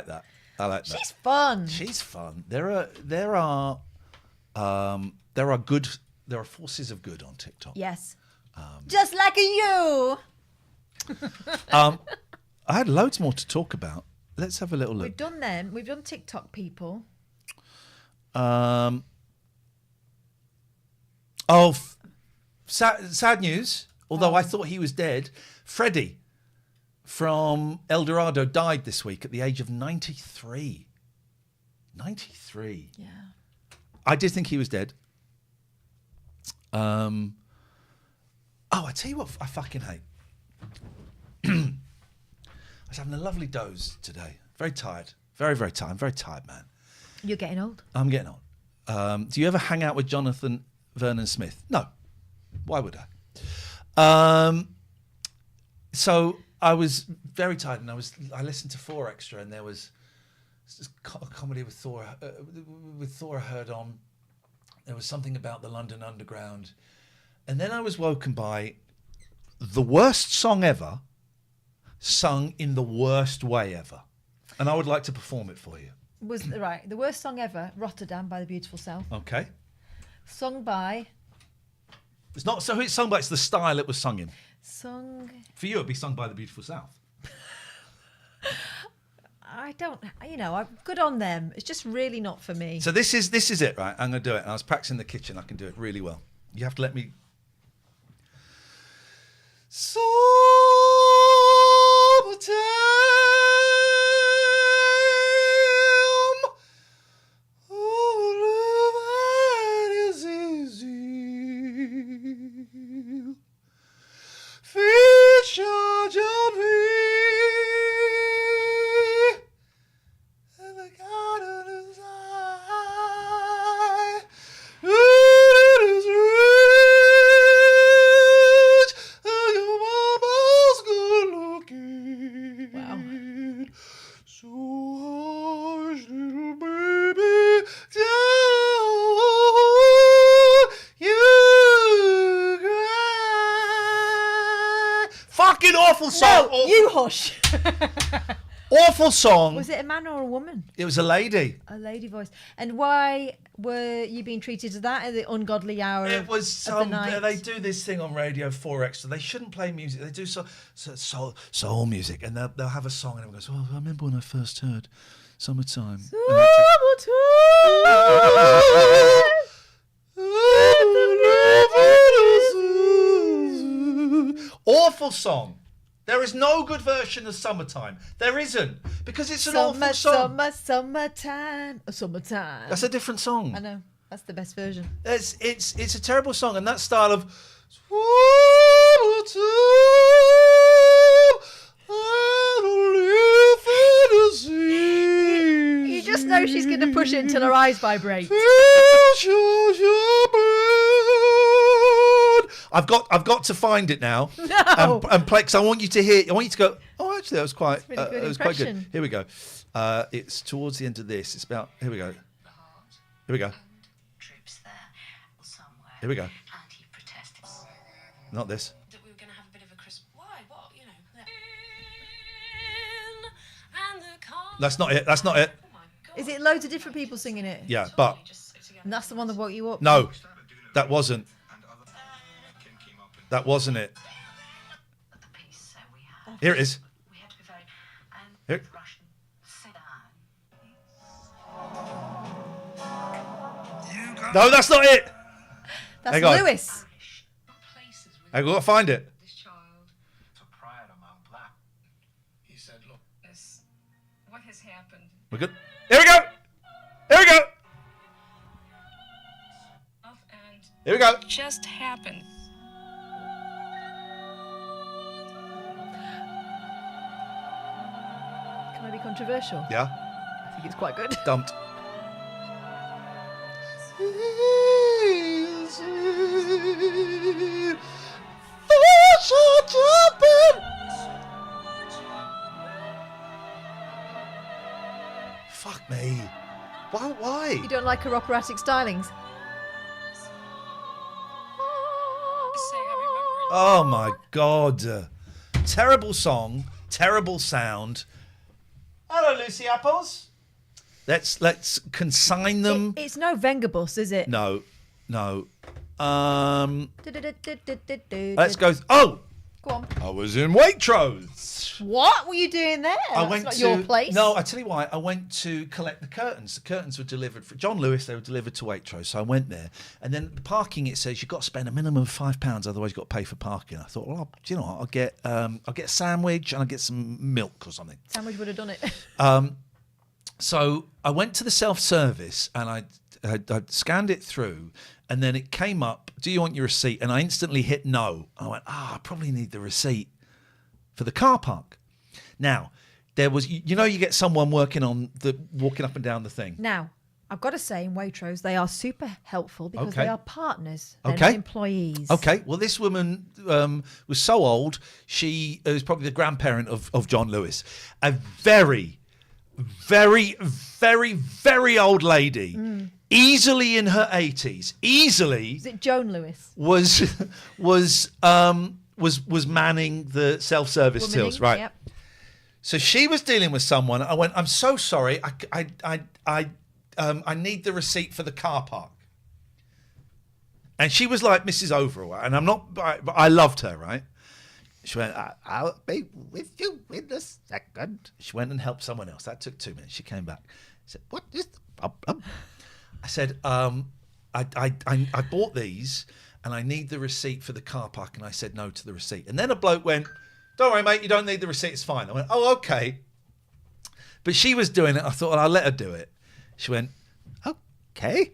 that. I like that. She's fun. She's fun. There are forces of good on TikTok. Yes. Just like you. I had loads more to talk about. Let's have a little look. We've done them. We've done TikTok people. Sad news. Although I thought he was dead. Freddie from El Dorado died this week at the age of 93. 93. Yeah. I did think he was dead. I tell you what I fucking hate. I was having a lovely doze today. Very tired. Very, very tired. I'm very tired, man. You're getting old. I'm getting old. Do you ever hang out with Jonathan Vernon Smith? No. Why would I? So I was very tired, and I listened to 4 Extra, and there was this comedy with Thor I heard on. There was something about the London Underground, and then I was woken by the worst song ever, sung in the worst way ever, and I would like to perform it for you. Was right. The worst song ever, Rotterdam by the Beautiful South. Okay. Sung by. It's not so it's sung, but it's the style it was sung in. Sung. For you, it'd be sung by the Beautiful South. I don't. I'm good on them. It's just really not for me. So this is it, right? I'm going to do it. And I was practicing in the kitchen. I can do it really well. You have to let me. Awful song. No, you hush. Awful song. Was it a man or a woman? It was a lady. A lady voice. And why were you being treated to that at the ungodly hour It was of the night? They do this thing on Radio 4 Extra. They shouldn't play music. They do soul music, and they'll have a song, and everyone goes, "Oh, I remember when I first heard Summertime." Awful song. There is no good version of Summertime. There isn't, because it's an awful song. Summertime. That's a different song. I know. That's the best version. It's a terrible song, and that style of you just know she's going to push it until her eyes vibrate. I've got to find it now. No. And play, because I want you to hear. I want you to go. Oh, actually, that was quite. Really good it was quite good. impression. Here we go. It's towards the end of this. It's about. Here we go. Here we go. Troops there somewhere. Here we go. And he protested. Not this. That we were going to have a bit of a Christmas. Why? What? You know. And the car. That's not it. That's not it. Oh my God. Is it loads of different people singing it? Yeah, but Just sit together. And that's the one that woke you up? no, that wasn't. That wasn't it. But the piece we had. Here it is. We had to be very. Here. Russian. Sit down. No, that's not it. That's Hang on. Lewis. Places with I've got to find it. this child. So prior to Mount Black, he said, look, This, what has happened? We're good. Here we go. Here we go. And Here we go. just happened. Can I be controversial? Yeah. I think it's quite good. Dumped. Fuck me. Why? You don't like her operatic stylings? Say, I remember. Oh my God. Terrible song, terrible sound. Hello, Lucy Apples. Let's consign them. It's no Vengabus, is it? No. Let's Let's go. Oh, Go on. I was in Waitrose. What were you doing there? That's not your place. No, I tell you why. I went to collect the curtains. The curtains were delivered for John Lewis. They were delivered to Waitrose, so I went there. And then the parking, it says you've got to spend a minimum of £5, otherwise you've got to pay for parking. I thought, well, do you know what? I'll get a sandwich and I'll get some milk or something. Sandwich would have done it. So I went to the self-service and I scanned it through, and then it came up, do you want your receipt? And I instantly hit no. I went, I probably need the receipt for the car park. Now, there was, you get someone walking up and down the thing. Now, I've got to say, in Waitrose, they are super helpful because Okay. they are partners. They're Okay. not employees. Okay, well, this woman was so old, she was probably the grandparent of John Lewis. A very, very, very, very old lady, easily in her 80s, Is it Joan Lewis? was manning the self-service tills, right? Yep. So she was dealing with someone. I went, I'm so sorry. I need the receipt for the car park. And she was like Mrs. Overall, and I loved her, right? She went, I'll be with you in a second. She went and helped someone else. That took 2 minutes. She came back. She said, what is the problem? I said, I bought these and I need the receipt for the car park. And I said no to the receipt. And then a bloke went, don't worry, mate, you don't need the receipt. It's fine. I went, oh, okay. But she was doing it. I thought, well, I'll let her do it. She went, okay.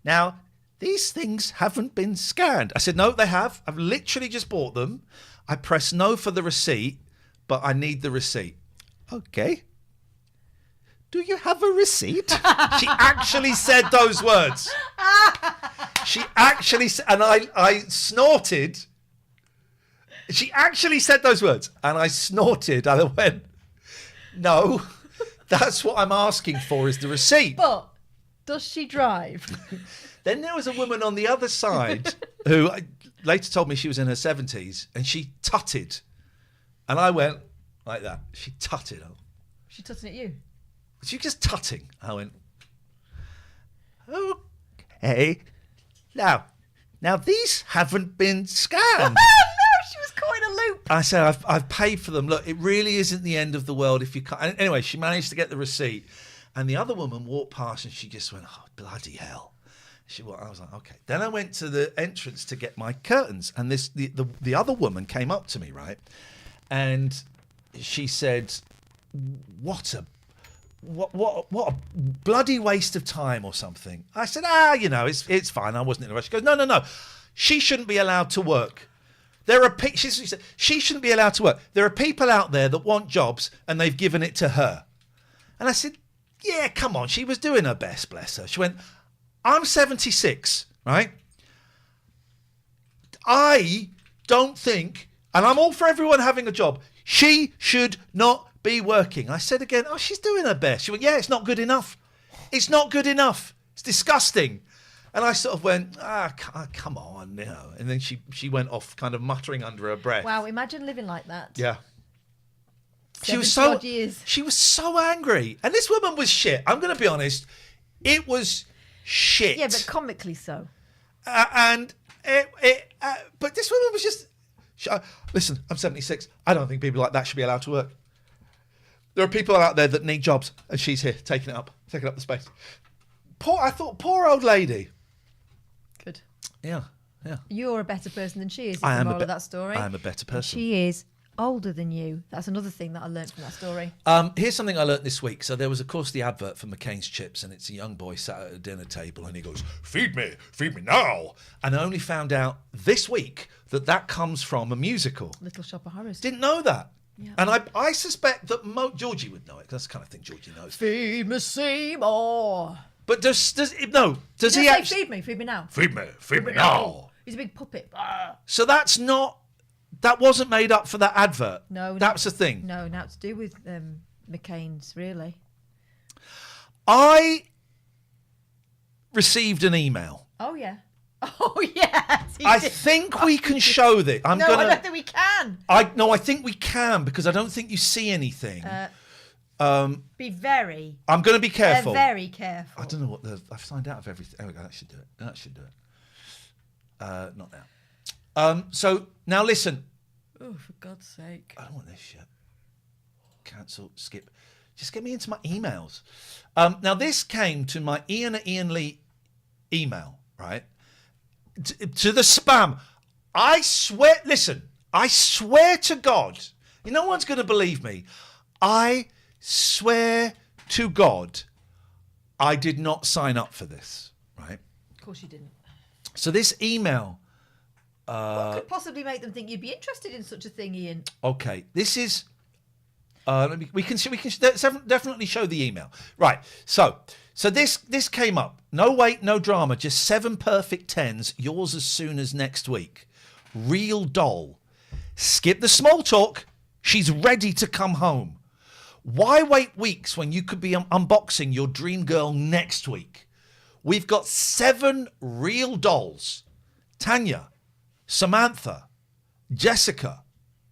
Now, these things haven't been scanned. I said, no, they have. I've literally just bought them. I press no for the receipt, but I need the receipt. Okay. Do you have a receipt? She actually said those words. She actually said, and I snorted. She actually said those words, and I snorted, and I went, no, that's what I'm asking for is the receipt. But does she drive? Then there was a woman on the other side who later told me she was in her 70s, and she tutted. And I went like that. She tutted. She's tutting at you. She was just tutting. I went, okay. Now these haven't been scanned. She was caught in a loop. I said, I've paid for them. Look, it really isn't the end of the world if you can't. And anyway, she managed to get the receipt. And the other woman walked past and she just went, oh, bloody hell. I was like, okay. Then I went to the entrance to get my curtains. And the other woman came up to me, right? And she said, what a bloody waste of time or something. I said, it's fine. I wasn't in a rush. She goes, no. She shouldn't be allowed to work. She said, she shouldn't be allowed to work. There are people out there that want jobs and they've given it to her. And I said, yeah, come on. She was doing her best, bless her. She went, I'm 76, right? I don't think, and I'm all for everyone having a job, she should not be working. I said again, oh, she's doing her best. She went, yeah, it's not good enough. It's not good enough. It's disgusting. And I sort of went, come on, And then she went off kind of muttering under her breath. Wow, imagine living like that. Yeah. She 70 was odd years. she was so angry. And this woman was shit. I'm going to be honest. It was shit. Yeah, but comically so. But this woman was just... listen, I'm 76. I don't think people like that should be allowed to work. There are people out there that need jobs, and she's here taking up the space. Poor old lady. Good. Yeah. You're a better person than she is. I The am moral of that story. I am a better person. She is older than you. That's another thing that I learned from that story. Here's something I learnt this week. So there was, of course, the advert for McCain's Chips, and it's a young boy sat at a dinner table, and he goes, feed me now. And I only found out this week that comes from a musical. Little Shop of Horrors. Didn't know that. Yeah. And I suspect that Georgie would know it. That's the kind of thing Georgie knows. Feed me Seymour. But does he Say, actually... feed me now. Feed me now. He's a big puppet. So that wasn't made up for that advert. No. That's a thing. No, now to do with McCain's, really. I received an email. Oh, yeah. Oh, yes. I think we can show this. I don't think we can. I think we can because I don't think you see anything. Be very. I'm going to be careful. Very careful. I don't know I've signed out of everything. Oh, that should do it. Not now. So now listen. Oh, for God's sake. I don't want this shit. Cancel, skip. Just get me into my emails. Now, this came to my Ian at Ian Lee email, right? To the spam. I swear, listen, I swear to God, no one's going to believe me. I swear to God, I did not sign up for this, right? Of course you didn't. So this email. What could possibly make them think you'd be interested in such a thing, Ian? Okay, this is. We can definitely show the email. Right. So this came up. No wait, no drama. Just 7 perfect 10s. Yours as soon as next week. Real doll. Skip the small talk. She's ready to come home. Why wait weeks when you could be unboxing your dream girl next week? We've got 7 real dolls. Tanya, Samantha, Jessica,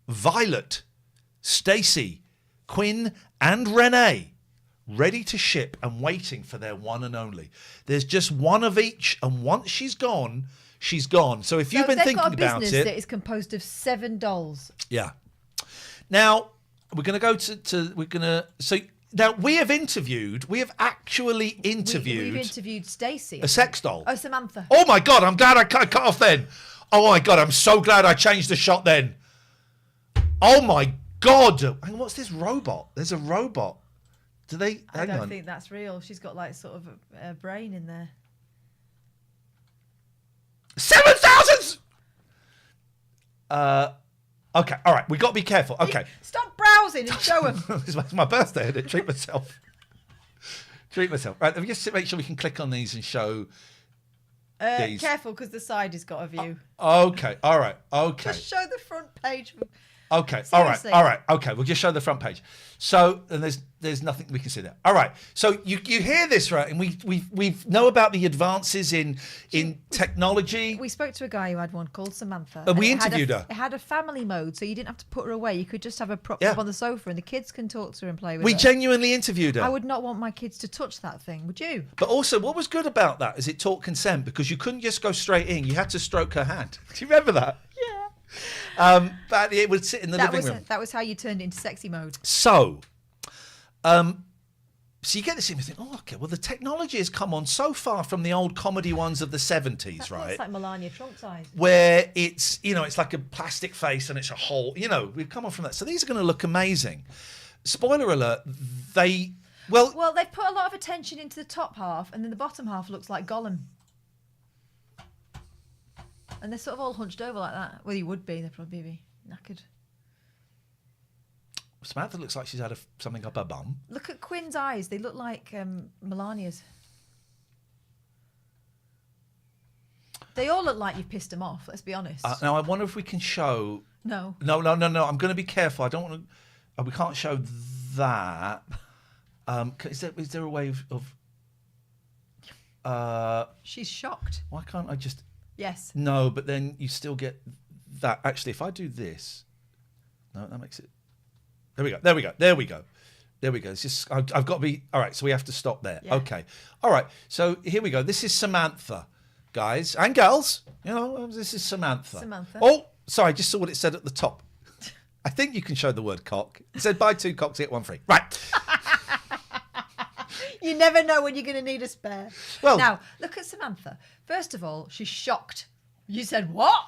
Violet, Stacy, Quinn and Renee, ready to ship and waiting for their one and only. There's just one of each, and once she's gone, she's gone. So if you've been thinking about it, they've got a business that is composed of 7 dolls. Yeah. Now we're going to go to we're going to. So now we have actually interviewed. We've interviewed Stacey, a sex doll. Oh, Samantha. Oh my God! I'm glad I cut off then. Oh my God! I'm so glad I changed the shot then. Oh my God! Hang on, what's this robot? There's a robot. Do they? I Hang don't on. think that's real. She's got like sort of a brain in there. 7,000. Okay. All right. We got to be careful. Okay. Stop browsing and show them. It's my birthday. I didn't treat myself. Right. Let me just make sure we can click on these and show. These. Careful, because the side has got a view. Okay. All right. Okay. Just show the front page. Okay. Seriously. All right. Okay. We'll just show the front page. So, and there's nothing we can see there. All right. So you hear this, right? And we know about the advances in technology. We spoke to a guy who had one called Samantha. And we it interviewed her. It had a family mode, so you didn't have to put her away. You could just have her propped up on the sofa, and the kids can talk to her and play with her. We genuinely interviewed her. I would not want my kids to touch that thing, would you? But also, what was good about that is it taught consent, because you couldn't just go straight in. You had to stroke her hand. Do you remember that? Yeah. But it would sit in the living room. That was how you turned it into sexy mode. So you get this and you think, oh, okay, well, the technology has come on so far from the old comedy ones of the 70s, right? It's like Melania Trump's eyes. Where it's, it's like a plastic face and it's a hole. We've come on from that. So these are going to look amazing. Spoiler alert, Well, they've put a lot of attention into the top half, and then the bottom half looks like Gollum. And they're sort of all hunched over like that. Well, you would be. They'd probably be knackered. Samantha looks like she's had something up her bum. Look at Quinn's eyes. They look like Melania's. They all look like you've pissed them off, let's be honest. Now, I wonder if we can show... No. No. I'm going to be careful. I don't want to... we can't show that. Is there a way of... She's shocked. Why can't I just... Yes. No, but then you still get that. Actually, if I do this... No, that makes it... There we go. It's just... I've got to be... All right, so we have to stop there. Yeah. Okay. All right, so here we go. This is Samantha, guys. And girls. This is Samantha. Oh, sorry, I just saw what it said at the top. I think you can show the word cock. It said buy 2 cocks, get 1 free. Right. You never know when you're going to need a spare. Well, now, look at Samantha. First of all, she's shocked. You said, what?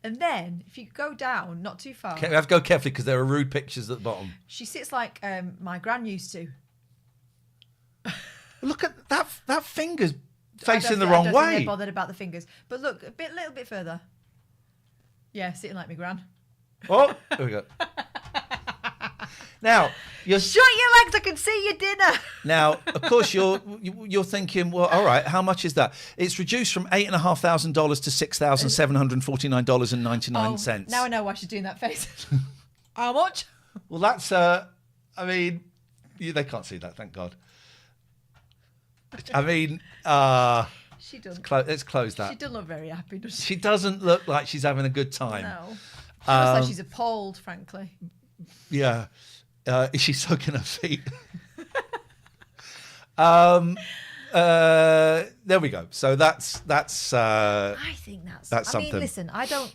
And then, if you go down, not too far. Okay, we have to go carefully because there are rude pictures at the bottom. She sits like my gran used to. Look at that finger's I facing the don't wrong think way. they're bothered about the fingers. But look, little bit further. Yeah, sitting like my gran. Oh, there we go. Now, shut your legs, I can see your dinner. Now, of course, you're thinking, well, all right, how much is that? It's reduced from $8,500 to $6,749.99. Now I know why she's doing that face. How much? Well, that's, they can't see that, thank God. She doesn't. Let's close that. She doesn't look very happy, does she? She doesn't look like she's having a good time. No. She looks like she's appalled, frankly. Yeah. Is she soaking her feet? There we go. So that's. I think that's something. I mean, listen, I don't.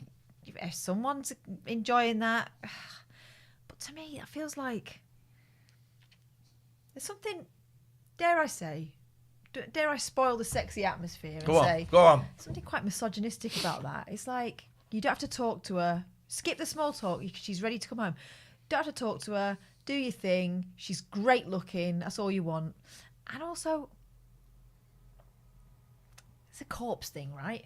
if someone's enjoying that. But to me, that feels like there's something, dare I spoil the sexy atmosphere and say, Go on. something quite misogynistic about that. It's like, you don't have to talk to her. Skip the small talk. She's ready to come home. Don't have to talk to her. Do your thing. She's great looking. That's all you want. And also, it's a corpse thing, right?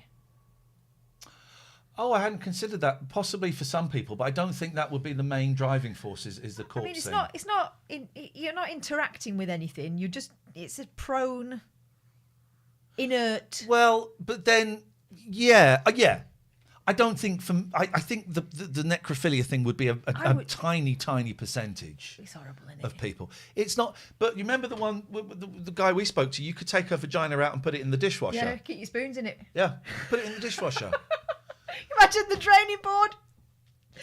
Oh, I hadn't considered that. Possibly for some people, but I don't think that would be the main driving force. Is the corpse I mean, it's thing. not. It's not. You're not interacting with anything. You just. It's a prone, inert. Well, but then, yeah. I don't think I think the necrophilia thing would be a tiny percentage. It's horrible, isn't it? Of people. It's not. But you remember the one, the guy we spoke to. You could take her vagina out and put it in the dishwasher. Yeah, keep your spoons in it. Yeah, put it in the dishwasher. Imagine the draining board.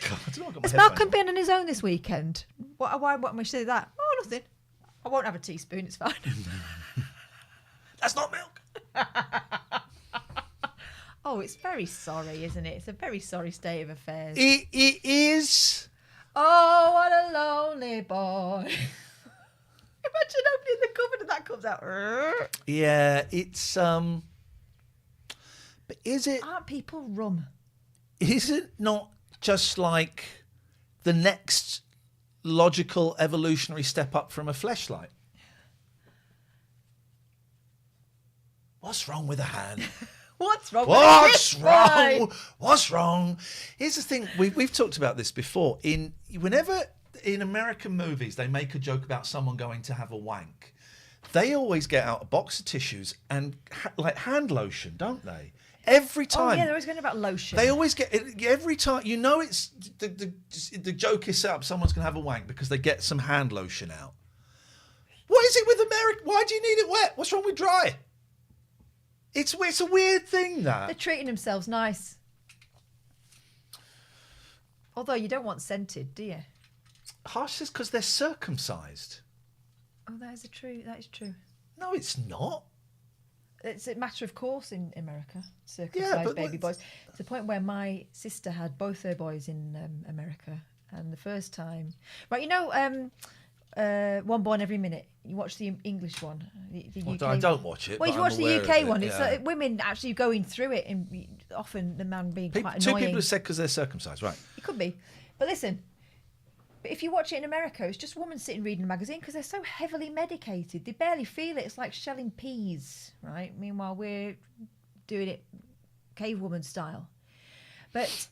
God, I don't know, I got my Has headphones Malcolm on. been on his own this weekend? Why am I saying that? Oh, nothing. I won't have a teaspoon. It's fine. That's not milk. Oh, it's very sorry, isn't it? It's a very sorry state of affairs. It is. Oh, what a lonely boy. Imagine opening the cupboard and that comes out. Yeah, it's But is it? Aren't people rum? Is it not just like the next logical evolutionary step up from a fleshlight? What's wrong with a hand? What's wrong with What's this wrong? boy? What's wrong? Here's the thing. We've talked about this before. Whenever in American movies they make a joke about someone going to have a wank, they always get out a box of tissues and like hand lotion, don't they? Every time. Oh, yeah, they're always going about lotion. They always get it every time. You know, it's the joke is set up. Someone's gonna have a wank because they get some hand lotion out. What is it with America? Why do you need it wet? What's wrong with dry? It's a weird thing that. They're treating themselves nice. Although you don't want scented, do you? Harsh is because they're circumcised. Oh, that is true. No, it's not. It's a matter of course in America, circumcised baby boys. To the point where my sister had both her boys in America, and the first time, right? You know, One Born Every Minute. You watch the English one. The UK I don't watch it. Well, but you I'm watch the aware of UK it, one. yeah. It's women actually going through it, and often the man being quite Two annoying. people have said because they're circumcised, right? It could be, but listen. But if you watch it in America, it's just women sitting reading a magazine because they're so heavily medicated. They barely feel it. It's like shelling peas, right? Meanwhile, we're doing it cavewoman style. But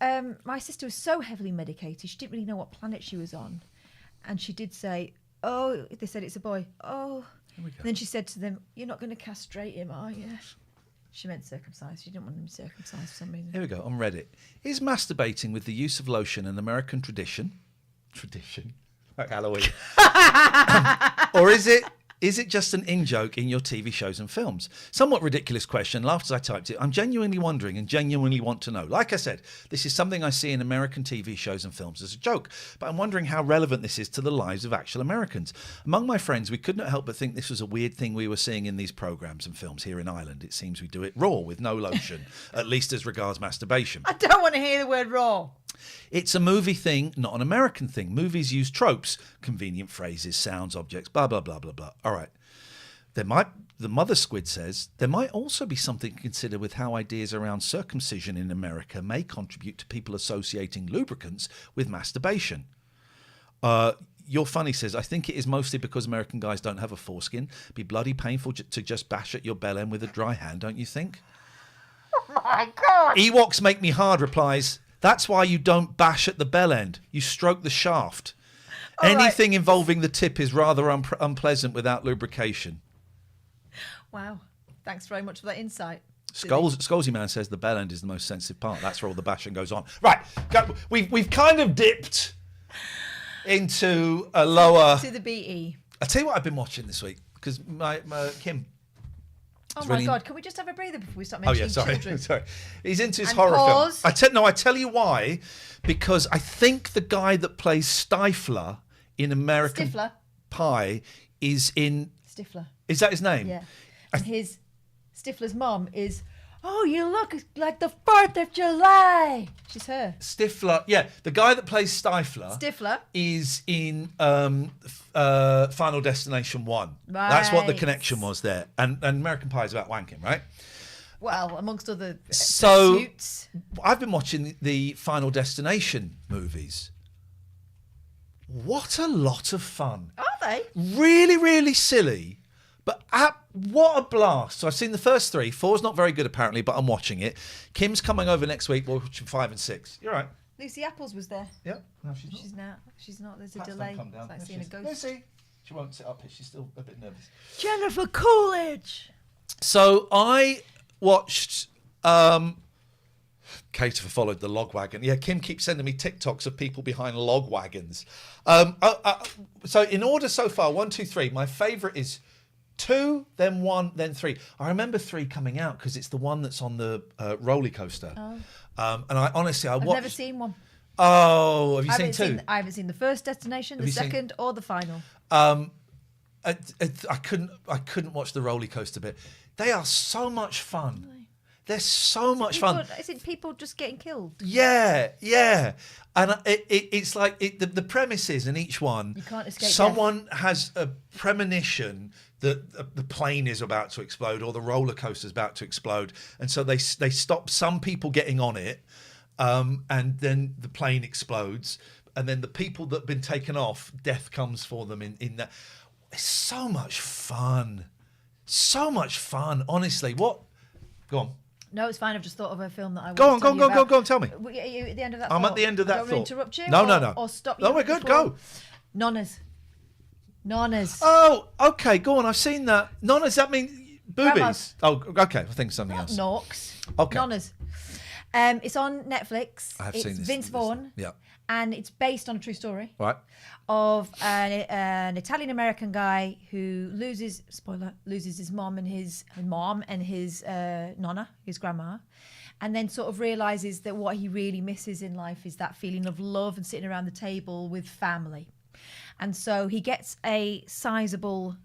my sister was so heavily medicated, she didn't really know what planet she was on. And she did say, oh, they said it's a boy. Oh. And then she said to them, you're not going to castrate him, are you? She meant circumcised. She didn't want him circumcised for some reason. Here we go, on Reddit. Is masturbating with the use of lotion an American tradition, like Halloween, or is it just an in-joke in your TV shows and films? Somewhat ridiculous question. Laughed as I typed it. I'm genuinely wondering and genuinely want to know. Like I said, this is something I see in American TV shows and films as a joke, but I'm wondering how relevant this is to the lives of actual Americans. Among my friends, we could not help but think this was a weird thing we were seeing in these programs and films here in Ireland. It seems we do it raw with no lotion, at least as regards masturbation. I don't want to hear the word raw. It's a movie thing, not an American thing. Movies use tropes, convenient phrases, sounds, objects, blah, blah, blah, blah, blah. All right. The mother squid says, there might also be something to consider with how ideas around circumcision in America may contribute to people associating lubricants with masturbation. Your Funny says, I think it is mostly because American guys don't have a foreskin. It'd be bloody painful to just bash at your bell end with a dry hand, don't you think? Oh my God. Ewoks Make Me Hard replies, that's why you don't bash at the bell end. You stroke the shaft. All Anything right. involving the tip is rather unpleasant without lubrication. Wow. Thanks very much for that insight. Scalesy Man says the bell end is the most sensitive part. That's where all the bashing goes on. Right. We've kind of dipped into a lower... To the BE. I'll tell you what I've been watching this week, because my Kim... Oh It's my really- God, can we just have a breather before we start Oh mentioning yeah, sorry, children? sorry. He's into his And horror pause. film. I tell you why, because I think the guy that plays Stifler in American Stifler. Pie is in. Stifler. Is that his name? Yeah. And his Stifler's mum is Oh, you look like the 4th of July. She's her. Stifler, yeah, the guy that plays Stifler Stifler. is in Final Destination 1. That's what the Right. connection was there. And American Pie is about wanking, right? Well, amongst other So pursuits. I've been watching the Final Destination movies. What a lot of fun. Are they? Really, really silly. But what a blast. So I've seen the first 3. 4's not very good apparently, but I'm watching it. Kim's coming over next week. We're watching 5 and 6. You're right. Lucy Apples was there. Yep. No, she's not. She's not. There's a Pat's delay. don't come down. It's like There seeing she a is. ghost. Lucy. She won't sit up here. She's still a bit nervous. Jennifer Coolidge. So I watched. Kate followed the log wagon. Yeah, Kim keeps sending me TikToks of people behind log wagons. So in order so far, 1, 2, 3. My favourite is 2, then 1, then 3. I remember 3 coming out because it's the one that's on the roller coaster. Oh. And I honestly, I've watched. never seen one. Oh, have you seen 2? I haven't seen the first destination, the you seen- second, or the final. I couldn't watch the roller coaster bit. They are so much fun. They're so much fun. Is it people just getting killed? Yeah. And it's like the premise is in each one, You can't escape someone has a premonition that the plane is about to explode or the roller coaster is about to explode. And so they stop some people getting on it, and then the plane explodes. And then the people that have been taken off, death comes for them in that. It's so much fun. So much fun, honestly. What? Go on. No, it's fine. I've just thought of a film that I want Go to on, tell you about. go on, tell me. Are you at the end of that I'm thought? at the end of that Don't thought. want to interrupt you? No. Or stop you? No, we're good, before- go. Nonnas. Oh, okay, go on. I've seen that. Nonna, does that mean boobies? Grandmas. Oh, okay. I think something else. Norks. Okay. Nonnas. It's on Netflix. I have it's seen this. Vince Vaughn. Yeah. And it's based on a true story Right. of an Italian-American guy who loses his mom and his nonna, his grandma, and then sort of realizes that what he really misses in life is that feeling of love and sitting around the table with family. And so he gets a sizable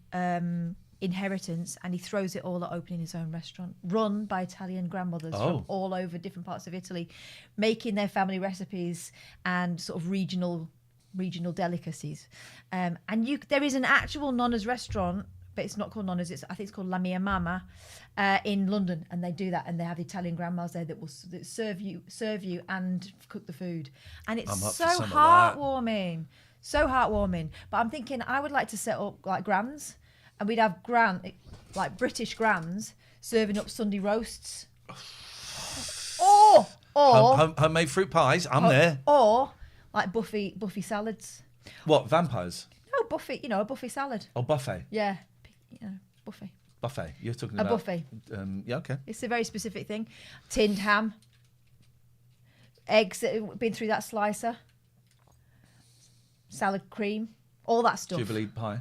inheritance and he throws it all at opening his own restaurant run by Italian grandmothers from all over different parts of Italy, making their family recipes and sort of regional delicacies. And there is an actual Nonna's restaurant, but it's not called Nonna's. I think it's called La Mia Mama in London, and they do that, and they have Italian grandmas there that will serve you and cook the food, and it's I'm up so for some of that. heartwarming. So heartwarming. But I'm thinking I would like to set up like grands, and we'd have like British grands serving up Sunday roasts. Or Homemade fruit pies. I'm there. Or like Buffy salads. What, vampires? No, Buffy, a Buffy salad. Oh, buffet. Yeah. Buffy. Buffet. You're talking A about buffet. Yeah, okay. It's a very specific thing. Tinned ham. Eggs that have been through that slicer. Salad cream. All that stuff. Jubilee pie.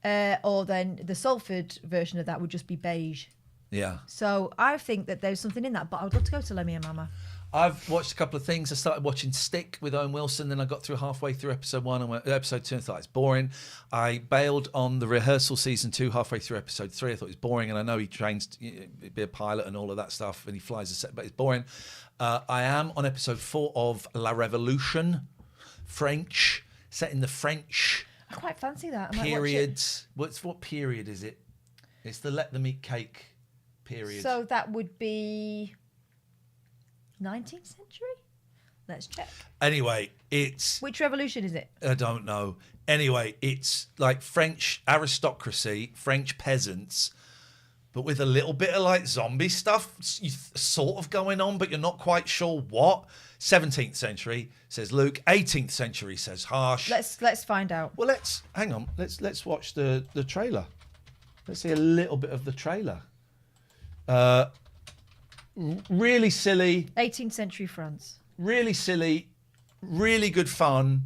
Yeah. Or then the Salford version of that would just be beige. Yeah. So I think that there's something in that, but I would love to go to La Mia Mama. I've watched a couple of things. I started watching Stick with Owen Wilson, then I got through halfway through episode 1 and episode 2 and thought it's boring. I bailed on the rehearsal season 2 halfway through episode 3. I thought it was boring, and I know he trains to be a pilot and all of that stuff, and he flies a set, but it's boring. I am on episode 4 of La Révolution, French, set in the French I quite fancy that. I might watch it. periods. What period is it? It's the Let Them Eat Cake period. So that would be 19th century? Let's check. Anyway, it's... Which revolution is it? I don't know. Anyway, it's like French aristocracy, French peasants, but with a little bit of like zombie stuff sort of going on, but you're not quite sure what. 17th century, says Luke. 18th century, says Harsh. Let's find out. Well, hang on. Let's watch the trailer. Let's see a little bit of the trailer. Really silly. 18th century France. Really silly. Really good fun.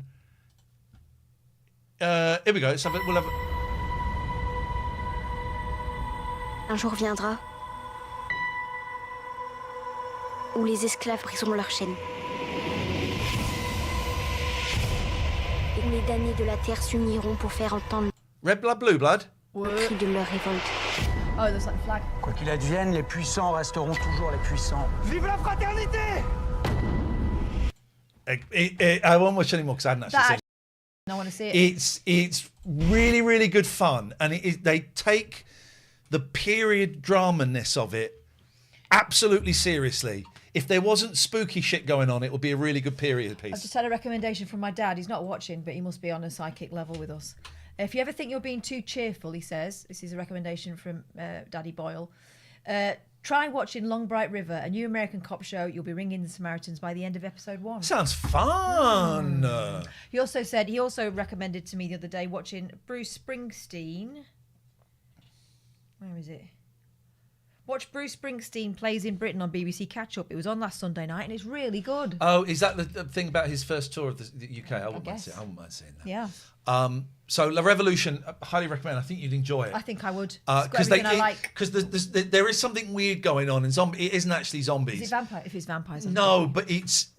Here we go. We'll have. Un jour viendra où les esclaves briseront leurs chaînes. Et où les damnés de la terre s'uniront pour faire entendre Red blood, blue blood. le cri de leur révolte. Oh, it looks like the flag. Quoi qu'il advienne, les puissants resteront toujours les puissants. Vive la fraternité! I won't watch anymore because I hadn't actually seen it. I want to see it. It's really, really good fun, and they take the period drama-ness of it absolutely seriously. If there wasn't spooky shit going on, it would be a really good period piece. I've just had a recommendation from my dad. He's not watching, but he must be on a psychic level with us. If you ever think you're being too cheerful, he says, this is a recommendation from Daddy Boyle, try watching Long Bright River, a new American cop show. You'll be ringing the Samaritans by the end of episode 1. Sounds fun. He also recommended to me the other day watching Bruce Springsteen. Where is it? Watch Bruce Springsteen Plays in Britain on BBC Catch Up. It was on last Sunday night and it's really good. Oh, is that the thing about his first tour of the UK? I wouldn't mind seeing that. Yeah. So La Revolution, highly recommend. I think you'd enjoy it. I think I would. It's got everything I like. Because there is something weird going on, and it isn't actually zombies. Is it vampire? If it's vampires. No, but it's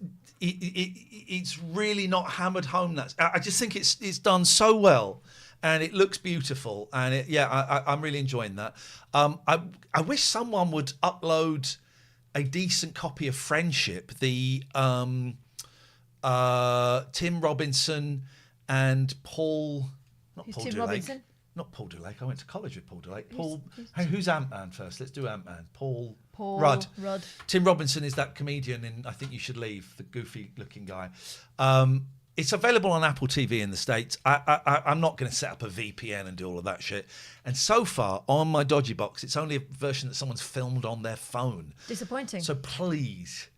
really not hammered home. I just think it's done so well, and it looks beautiful, and I'm really enjoying that. I wish someone would upload a decent copy of Friendship, the Tim Robinson and Paul. Not Paul Tim Dulake. Robinson? Not Paul Dulake. I went to college with Paul Dulake. Who's Ant-Man first? Let's do Ant-Man. Paul Rudd. Tim Robinson is that comedian in I Think You Should Leave, the goofy-looking guy. It's available on Apple TV in the States. I'm not going to set up a VPN and do all of that shit. And so far, on my Dodgebots, it's only a version that someone's filmed on their phone. Disappointing. So please.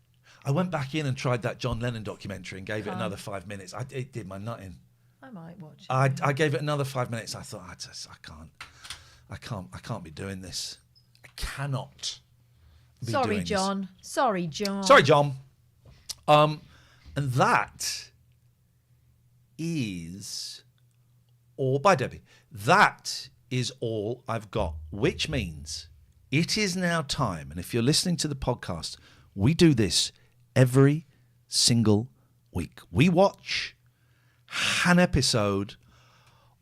I went back in and tried that John Lennon documentary and gave it another 5 minutes. It did my nut in. I might watch it. I gave it another 5 minutes. I thought, I can't be doing this. I cannot be doing this. Sorry, John. Sorry, John. And that is all. Bye, Debbie. That is all I've got, which means it is now time. And if you're listening to the podcast, we do this every single week. We watch an episode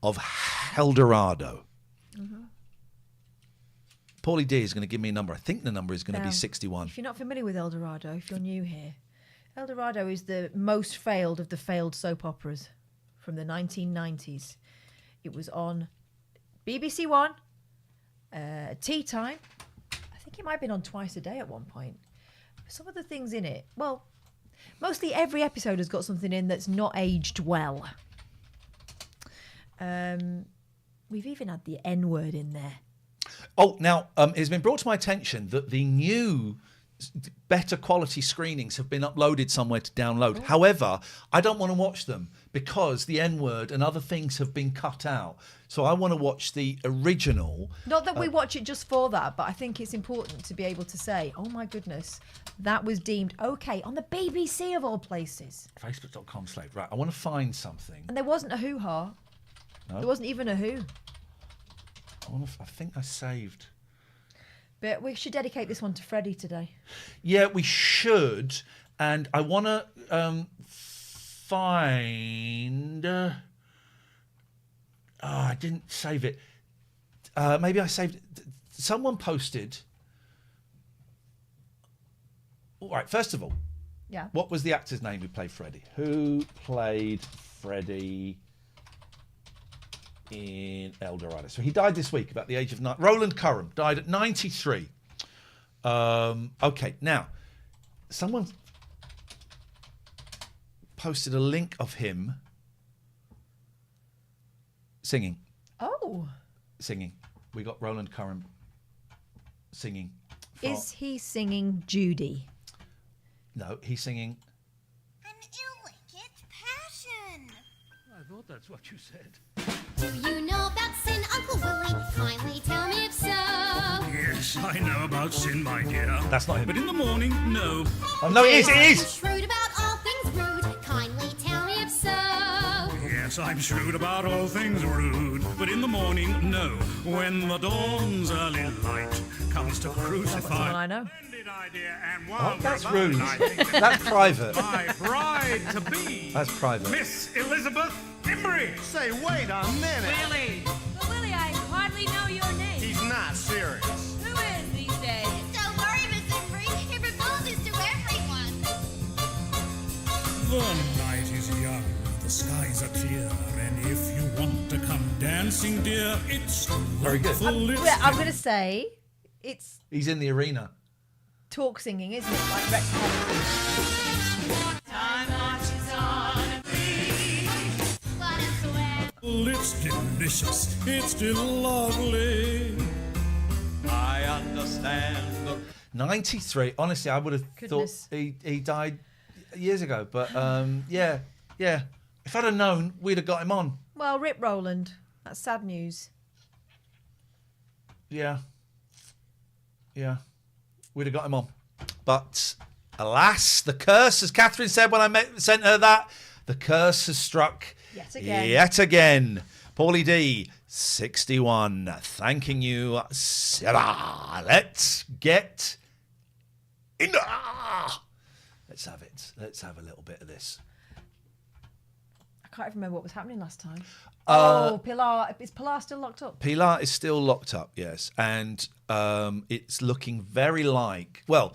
of Eldorado. Mm-hmm. Paulie D is going to give me a number. I think the number is going to be 61. If you're not familiar with Eldorado, if you're new here, Eldorado is the most failed of the failed soap operas from the 1990s. It was on BBC One, tea time. I think it might have been on twice a day at one point. Some of the things in it, well, mostly every episode has got something in that's not aged well. We've even had the N-word in there. Oh, now, it's been brought to my attention that the new better quality screenings have been uploaded somewhere to download. Oh. However, I don't want to watch them because the N-word and other things have been cut out. So I want to watch the original. Not that we watch it just for that, but I think it's important to be able to say, oh my goodness, that was deemed okay on the BBC of all places. Facebook.com/. Right, I want to find something. And there wasn't a hoo-ha. No. There wasn't even a who. I think I saved. But we should dedicate this one to Freddie today. Yeah, we should. And I want to find... I didn't save it. Maybe I saved it. Someone posted... All right, first of all, what was the actor's name who played Freddie? Who played Freddie in Eldorado? So he died this week, about the age of 9. Roland Curran died at 93. Okay, now, someone posted a link of him singing. Oh. Singing. We got Roland Curran singing. Is he singing Judy? No, he's singing... An illicit passion. I thought that's what you said. Do you know about sin, Uncle Willie? Kindly tell me if so. Yes, I know about sin, my dear. That's not him. But in the morning, no. Oh, no, it is! Shrewd about all things rude. Kindly tell me if so. Yes, I'm shrewd about all things rude. But in the morning, no. When the dawn's early light comes to crucify... I know. Oh, that's rude. That's private. My bride to be. That's private. Miss Elizabeth Embry. Say, wait a minute. Willie! But Willie, I hardly know your name. He's not serious. night is young, the skies are clear, and if you want to come dancing, dear, it's Very good. I'm going to say it's He's in the arena. talk singing, isn't it? Like Rex Harrison. Time marches on and free. But it's the way. It's delicious, it's still lovely. I understand. 93. Honestly, I would have Goodness. thought he died years ago. But yeah. If I'd have known, we'd have got him on. Well, Rip Roland. That's sad news. Yeah. We'd have got him on. But alas, the curse, as Catherine said when I sent her that, the curse has struck yet again. Paulie D, 61. Thanking you, Sarah. Let's get in. Let's have it. Let's have a little bit of this. I can't even remember what was happening last time. Pilar. Pilar. Is Pilar still locked up? Pilar is still locked up, yes. And it's looking very like, well,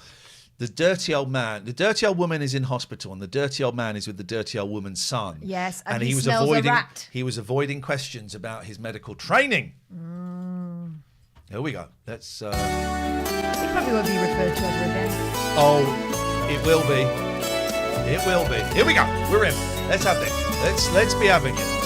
the dirty old woman is in hospital, and the dirty old man is with the dirty old woman's son. Yes, and he was smells avoiding a rat. He was avoiding questions about his medical training. Here we go. Let's He probably won't be referred to ever again. Oh, it will be. It will be. Here we go. We're in. Let's have this. Let's be having it.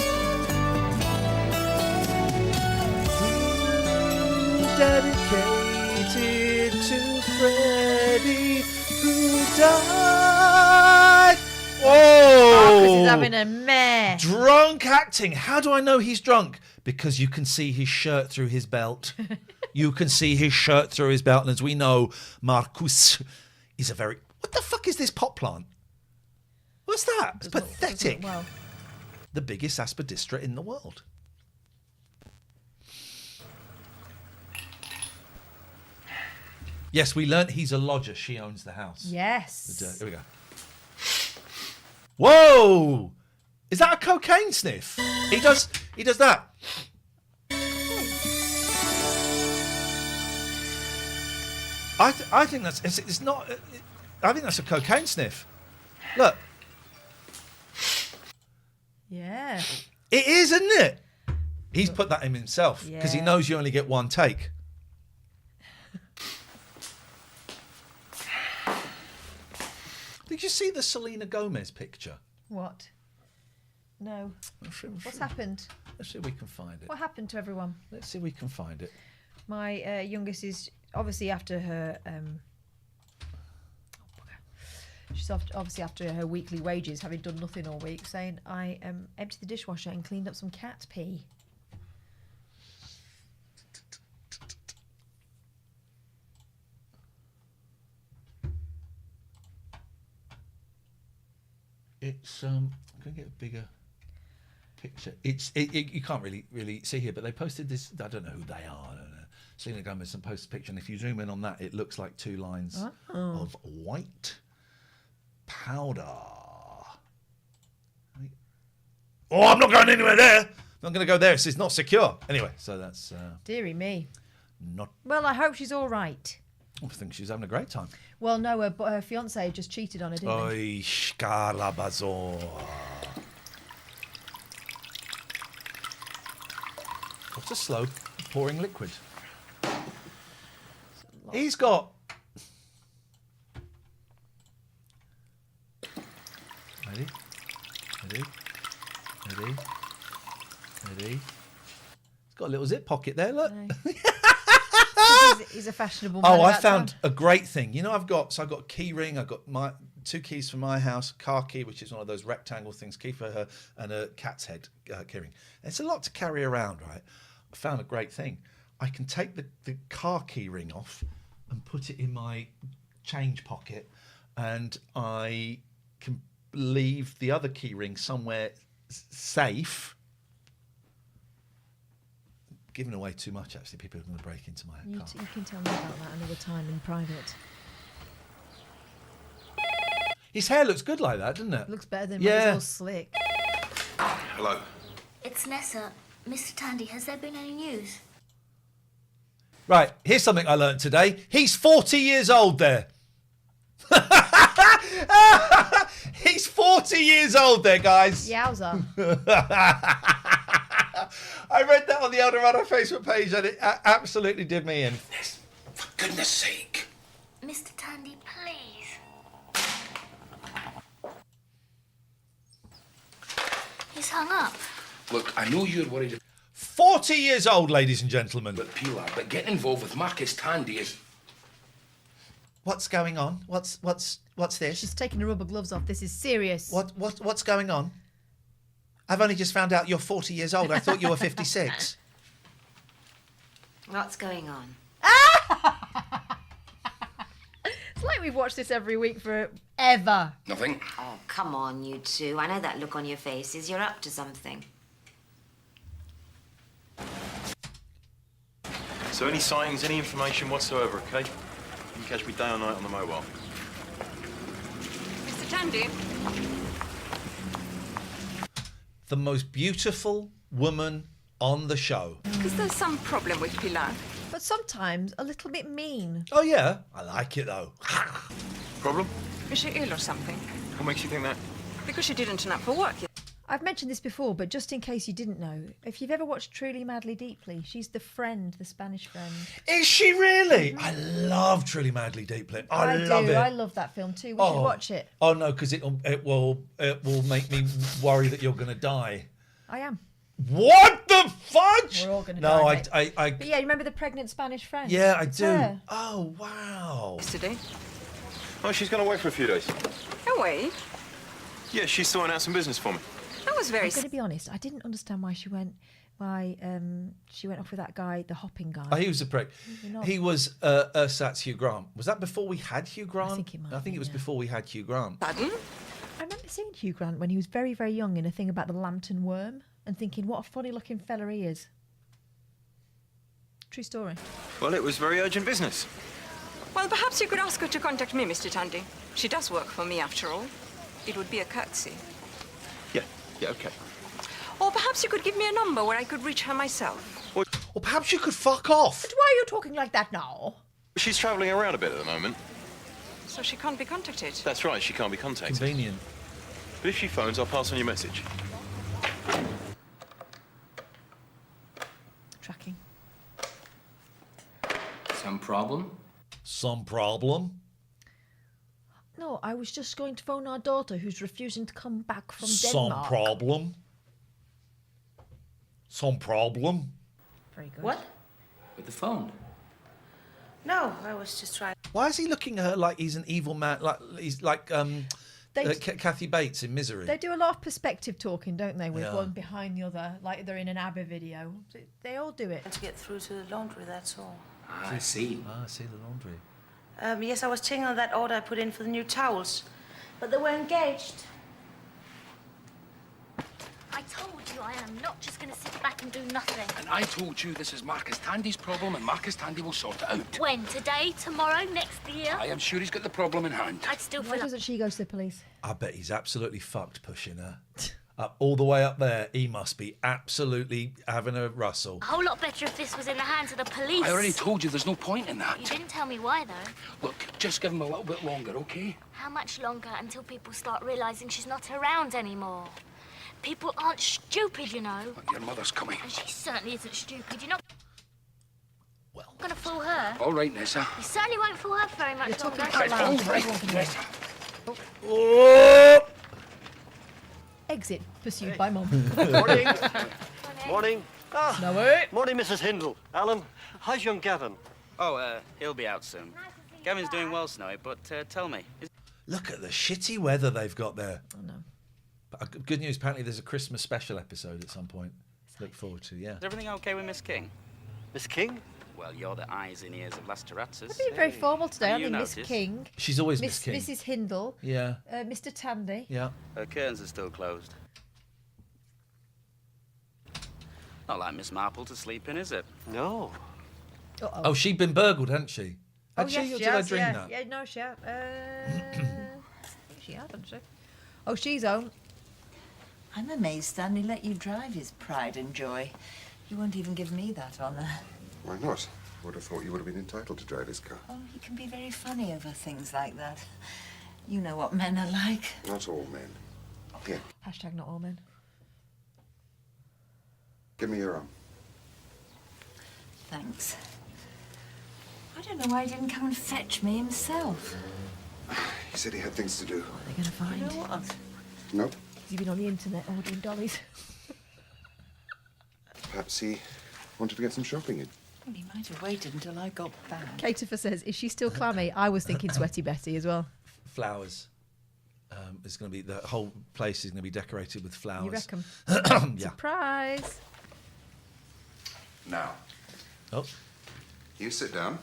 Dedicated to Freddie who died. Oh, Because he's having a mare. Drunk acting. How do I know he's drunk? Because you can see his shirt through his belt. You can see his shirt through his belt. And as we know, Marcus is a very... What the fuck is this pot plant? What's that? It's pathetic. Well, The biggest aspidistra in the world. Yes, we learnt he's a lodger. She owns the house. yes. Here we go. Whoa! Is that a cocaine sniff? He does that. I think that's it's not. I think that's a cocaine sniff. Look, Yeah. it is, isn't it? He's put that in himself because he Yeah. knows you only get one take. Did you see the Selena Gomez picture? What? No. What's happened? Let's see if we can find it. What happened to everyone? Let's see if we can find it. My youngest is obviously after her. She's obviously after her weekly wages, having done nothing all week, saying, I emptied the dishwasher and cleaned up some cat pee. It's I'm gonna get a bigger picture. You can't really see here, but they posted this. I don't know who they are. I don't know. Selena Gomez posted a picture, and if you zoom in on that, it looks like two lines of white powder. Oh, I'm not going anywhere there. I'm not going to go there. It's not secure. Anyway, so that's Deary me. not. Well, I hope she's all right. I think she's having a great time. Well, no, her fiance just cheated on her, didn't he? Oi, Scalabazor. What's a slow pouring liquid? He's got. Ready? He's got a little zip pocket there, look. No. He's a fashionable man. Oh, I about found town. a great thing. You know, I've got a key ring. I've got my 2 keys for my house, car key, which is one of those rectangle things, key for her, and a cat's head key ring. It's a lot to carry around, right? I found a great thing. I can take the car key ring off and put it in my change pocket, and I can leave the other key ring somewhere safe. Giving away too much, actually. People are going to break into my car. You can tell me about that another time in private. His hair looks good like that, doesn't it? Looks better than when it's Yeah. all slick. Hello. It's Nessa. Mr. Tandy, has there been any news? Right, here's something I learned today. He's 40 years old there. He's 40 years old there, guys. Yowza. I read that on the Eldorado Facebook page and it absolutely did me in. For goodness sake. Mr. Tandy, please. He's hung up. Look, I know you're worried 40 years old, ladies and gentlemen. about Pilar, but getting involved with Marcus Tandy is... What's going on? What's this? She's taking the rubber gloves off. This is serious. What's going on? I've only just found out you're 40 years old. I thought you were 56. What's going on? It's like we've watched this every week forever. Nothing. Oh, come on, you two. I know that look on your faces. You're up to something. So any sightings, any information whatsoever, okay? You can catch me day or night on the mobile. Mr. Tandy? The most beautiful woman on the show. Is there some problem with Pilar? But sometimes a little bit mean. Oh, yeah? I like it, though. Problem? Is she ill or something? What makes you think that? Because she didn't turn up for work. I've mentioned this before, but just in case you didn't know, if you've ever watched Truly Madly Deeply, she's the friend, the Spanish friend. Is she really? I love Truly Madly Deeply. I love it. I love that film too. We should watch it. Oh, no, because it will make me worry that you're going to die. I am. What the fudge? We're all going to No, die. mate. I. But yeah, you remember the pregnant Spanish friend? Yeah, I do. Her. Oh, wow. Yesterday? Oh, she's gone away for a few days. Away? Yeah, she's sorting out some business for me. That was very... I'm going to be honest. I didn't understand why she went. She went off with that guy, the hopping guy. Oh, he was a prick. He was Ursat's Hugh Grant. Was that before we had Hugh Grant? I think it was before we had Hugh Grant. Pardon? I remember seeing Hugh Grant when he was very, very young in a thing about the lantern worm and thinking, what a funny looking fella he is. True story. Well, it was very urgent business. Well, perhaps you could ask her to contact me, Mr. Tandy. She does work for me, after all. It would be a courtesy. Yeah, okay. Or perhaps you could give me a number where I could reach her myself. Or perhaps you could fuck off. But why are you talking like that now? She's travelling around a bit at the moment. So she can't be contacted. That's right, she can't be contacted. Convenient. But if she phones, I'll pass on your message. Tracking. Some problem? Some problem? No, I was just going to phone our daughter who's refusing to come back from Some Denmark. problem? Some problem? Very good. What? With the phone. No, I was just trying. Why is he looking at her like he's an evil man? Like he's like Kathy Bates in Misery. They do a lot of perspective talking, don't they? With Yeah. one behind the other, like they're in an ABBA video. They all do it. To get through to the laundry, that's all. I see. Ah, I see the laundry. Yes, I was checking on that order I put in for the new towels. But they were engaged. I told you I am not just going to sit back and do nothing. And I told you this is Marcus Tandy's problem and Marcus Tandy will sort it out. When? Today? Tomorrow? Next year? I am sure he's got the problem in hand. I'd still Why feel doesn't she go to the police? I bet he's absolutely fucked pushing her. Up all the way up there, he must be absolutely having a rustle. a whole lot better if this was in the hands of the police. I already told you there's no point in You that. didn't tell me why, though. Look, just give him a little bit longer, okay? How much longer until people start realising she's not around anymore? People aren't stupid, you know. Your mother's coming. And she certainly isn't stupid. You're not Well. going to fool her. All right, Nessa. You certainly won't fool her for very much You're talking longer. quite loud. All right, Everyone can hear. Nessa. Oh! Exit pursued by Mum. Morning. Morning. Snowy. Morning, Mrs. Hindle. Alan, how's young Gavin? Oh, he'll be out soon. Gavin's doing well, Snowy, but tell me. Look at the shitty weather they've got there. Oh no. But, good news, apparently there's a Christmas special episode at some point. Look forward to, yeah. Is everything okay with Miss King? Miss King? Well, you're the eyes and ears of Las Terrazzas. I've been very formal today. Have I you mean, Miss noticed? King. She's always Miss King. Mrs. Hindle. Yeah. Mr. Tandy. Yeah. Her curtains are still closed. Not like Miss Marple to sleep in, is it? No. Uh-oh. Oh, she'd been burgled, hadn't she? Oh, Had yes, she, or she did I has, dream yeah. that? Yeah, no, she has. I think she hasn't she? Oh, she's home. I'm amazed Stanley let you drive his pride and joy. You won't even give me that honour. Why not? I would have thought you would have been entitled to drive his car. Oh, he can be very funny over things like that. You know what men are like. Not all men. Here, Hashtag not all men. give me your arm. Thanks. I don't know why he didn't come and fetch me himself. He said he had things to do. What are they going to find? You know what? Nope. Has he been on the internet ordering dollies? Perhaps he wanted to get some shopping in. Well, he might have waited until I got back. Caterfer says, is she still clammy? I was thinking Sweaty Betty as well. Flowers. It's going to be, the whole place is going to be decorated with flowers. You reckon? Yeah. Surprise! Now, Oh, you sit down.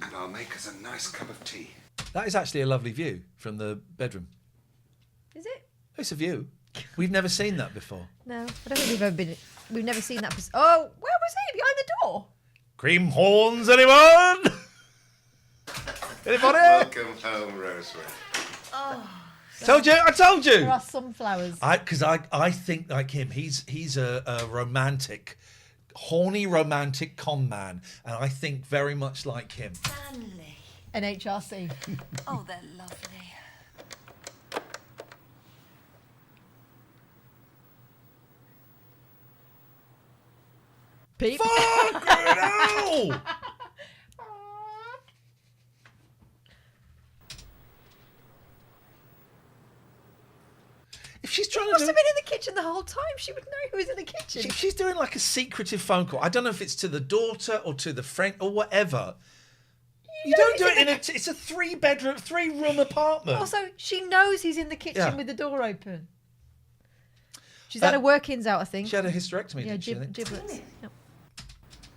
And I'll make us a nice cup of tea. that is actually a lovely view from the bedroom. Is it? It's a view. We've never seen that before. No, I don't think we've ever been. We've never seen that. Oh, where was he? Behind the door? Cream horns, anyone? Anybody? Welcome home, Rosemary. Oh. I told you. There are sunflowers. Because I think like him. He's a romantic, horny romantic con man, and I think very much like him. Stanley. NHRC. Oh, they're lovely. Peep. Fuck no! If she's trying to Must have been in the kitchen the whole time. She would know who was in the kitchen. she's doing like a secretive phone call. I don't know if it's to the daughter or to the friend or whatever. You don't do it in it's a 3-room apartment. Also, she knows he's in the kitchen Yeah. with the door open. She's had her work-ins out, I think. She had a hysterectomy, Yeah, didn't she? I think? giblets. No.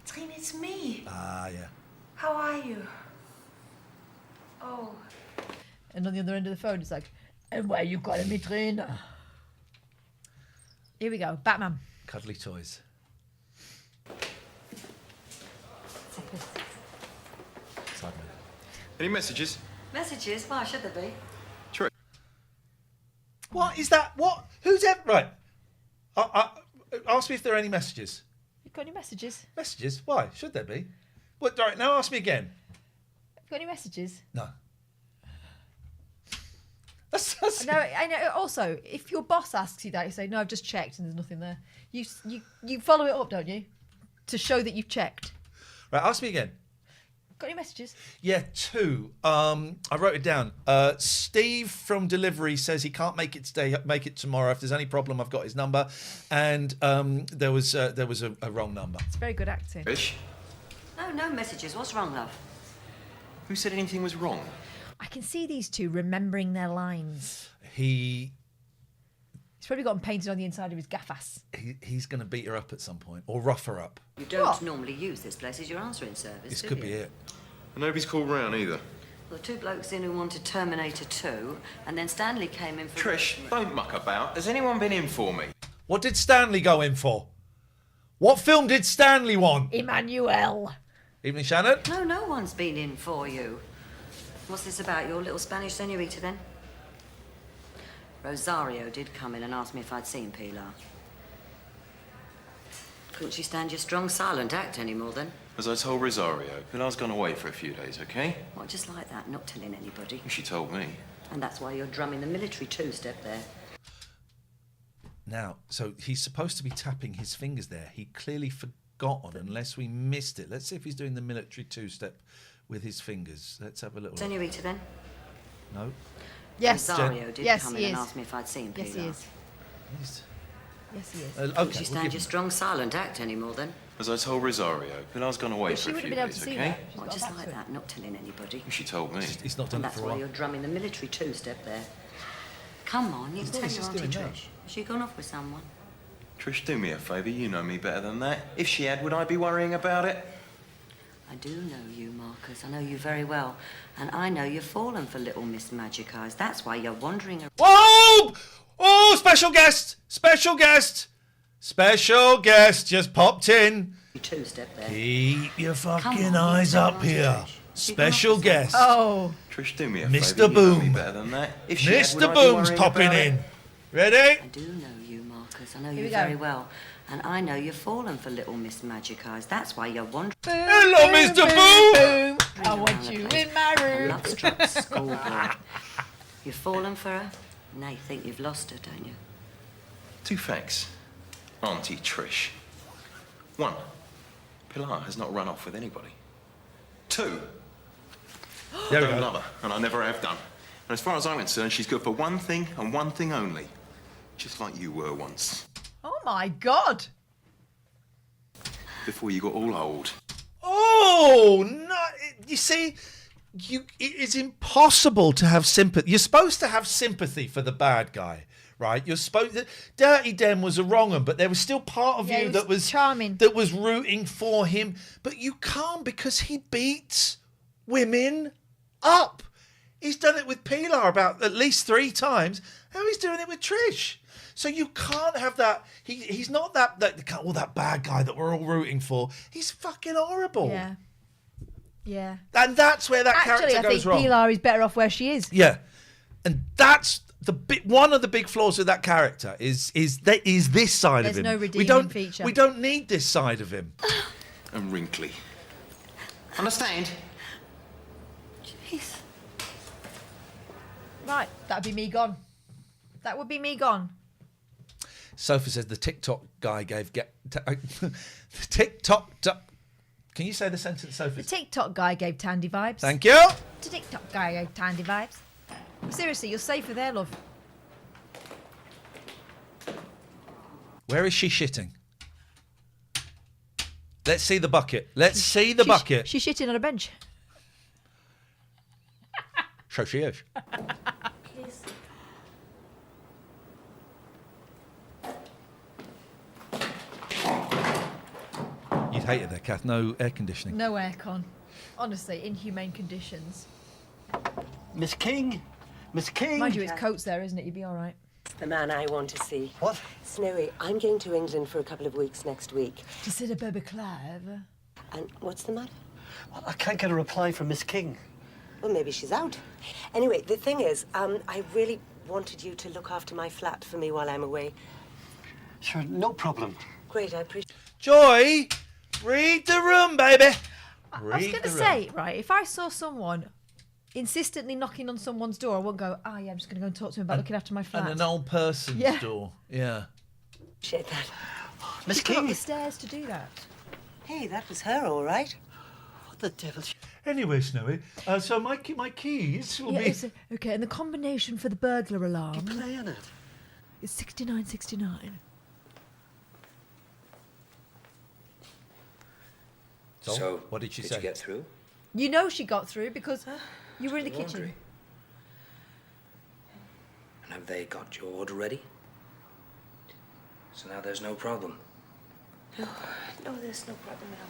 Trine, it's me. Ah, yeah. How are you? Oh. And on the other end of the phone, it's like, and where you calling me, Trina? Here we go. Batman. Cuddly toys. Any messages? Messages? Why should there be? True. What is that? What? Who's ever... Right. Ask me if there are any messages. You got any messages? Messages? Why? Should there be? What? Right, now ask me again. You got any messages? No. No, I know. Also, if your boss asks you that, you say, "No, I've just checked and there's nothing there." You follow it up, don't you, to show that you've checked? Right, ask me again. Got any messages? Yeah, 2. I wrote it down. Steve from delivery says he can't make it today. Make it tomorrow. If there's any problem, I've got his number. And there was a wrong number. It's very good acting. Ish? No messages. What's wrong, love? Who said anything was wrong? I can see these two remembering their lines. He's probably got them painted on the inside of his gaff-ass. He's going to beat her up at some point or rough her up. You don't normally use this place as your answering service, This do could you? be it. And nobody's called round either. Well, 2 blokes in who wanted Terminator 2, and then Stanley came in for... Trish, don't muck about. Has anyone been in for me? What did Stanley go in for? What film did Stanley want? Emmanuel. Evening, Shannon. No one's been in for you. What's this about, your little Spanish senorita, then? Rosario did come in and ask me if I'd seen Pilar. Couldn't she stand your strong, silent act anymore, then? As I told Rosario, Pilar's gone away for a few days, okay? What, just like that, not telling anybody? She told me. And that's why you're drumming the military two-step there. Now, so he's supposed to be tapping his fingers there. He clearly forgotten, unless we missed it. Let's see if he's doing the military two-step with his fingers. Let's have a little look. Senorita, then? No. Yes. Rosario did Yes, come he in and is. ask me if I'd seen Pilar. Yes, he is. Yes, he is. Okay, Couldn't she we'll stand give your him strong, silent act anymore, then? As I told Rosario, Pilar's gone away But for she a wouldn't few have been able to days, see okay? that. She's What, got just back like to it. that, not telling anybody? She told me. He's not done And it that's for a why while. you're drumming the military two-step there. Come on, you He's can not, tell he's your just Auntie doing that. Trish. Has she gone off with someone? Trish, do me a favour. You know me better than that. If she had, would I be worrying about it? I do know you, Marcus. I know you very well. And I know you've fallen for little Miss Magic Eyes. That's why you're wandering around. Whoa! Oh, special guest! Special guest! Special guest just popped in. Two-step there. Keep your Come fucking on, eyes you up tell Auntie here. Trish. Special guest. Oh. Trish, do me a Mr. favour. You know me Boom. better than that. If she had, would I Mr. be Boom's worrying popping about in. it? Ready? I do know you, Marcus. I know Here you we go. very well. And I know you've fallen for little Miss Magic Eyes. That's why you're wandering. Hello, Mr. Boom. I want you in my room. Love-struck schoolboy. You've fallen for her? Now you think you've lost her, don't you? 2 facts, Auntie Trish. 1, Pilar has not run off with anybody. 2, I There we don't go. love her, and I never have done. And as far as I'm concerned, she's good for one thing and one thing only. Just like you were once, Oh my God. before you got all old. Oh no! You see, it is impossible to have sympathy. You're supposed to have sympathy for the bad guy, right? You're supposed. Dirty Den was a wrong one, but there was still part of Yeah, you he that was charming. that was rooting for him. But you can't because he beats women up. He's done it with Pilar about at least 3 times. Now he's doing it with Trish. So you can't have that. He's not that bad guy that we're all rooting for. He's fucking horrible. Yeah. Yeah. And that's where that Actually, character I goes think wrong. Pilar is better off where she is. Yeah, and that's one of the big flaws of that character is this side There's of him. no redeeming feature. We don't need this side of him. And wrinkly. Understand? Jeez. Right, that'd be me gone. That would be me gone. Sophie says the TikTok guy gave the TikTok. Can you say the sentence, Sophie? The TikTok guy gave Tandy vibes. Thank you. The TikTok guy gave Tandy vibes. Seriously, you're safer there, love. Where is she shitting? Let's see the bucket. Let's see the bucket. She's shitting on a bench. So she is. Please. You'd hate it there, Kath. No air conditioning. No aircon. Honestly, inhumane conditions. Miss King? Miss King? Mind you, it's coats there, isn't it? You'd be all right. The man I want to see. What? Snowy, I'm going to England for a couple of weeks next week. To sit a baby Clive. And what's the matter? Well, I can't get a reply from Miss King. Well, maybe she's out. Anyway, the thing is, I really wanted you to look after my flat for me while I'm away. Sure, no problem. Great, I appreciate Joy, read the room, baby. I was going to say, right, if I saw someone insistently knocking on someone's door, I wouldn't go, oh, yeah, I'm just going to go and talk to him about looking after my flat. And an old person's Yeah. door. Yeah. that. Miss She come up King? the stairs to do that. Hey, that was her, all right. What the devil? Anyway, Snowy, so my keys will Yeah, be... okay, and the combination for the burglar alarm Keep playing it. is 6969. So, what did she say? you get through? You know she got through because you were in the kitchen. Laundry. And have they got your order ready? So now there's no problem. No, there's no problem at all.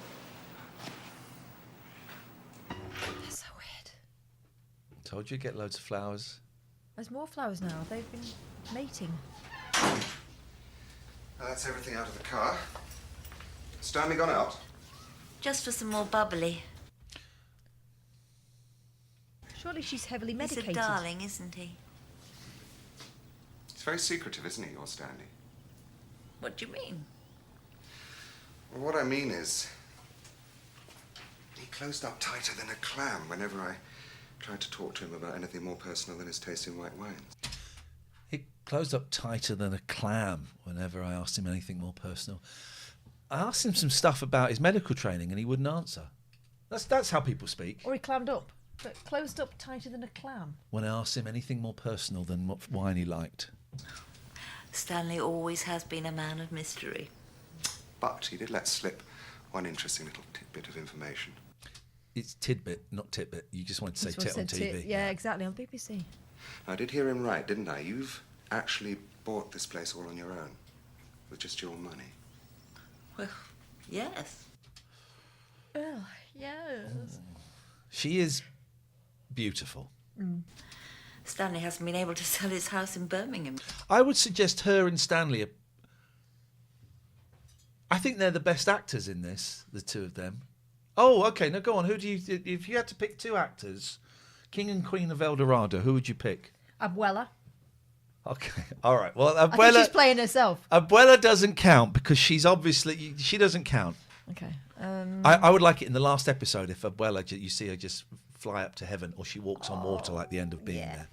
That's so weird. Told you get loads of flowers. There's more flowers now. They've been mating. That's everything out of the car. Stanley gone out? Just for some more bubbly. Surely she's heavily He's medicated. a darling, isn't he? He's very secretive, isn't he, your Stanley? What do you mean? Well, what I mean is, he closed up tighter than a clam whenever I tried to talk to him about anything more personal than his taste in white wines. He closed up tighter than a clam whenever I asked him anything more personal. I asked him some stuff about his medical training and he wouldn't answer. That's how people speak. Or he clammed up. But closed up tighter than a clam. When I asked him anything more personal than what wine he liked. Stanley always has been a man of mystery. But he did let slip one interesting little tidbit of information. It's tidbit, not titbit. You just wanted to say That's what tit on I said, TV. yeah, exactly, on BBC. I did hear him right, didn't I? You've actually bought this place all on your own, with just your money. Well, yes. Well, yes. She is beautiful. Stanley hasn't been able to sell his house in Birmingham. I would suggest her and Stanley are... I think they're the best actors in this, the two of them. Oh, okay, now go on. Who do you... If you had to pick 2 actors, King and Queen of El Dorado, who would you pick? Abuela. Okay, all right. Well, I think Abuela... she's playing herself. Abuela doesn't count because she's obviously... She doesn't count. Okay. I would like it in the last episode if Abuela, you see her just fly up to heaven, or she walks on water like the end of Being There.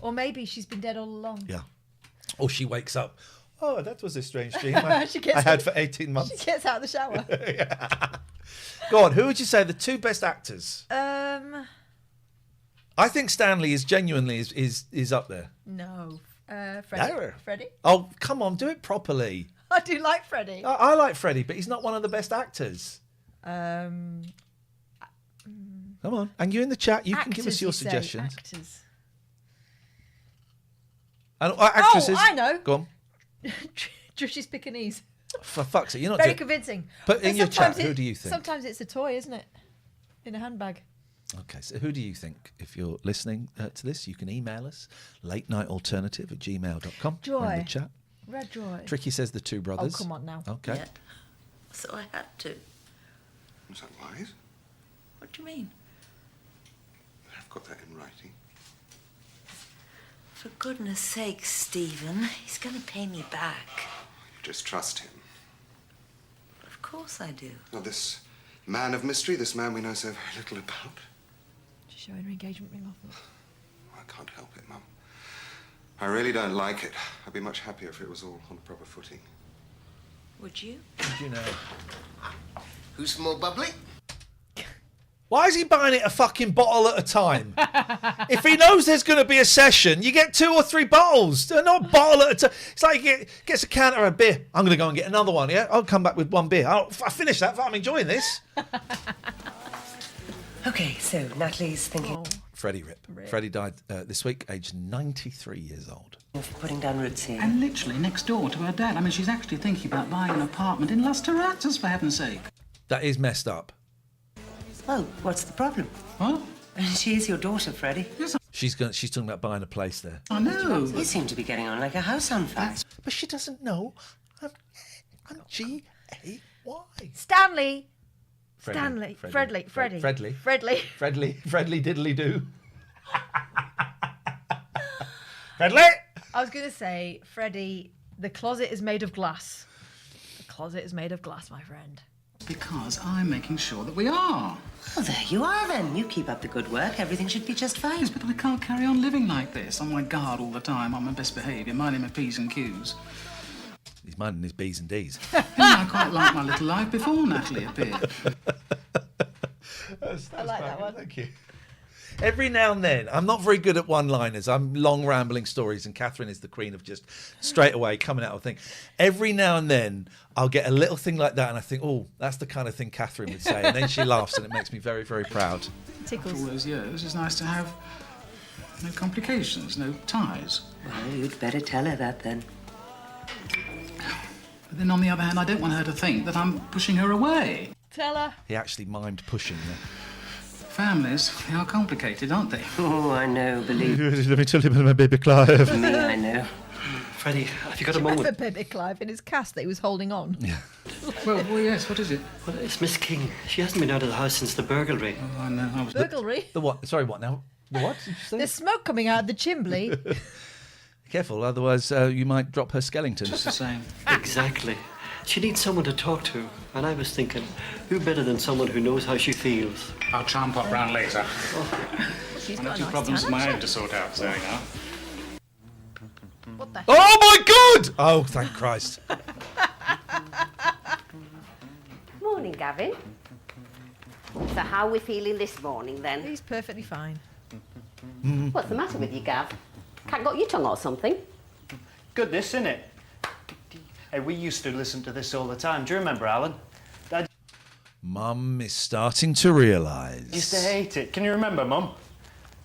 Or maybe she's been dead all along. Yeah. Or she wakes up. Oh, that was a strange dream I She had for 18 months. She gets out of the shower. Go on. Who would you say are the two best actors? Um, I think Stanley is genuinely is up there. no. Freddie. No. Freddie? Oh, come on, do it properly. I do like Freddie. I like Freddie, but he's not one of the best actors. Um, Come on. And you in the chat, you can give us actors, your you say, suggestions. Actors. And actresses. Oh, I know. Go on. Trish's Pekingese. For fuck's sake, you're not Very doing- convincing. Put in But your chat, sometimes who do you think? Sometimes it's a toy, isn't it? In a handbag. Okay, so who do you think? If you're listening to this, you can email us, latenighalternative@gmail.com. Joy. Or in the chat. Red Joy. Tricky says the two brothers. Oh, come on now. Okay. Yeah. So I had to. Was that wise? What do you mean? I've got that in writing. For goodness sake, Stephen, he's going to pay me back. You just trust him. Of course I do. Now, this man of mystery, this man we know so very little about. She's showing her engagement ring off. I can't help it, Mum. I really don't like it. I'd be much happier if it was all on a proper footing. Would you? Would you know? Who's more bubbly? Why is he buying it a fucking bottle at a time? If he knows there's going to be a session, you get 2 or 3 bottles. Not a bottle at a time. It's like he gets a counter of beer. I'm going to go and get another one, yeah? I'll come back with 1 beer. I finished that. I'm enjoying this. Okay, so Natalie's thinking Freddie Rip. Freddie died this week, aged 93 years old. of putting down roots here. And literally next door to her dad. I mean, she's actually thinking about buying an apartment in Las Terrazas, for heaven's sake. That is messed up. Well, what's the problem? What? She is your daughter, Freddie. She's talking about buying a place there. I know. You seem to be getting on like a house on fire. But she doesn't know. I'm G-A-Y. Stanley. Freddie. Stanley. Freddie. Freddie. Fredley. Fredley. Fredley diddly do. Fredley! I was going to say, Freddie, the closet is made of glass. The closet is made of glass, my friend. Because I'm making sure that we are. Well, there you are then. You keep up the good work. Everything should be just fine. Yes, but I can't carry on living like this. On my guard all the time, on my best behaviour, minding my P's and Q's. He's minding his B's and D's. I quite liked my little life before Natalie appeared. I like that one. Thank you. Every now and then, I'm not very good at one-liners. I'm long, rambling stories, and Catherine is the queen of just straight away coming out with things. Every now and then, I'll get a little thing like that, and I think, oh, that's the kind of thing Catherine would say. And then she laughs, and it makes me very, very proud. After all those years, it's nice to have no complications, no ties. Well, you'd better tell her that then. But then on the other hand, I don't want her to think that I'm pushing her away. Tell her. He actually mimed pushing her. Families, they are complicated, aren't they? Oh, I know, believe me. Let me tell you about my baby Clive. I know. Freddie, have you got Do a you remember moment? Baby Clive in his cast that he was holding on? Yeah. Well, yes, what is it? Well, it's Miss King. She hasn't been out of the house since the burglary. Oh, I know. I was... Burglary? The what? Sorry, what now? The what did you say? There's smoke coming out of the chimney. Careful, otherwise you might drop her skeleton. Just the same. Exactly. She needs someone to talk to. And I was thinking, who better than someone who knows how she feels? I'll try and pop round later. She's I've got got a 2 nice problems tan, of my own actually. to sort out, so you know. What the Oh my God! Oh, thank Christ. Morning, Gavin. So how are we feeling this morning, then? He's perfectly fine. What's the matter with you, Gav? Can't got your tongue or something? Goodness, innit? Hey, we used to listen to this all the time. Do you remember, Alan? Dad Mum is starting to realise. used to hate it. Can you remember, Mum?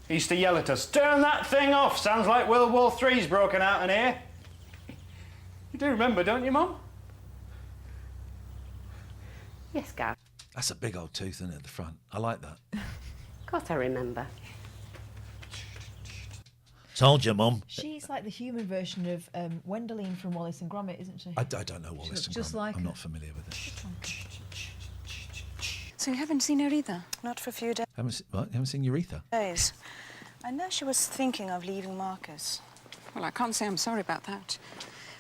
He used to yell at us, "Turn that thing off! Sounds like World War III's broken out in here." You do remember, don't you, Mum? Yes, Gav. That's a big old tooth, isn't it, at the front? I like that. Of course I remember. Told you, Mum. She's like the human version of Wendeline from Wallace and Gromit, isn't she? I don't know Wallace and just Gromit. like I'm her. not familiar with it. So you haven't seen her either? Not for a few Haven't seen Urethra? days. I know she was thinking of leaving Marcus. Well, I can't say I'm sorry about that.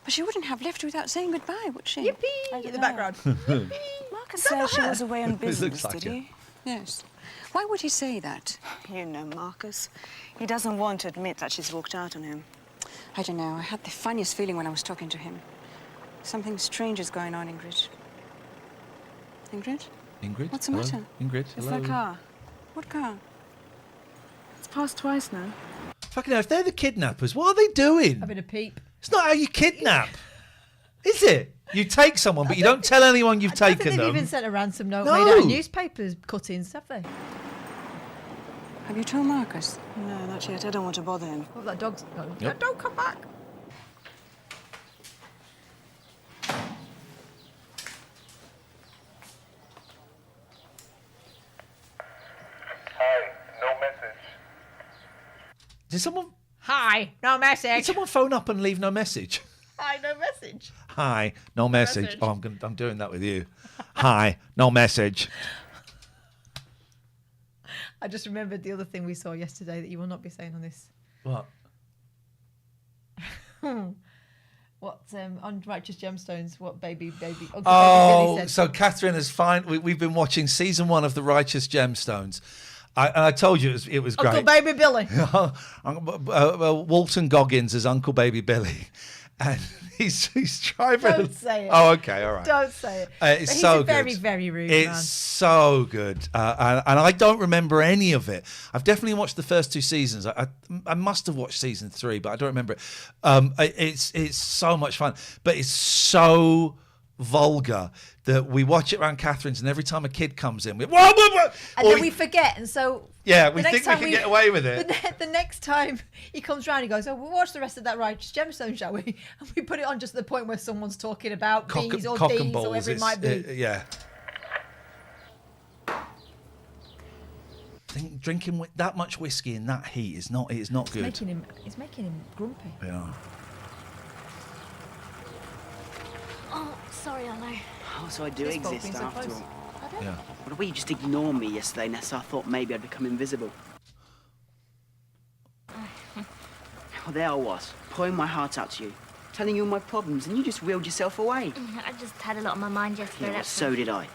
But she wouldn't have left without saying goodbye, would she? Yippee! In the background. Marcus said she was away on It business, looks like did it. he? Yes. Why would he say that? You know, Marcus. He doesn't want to admit that she's walked out on him. I don't know. I had the funniest feeling when I was talking to him. Something strange is going on, Ingrid. Ingrid? Ingrid? What's the Hello? matter? Ingrid? It's Hello? that car. What car? It's passed twice now. Fucking hell, if they're the kidnappers, what are they doing? Having a peep. It's not how you kidnap, is it? You take someone, but you don't tell anyone you've I don't taken think they've them. even sent a ransom note No. made out of newspapers cuttings, have they? Have you told Marcus? No, not yet. I don't want to bother him. What, that dog's... No, Yep. don't come back. Hi, no message. Did someone? Hi, no Did message. someone phone up and leave no message? Hi, no message. Hi, no message. Message. Oh, I'm doing that with you. Hi, no message. I just remembered the other thing we saw yesterday that you will not be saying on this. What? What on Righteous Gemstones? What baby? Uncle Baby Oh, Billy said. so Catherine has we've been watching season 1 of The Righteous Gemstones. And I told you it was great. Uncle Baby Billy. Walton Goggins as Uncle Baby Billy. And he's driving. Don't say it. Oh, okay, all right. Don't say it. It's But he's so a very, good. very rude It's man. so good, and I don't remember any of it. I've definitely watched the first 2 seasons. I must have watched season 3, but I don't remember it. It's so much fun, but it's so vulgar that we watch it around Catherine's, and every time a kid comes in, And then we forget, and so yeah, the we next think we time can get away with it. The next time he comes round, he goes, "Oh, we'll watch the rest of that Righteous Gemstone, shall we?" And we put it on just at the point where someone's talking about bees or cock D's and balls. or whatever it might be. Yeah. I think drinking that much whiskey in that heat is not good. It's making him grumpy. Yeah. Oh, sorry, I know. Oh, so I do This boat exist being so after close. all. Pardon? Yeah. What about you just ignored me yesterday, Nessa? I thought maybe I'd become invisible. Well, there I was, pouring my heart out to you, telling you all my problems, and you just wheeled yourself away. I just had a lot on my mind yesterday. Yeah, well, that's so all. did I. Do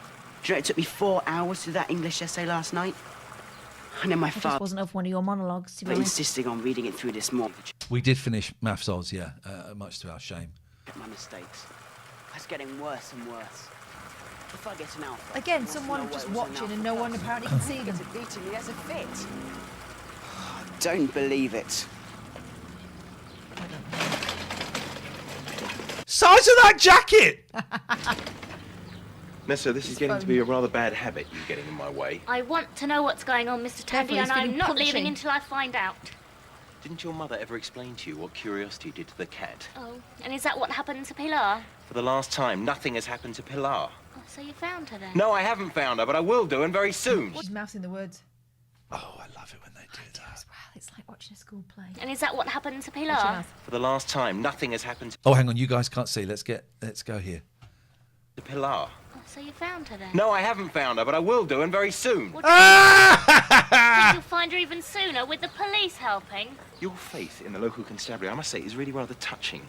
you know it took me 4 hours to do that English essay last night? And then my It just father wasn't off one of your monologues, to be was honest. insisting on reading it through this morning. We did finish Maths Oz, yeah, much to our shame. My mistakes. It's getting worse and worse. If I get an alpha... Again, what's someone no way just was an watching and alpha no one class? apparently can see them. It's beating me as a fit. Don't believe it. Size of that jacket! Nessa, this is getting to be a rather bad habit, you getting in my way. I want to know what's going on, Mr. Tandy, Careful, he's and I'm feeling not punchy. leaving until I find out. Didn't your mother ever explain to you what curiosity did to the cat? Oh, and is that what happened to Pilar? For the last time, nothing has happened to Pilar. Oh, so you found her then? No, I haven't found her, but I will do, and very soon. She's mouthing the words. Oh, I love it when they do that. Well, it's like watching a school play. And is that what happened to Watch your Pilar? mouth. For the last time, nothing has happened Oh, hang on, you guys can't see. Let's go here. to Pilar. Oh, so you found her then? No, I haven't found her, but I will do, and very soon. What do you think you'll find her even sooner with the police helping? Your faith in the local constabulary, I must say, is really rather touching.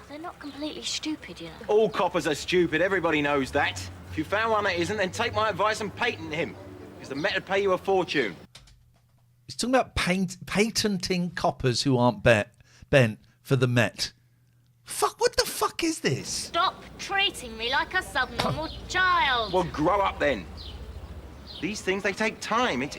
They're not completely stupid, you know. All coppers are stupid, everybody knows that. If you found one that isn't, then take my advice and patent him. Because the Met would pay you a fortune. He's talking about patenting coppers who aren't bent for the Met. Fuck, what the fuck is this? Stop treating me like a subnormal child. Well, grow up then. These things, they take time. It's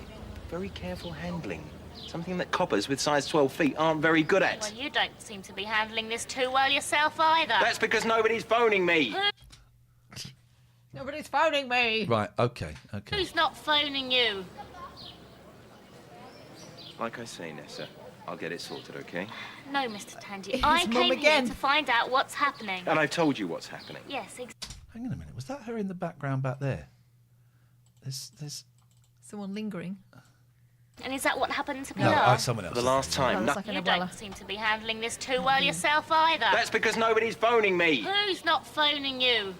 very careful handling. Something that coppers with size 12 feet aren't very good at. Well, you don't seem to be handling this too well yourself either. That's because nobody's phoning me. Nobody's phoning me. Right, okay. Who's not phoning you? Like I say, Nessa, I'll get it sorted, okay? No, Mr. Tandy. It's I Mum came again. here to find out what's happening. And I've told you what's happening. Yes, Hang on a minute, was that her in the background back there? There's Someone lingering. And is that what happened to No, Pilar? someone else. For the last time, Looks like an You abuela. don't seem to be handling this too well yourself either. That's because nobody's phoning me. Who's not phoning you?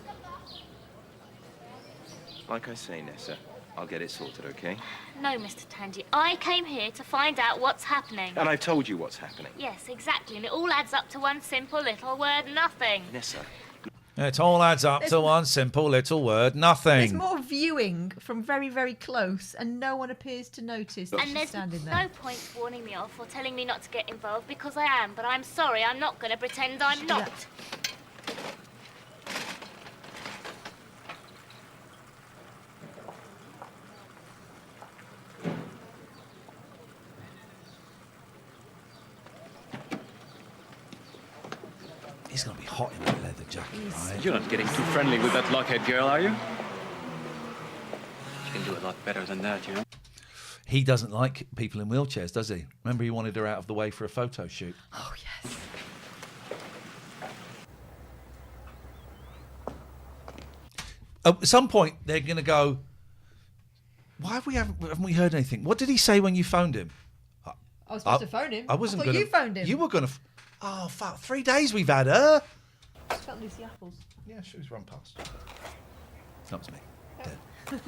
Like I say, Nessa, I'll get it sorted, okay? No, Mr. Tandy. I came here to find out what's happening. And I've told you what's happening. Yes, exactly. And it all adds up to one simple little word, nothing. Nessa, It all adds up to one simple little word, nothing. There's more viewing from very, very close, and no one appears to notice that And she's there's standing no there. point warning me off or telling me not to get involved because I am, but I'm sorry, I'm not going to pretend I'm not. He's going to be hot in that leather jacket, right? You're not getting too friendly with that lockhead girl, are you? You can do a lot better than that, you know? He doesn't like people in wheelchairs, does he? Remember, he wanted her out of the way for a photo shoot. Oh, yes. At some point, they're going to go, why haven't we heard anything? What did he say when you phoned him? I was supposed to phone him. I wasn't I thought gonna, you phoned him. You were going to... Oh, fuck. 3 days we've had her. Just felt Lucy Apples. Yeah, she was run past. That was me. Dead.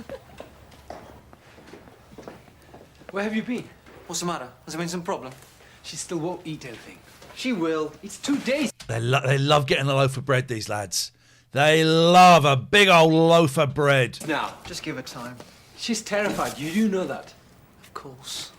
Where have you been? What's the matter? Has there been some problem? She still won't eat anything. She will. It's 2 days. They love getting a loaf of bread, these lads. They love a big old loaf of bread. Now, just give her time. She's terrified. You know that. Of course.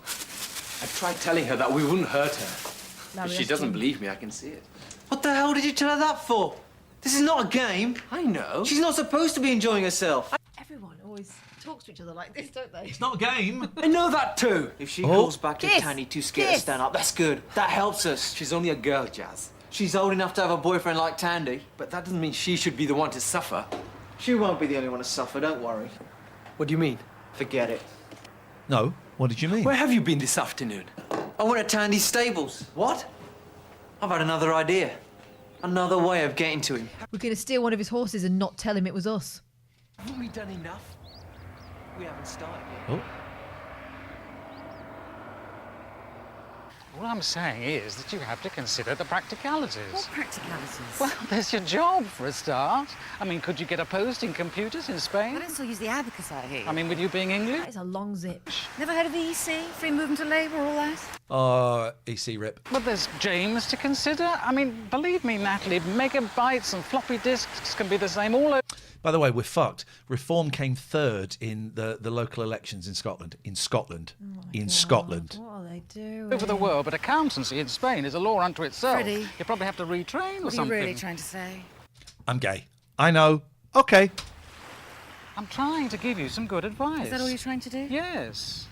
I tried telling her that we wouldn't hurt her. But she doesn't believe me. I can see it. What the hell did you tell her that for? This is not a game. I know. She's not supposed to be enjoying herself. Everyone always talks to each other like this, don't they? It's not a game. I know that too. If she calls back to Kiss. Tanny too scared to Kiss. stand up, that's good. That helps us. She's only a girl, Jazz. She's old enough to have a boyfriend like Tandy. But that doesn't mean she should be the one to suffer. She won't be the only one to suffer, don't worry. What do you mean? Forget it. No, what did you mean? Where have you been this afternoon? I went to Tandy's stables. What? I've had another idea. Another way of getting to him. We're going to steal one of his horses and not tell him it was us. Haven't we done enough? We haven't started yet. Oh. All I'm saying is that you have to consider the practicalities. What practicalities? Well, there's your job, for a start. I mean, could you get a post in computers in Spain? I don't still use the abacus out here. I mean, with you being English? That is a long zip. Never heard of the EC? Free movement to labour, all that? EC rip. But there's James to consider. I mean, believe me, Natalie, megabytes and floppy disks can be the same all over. By the way, we're fucked. Reform came third in the local elections in Scotland. In Scotland. Scotland. What are they doing? Over the world, but accountancy in Spain is a law unto itself. Freddie. You probably have to retrain or What are you something. really trying to say? I'm gay. I know. Okay. I'm trying to give you some good advice. Is that all you're trying to do? Yes.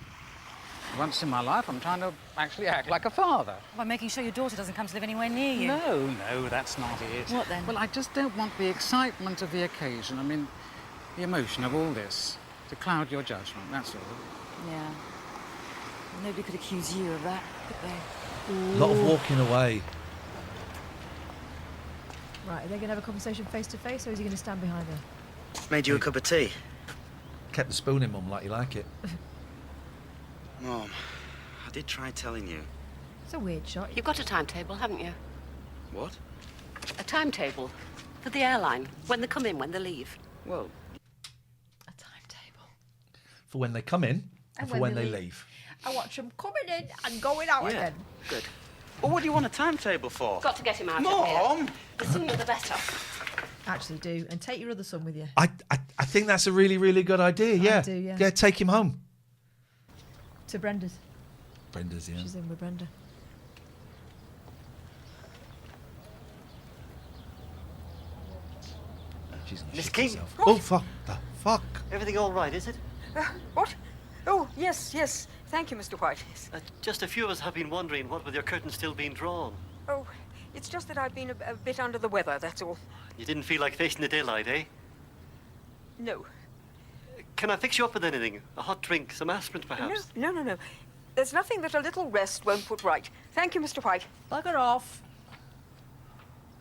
Once in my life, I'm trying to actually act like a father. By making sure your daughter doesn't come to live anywhere near you? No, that's not it. What then? Well, I just don't want the excitement of the occasion, I mean, the emotion of all this, to cloud your judgment, that's all. Yeah. Nobody could accuse you of that, could they? A lot of walking away. Right, are they going to have a conversation face to face, or is he going to stand behind her? Made you a cup of tea? Kept the spoon in, Mum, like you like it. Mom, I did try telling you. It's a weird shot. You've got a timetable, haven't you? What? A timetable for the airline, when they come in, when they leave. Well, For when they come in and for when they leave. I watch them coming in and going out again. Good. Well, what do you want a timetable for? Got to get him out of Mom! here. The sooner the better. Actually do, and take your other son with you. I think that's a really, really good idea, yeah. do, yeah. Yeah, take him home. To Brenda's. Brenda's, yeah. She's in with Brenda. She's gonna Miss shit King. herself. Oh, fuck. The fuck. Everything all right, is it? What? Oh, yes, yes. Thank you, Mr. White. Just a few of us have been wondering what with your curtains still being drawn. Oh, it's just that I've been a bit under the weather, that's all. You didn't feel like facing the daylight, eh? No. Can I fix you up with anything? A hot drink, some aspirin, perhaps? No. There's nothing that a little rest won't put right. Thank you, Mr. White. Bugger off.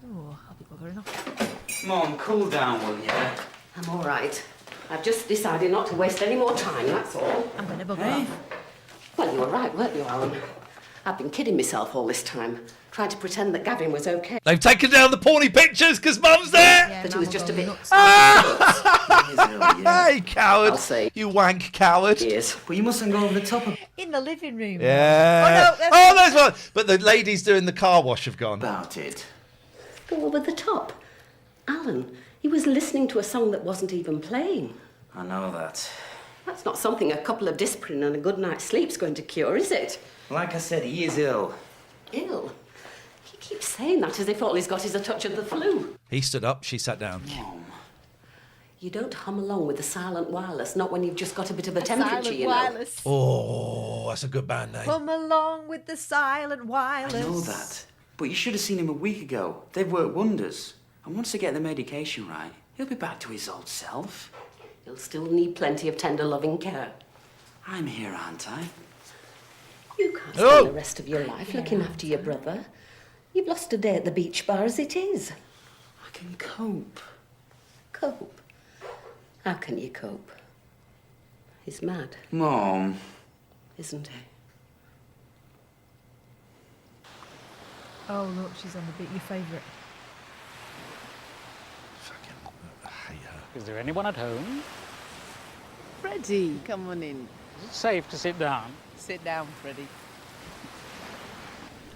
Oh, I'll be buggering off. Mom, cool down, will you? I'm all right. I've just decided not to waste any more time, that's all. I'm going to bugger off. Well, you were right, weren't you, Alan? I've been kidding myself all this time, trying to pretend that Gavin was okay. They've taken down the porny pictures because Mum's there. That he was just a bit... Hey, coward. I'll say. You wank coward. Yes. Well, you mustn't go over the top of... In the living room. Yeah. Oh, no. That's one. But the ladies doing the car wash have gone. About it. Go over the top. Alan, He was listening to a song that wasn't even playing. I know that. That's not something a couple of discipline and a good night's sleep's going to cure, is it? Like I said, he is ill. Ill? He keeps saying that as if all he's got is a touch of the flu. He stood up, she sat down. You don't hum along with the silent wireless, not when you've just got a bit of a temperature, Silent you know. wireless. Oh, that's a good band name. Come along with the silent wireless. I know that. But you should have seen him a week ago. They've worked wonders. And once they get the medication right, he'll be back to his old self. He'll still need plenty of tender, loving care. I'm here, aren't I? You can't spend the rest of your life looking after your brother. You've lost a day at the beach bar as it is. I can cope. Cope? How can you cope? He's mad. Mom. Isn't he? Oh, look, she's on the beat. Your favourite. I hate her. Is there anyone at home? Freddie, come on in. Is it safe to sit down? Sit down, Freddie.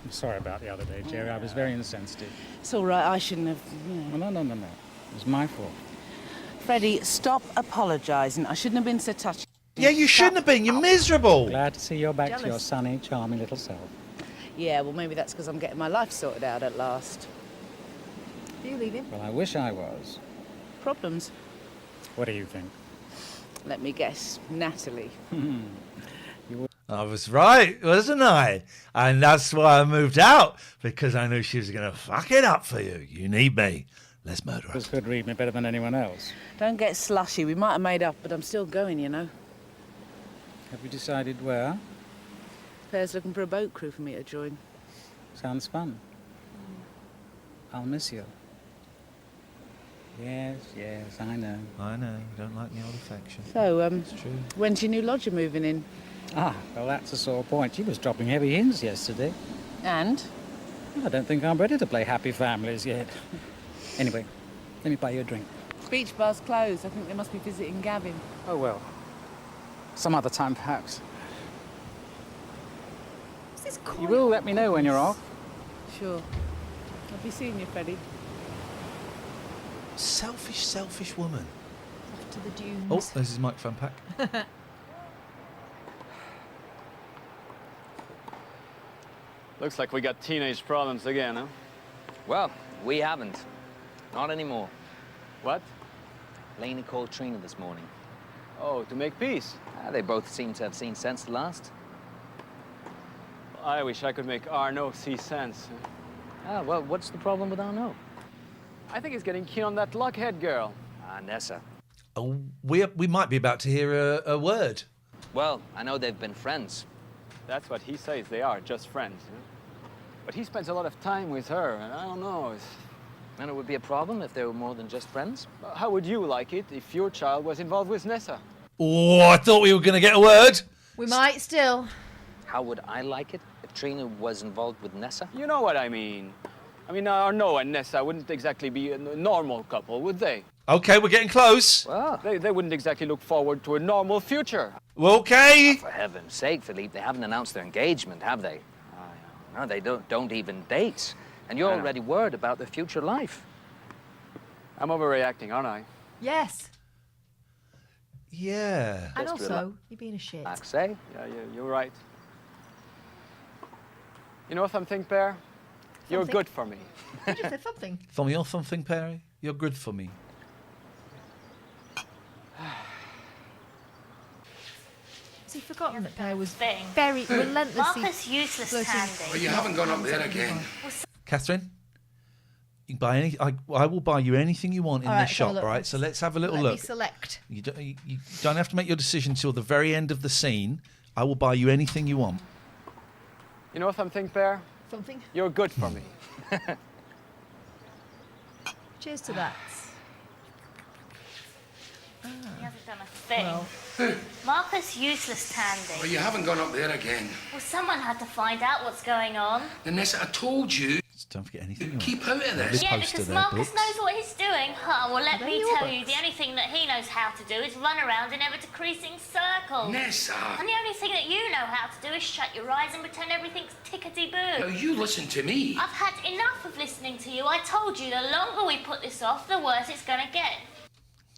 I'm sorry about the other day, Jerry. I was very insensitive. It's all right, I shouldn't have, you know. No. It was my fault. Freddie, stop apologising. I shouldn't have been so touchy. Yeah, you shouldn't have been. You're miserable. Glad to see you're back to your Jealous. sunny, charming little self. Yeah, well, maybe that's because I'm getting my life sorted out at last. Are you leaving? Well, I wish I was. Problems? What do you think? Let me guess. Natalie. I was right, wasn't I? And that's why I moved out, because I knew she was going to fuck it up for you. You need me. Let's murder her. This could read me better than anyone else. Don't get slushy. We might have made up, but I'm still going, you know. Have you decided where? Claire's looking for a boat crew for me to join. Sounds fun. I'll miss you. Yes, I know. I know. You don't like the old affection. So, It's true. when's your new lodger moving in? Ah, well, that's a sore point. She was dropping heavy hints yesterday. And? I don't think I'm ready to play happy families yet. Anyway, let me buy you a drink. Beach bar's closed. I think they must be visiting Gavin. Oh, well. Some other time, perhaps. You will let me know when you're off. Sure. I'll be seeing you, Freddie. Selfish woman. Off to the dunes. Oh, there's his microphone pack. Looks like we got teenage problems again, huh? Well, we haven't. Not anymore. What? Laney called Trina this morning. Oh, to make peace? They both seem to have seen sense at last. I wish I could make Arno see sense. Well, what's the problem with Arno? I think he's getting keen on that Lockhead girl. Nessa. Oh, we might be about to hear a word. Well, I know they've been friends. That's what he says they are, just friends. Huh? But he spends a lot of time with her, and I don't know. And it would be a problem if they were more than just friends? How would you like it if your child was involved with Nessa? Oh, I thought we were going to get a word. We might still. How would I like it if Trina was involved with Nessa? You know what I mean. I mean, Arno and Nessa wouldn't exactly be a normal couple, would they? Okay, we're getting close. Well, They wouldn't exactly look forward to a normal future. Okay. For heaven's sake, Philippe, they haven't announced their engagement, have they? No, they don't even date. And you're I know. already worried about their future life. I'm overreacting, aren't I? Yes. Yeah. And Just also, you're being a shit. Say? Yeah, you're right. You know something, Per? You're Something? good for me. You just said something. For me or something, Perry? You're good for me. Has he forgotten that Per was very relentlessly Marcus, useless flirting? Tandy. Oh, you haven't gone up there again. Catherine, you can buy any. I will buy you anything you want in All this right, shop, so look, right? So let's have a little Let look. me select. You don't have to make your decision till the very end of the scene. I will buy you anything you want. You know something, Per? Something? You're good for me. Cheers to that. He hasn't done a thing. Marcus, useless Tandy. Oh, you haven't gone up there again. Well, someone had to find out what's going on. Nessa, I told you. Don't forget anything. Keep out of Lovely this. Yeah, poster because there, Marcus books. knows what he's doing. Oh, well, let me your tell you, the only thing that he knows how to do is run around in ever-decreasing circles. Nessa! And the only thing that you know how to do is shut your eyes and pretend everything's tickety-boo. No, you listen to me. I've had enough of listening to you. I told you, the longer we put this off, the worse it's going to get.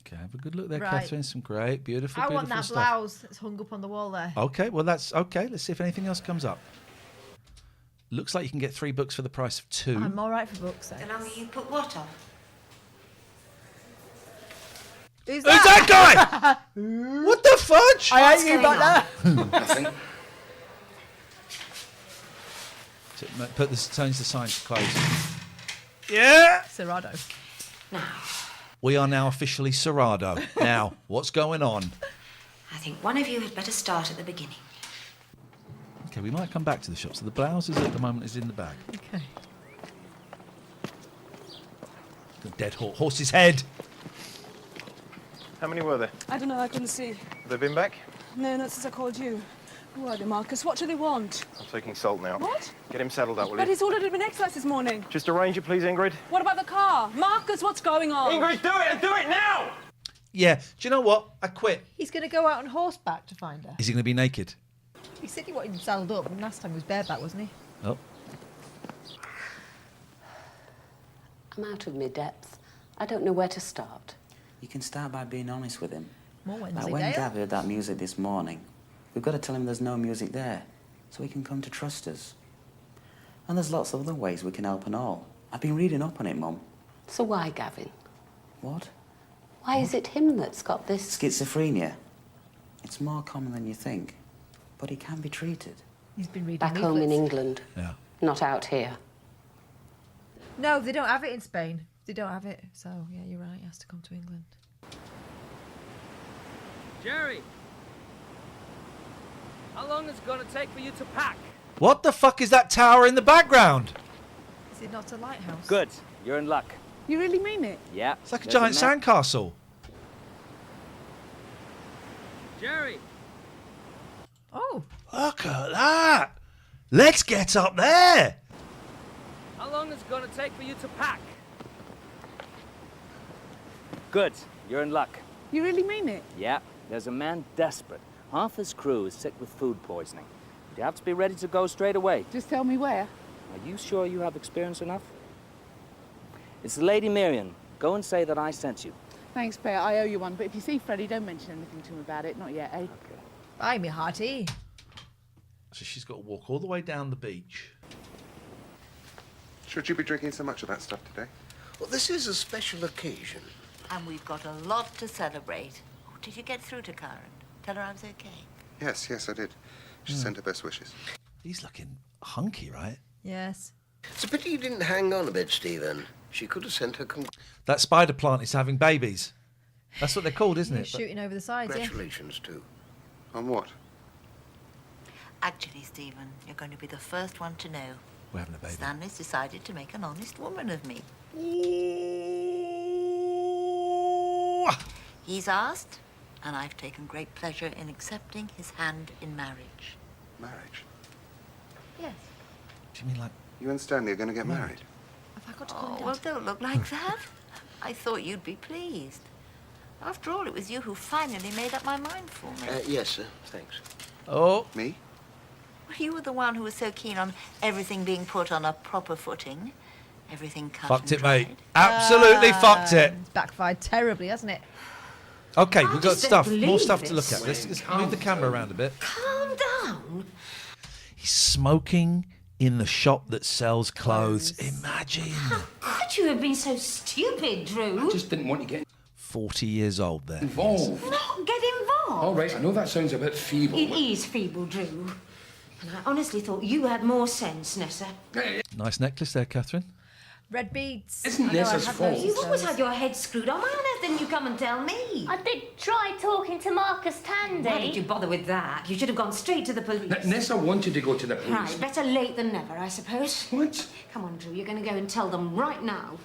Okay, have a good look there, Right. Catherine. Some great, beautiful, I beautiful want that stuff. blouse that's hung up on the wall there. Okay, well, that's okay. Let's see if anything else comes up. Looks like you can get 3 books for the price of 2. I'm all right for books, though. The longer you put what on? Who's that guy? What the fudge? I hate you back there. Nothing. Change the sign to close. Yeah. Serrado. We are now officially Serrado. Now, what's going on? I think one of you had better start at the beginning. Okay, we might come back to the shop. So the blouse is at the moment is in the bag. Okay. The dead horse's head. How many were there? I don't know, I couldn't see. Have they been back? No, not since I called you. Who are they, Marcus? What do they want? I'm taking Salt now. What? Get him saddled up, will But you? he's ordered an exercise this morning. Just arrange it, please, Ingrid. What about the car? Marcus, what's going on? Ingrid, do it, and do it now! Yeah. Do you know what? I quit. He's going to go out on horseback to find her. Is he going to be naked? He said he wanted him saddled up, and last time he was bareback, wasn't he? Oh. I'm out of my depth. I don't know where to start. You can start by being honest with him. More Like Wednesday when Dale. Gav heard that music this morning, we've got to tell him there's no music there, so he can come to trust us. And there's lots of other ways we can help and all. I've been reading up on it, Mum. So why, Gavin? What? Why is it him that's got this? Schizophrenia. It's more common than you think, but it can be treated. He's been reading Back home in leaflets. England. Yeah. Not out here. No, they don't have it in Spain. They don't have it. So, yeah, you're right. He has to come to England. Jerry! How long is it going to take for you to pack? What the fuck is that tower in the background? Is it not a lighthouse? Good. You're in luck. You really mean it? Yeah. It's like a there's giant map. sandcastle. Jerry! Oh. Look at that. Let's get up there. How long is it going to take for you to pack? Good. You're in luck. You really mean it? Yeah. There's a man desperate. Half his crew is sick with food poisoning. You have to be ready to go straight away. Just tell me where. Are you sure you have experience enough? It's the Lady Miriam. Go and say that I sent you. Thanks, Bear. I owe you one. But if you see Freddie, don't mention anything to him about it. Not yet, eh? Bye, me hearty. So she's got to walk all the way down the beach. Should you be drinking so much of that stuff today? Well, this is a special occasion. And we've got a lot to celebrate. Oh, did you get through to Karen? Tell her I was okay. Yes, I did. She sent her best wishes. He's looking hunky, right? Yes. It's a pity you didn't hang on a bit, Stephen. She could have sent her That spider plant is having babies. That's what they're called, isn't it? Shooting over the sides, yeah. congratulations, too. On what? Actually, Stephen, you're going to be the first one to know. We're having a baby. Stanley's decided to make an honest woman of me. He's asked, and I've taken great pleasure in accepting his hand in marriage. Marriage? Yes. Do you mean like... You and Stanley are going to get married? Have I got to call Oh, him well, Dad? don't look like that. I thought you'd be pleased. After all, it was you who finally made up my mind for me. Yes, sir. Thanks. Oh. Me? Well, you were the one who was so keen on everything being put on a proper footing. Everything cut Fucked and it, mate. dried. Absolutely fucked it. It's backfired terribly, hasn't it? Okay, I we've got just don't stuff. More believe stuff to this. look at. Let's move the camera around a bit. Calm down. He's smoking in the shop that sells clothes. Imagine. Could you have been so stupid, Drew? I just didn't want to get 40 years old there. involved. Not get involved. All right, I know that sounds a bit feeble. It is feeble, Drew. And I honestly thought you had more sense, Nessa. Nice necklace there, Catherine. Red beads. Isn't I know, I Nessa's had fault? those You've always those. had your head screwed on. Why on earth didn't you come and tell me? I did try talking to Marcus Tandy. Why did you bother with that? You should have gone straight to the police. Nessa wanted to go to the police. Right, better late than never, I suppose. What? Come on, Drew, you're going to go and tell them right now.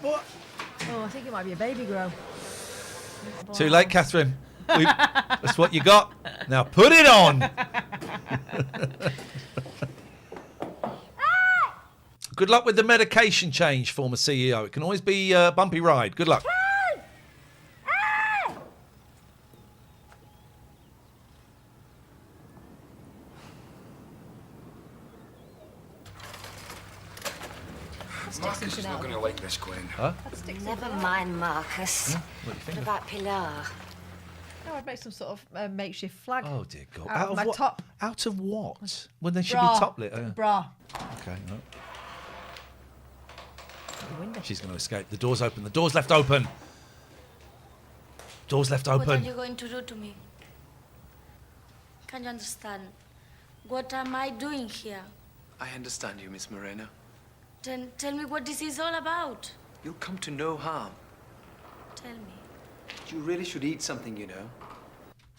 What? Oh, I think it might be a baby grow. Too late, Catherine. That's what you got. Now put it on. Good luck with the medication change, former CEO. It can always be a bumpy ride. Good luck. Marcus is not going to like this, Gwen. Huh? Never mind, Marcus. What do you think? What about Pilar? No, I'd make some sort of makeshift flag. Oh, dear God. Out of my what? top. Out of what? When they should Bra. be top lit. Bra. Okay, no. She's going to escape. The door's open. The door's left open. Door's left What are open. you going to do to me? Can you understand? What am I doing here? I understand you, Miss Moreno. Then tell me what this is all about. You'll come to no harm. Tell me. You really should eat something, you know.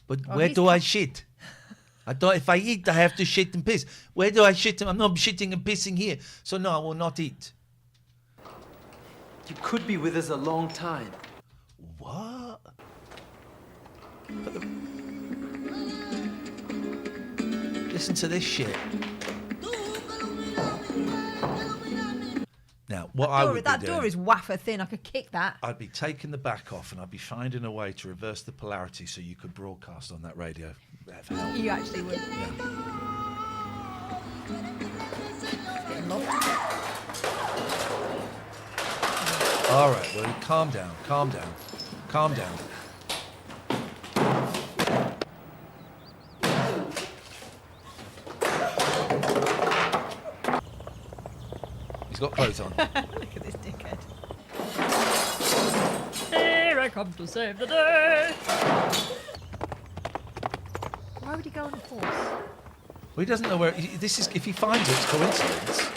But Oh, where he's do I shit? I don't. If I eat, I have to shit and piss. Where do I shit? I'm not shitting and pissing here. So no, I will not eat. You could be with us a long time. What? Listen to this shit. Now, what I would be That doing, door is wafer thin. I could kick that. I'd be taking the back off and I'd be finding a way to reverse the polarity so you could broadcast on that radio. That'd help. You actually would. All right, well, calm down, calm down, calm down. He's got clothes on. Look at this dickhead. Here I come to save the day. Why would he go on a horse? Well, he doesn't know where. This is. If he finds it, it's coincidence.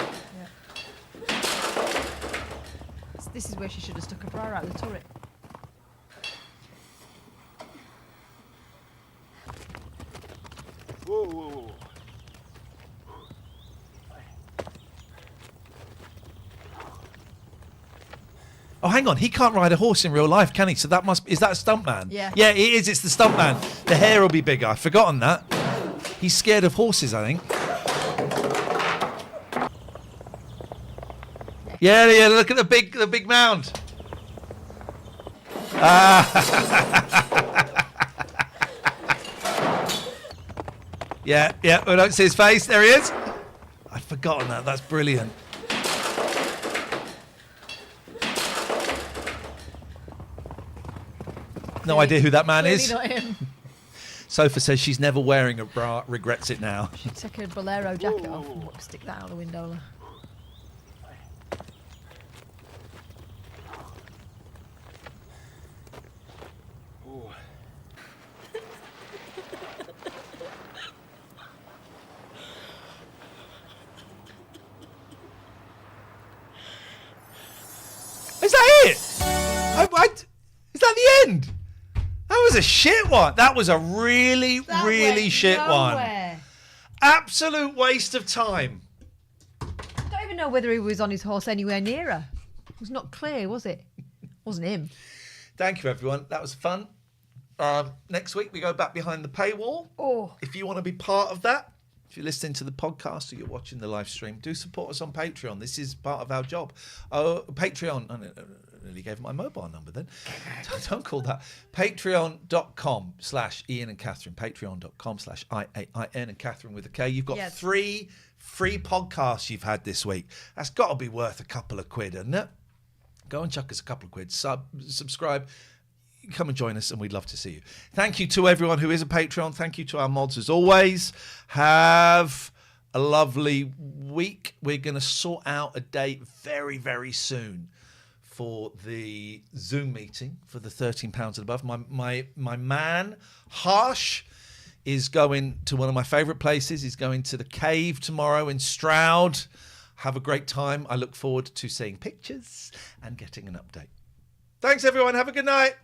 This is where she should have stuck her bra out of the turret. Whoa, whoa, whoa. Oh, hang on. He can't ride a horse in real life, can he? So that must. Is that a stuntman? Yeah. Yeah, it is. It's the stuntman. The hair will be bigger. I've forgotten that. He's scared of horses, I think. Yeah, yeah. Look at the big mound. Yeah, yeah. We don't see his face. There he is. I've forgotten that. That's brilliant. No idea who that man Clearly is. not him. Sophia says she's never wearing a bra, regrets it now. She'd take her bolero jacket off and stick that out the window. Is that it? Is that the end? That was a shit one. That was a really shit one. Absolute waste of time. I don't even know whether he was on his horse anywhere near her. It was not clear, was it? Wasn't him. Thank you, everyone. That was fun. Next week, we go back behind the paywall. Oh. If you want to be part of that, if you're listening to the podcast or you're watching the live stream, do support us on Patreon. This is part of our job. Oh, Patreon. I nearly gave my mobile number then. Don't call that. Patreon.com/Ian and Catherine. Patreon.com/IAIN and Catherine with a K. You've got 3 free podcasts you've had this week. That's got to be worth a couple of quid, isn't it? Go and chuck us a couple of quid. Subscribe. Come and join us and we'd love to see you. Thank you to everyone who is a Patreon. Thank you to our mods as always. Have a lovely week. We're going to sort out a date very, very soon for the Zoom meeting for the £13 and above. My man, Harsh, is going to one of my favourite places. He's going to the Cave tomorrow in Stroud. Have a great time. I look forward to seeing pictures and getting an update. Thanks, everyone. Have a good night.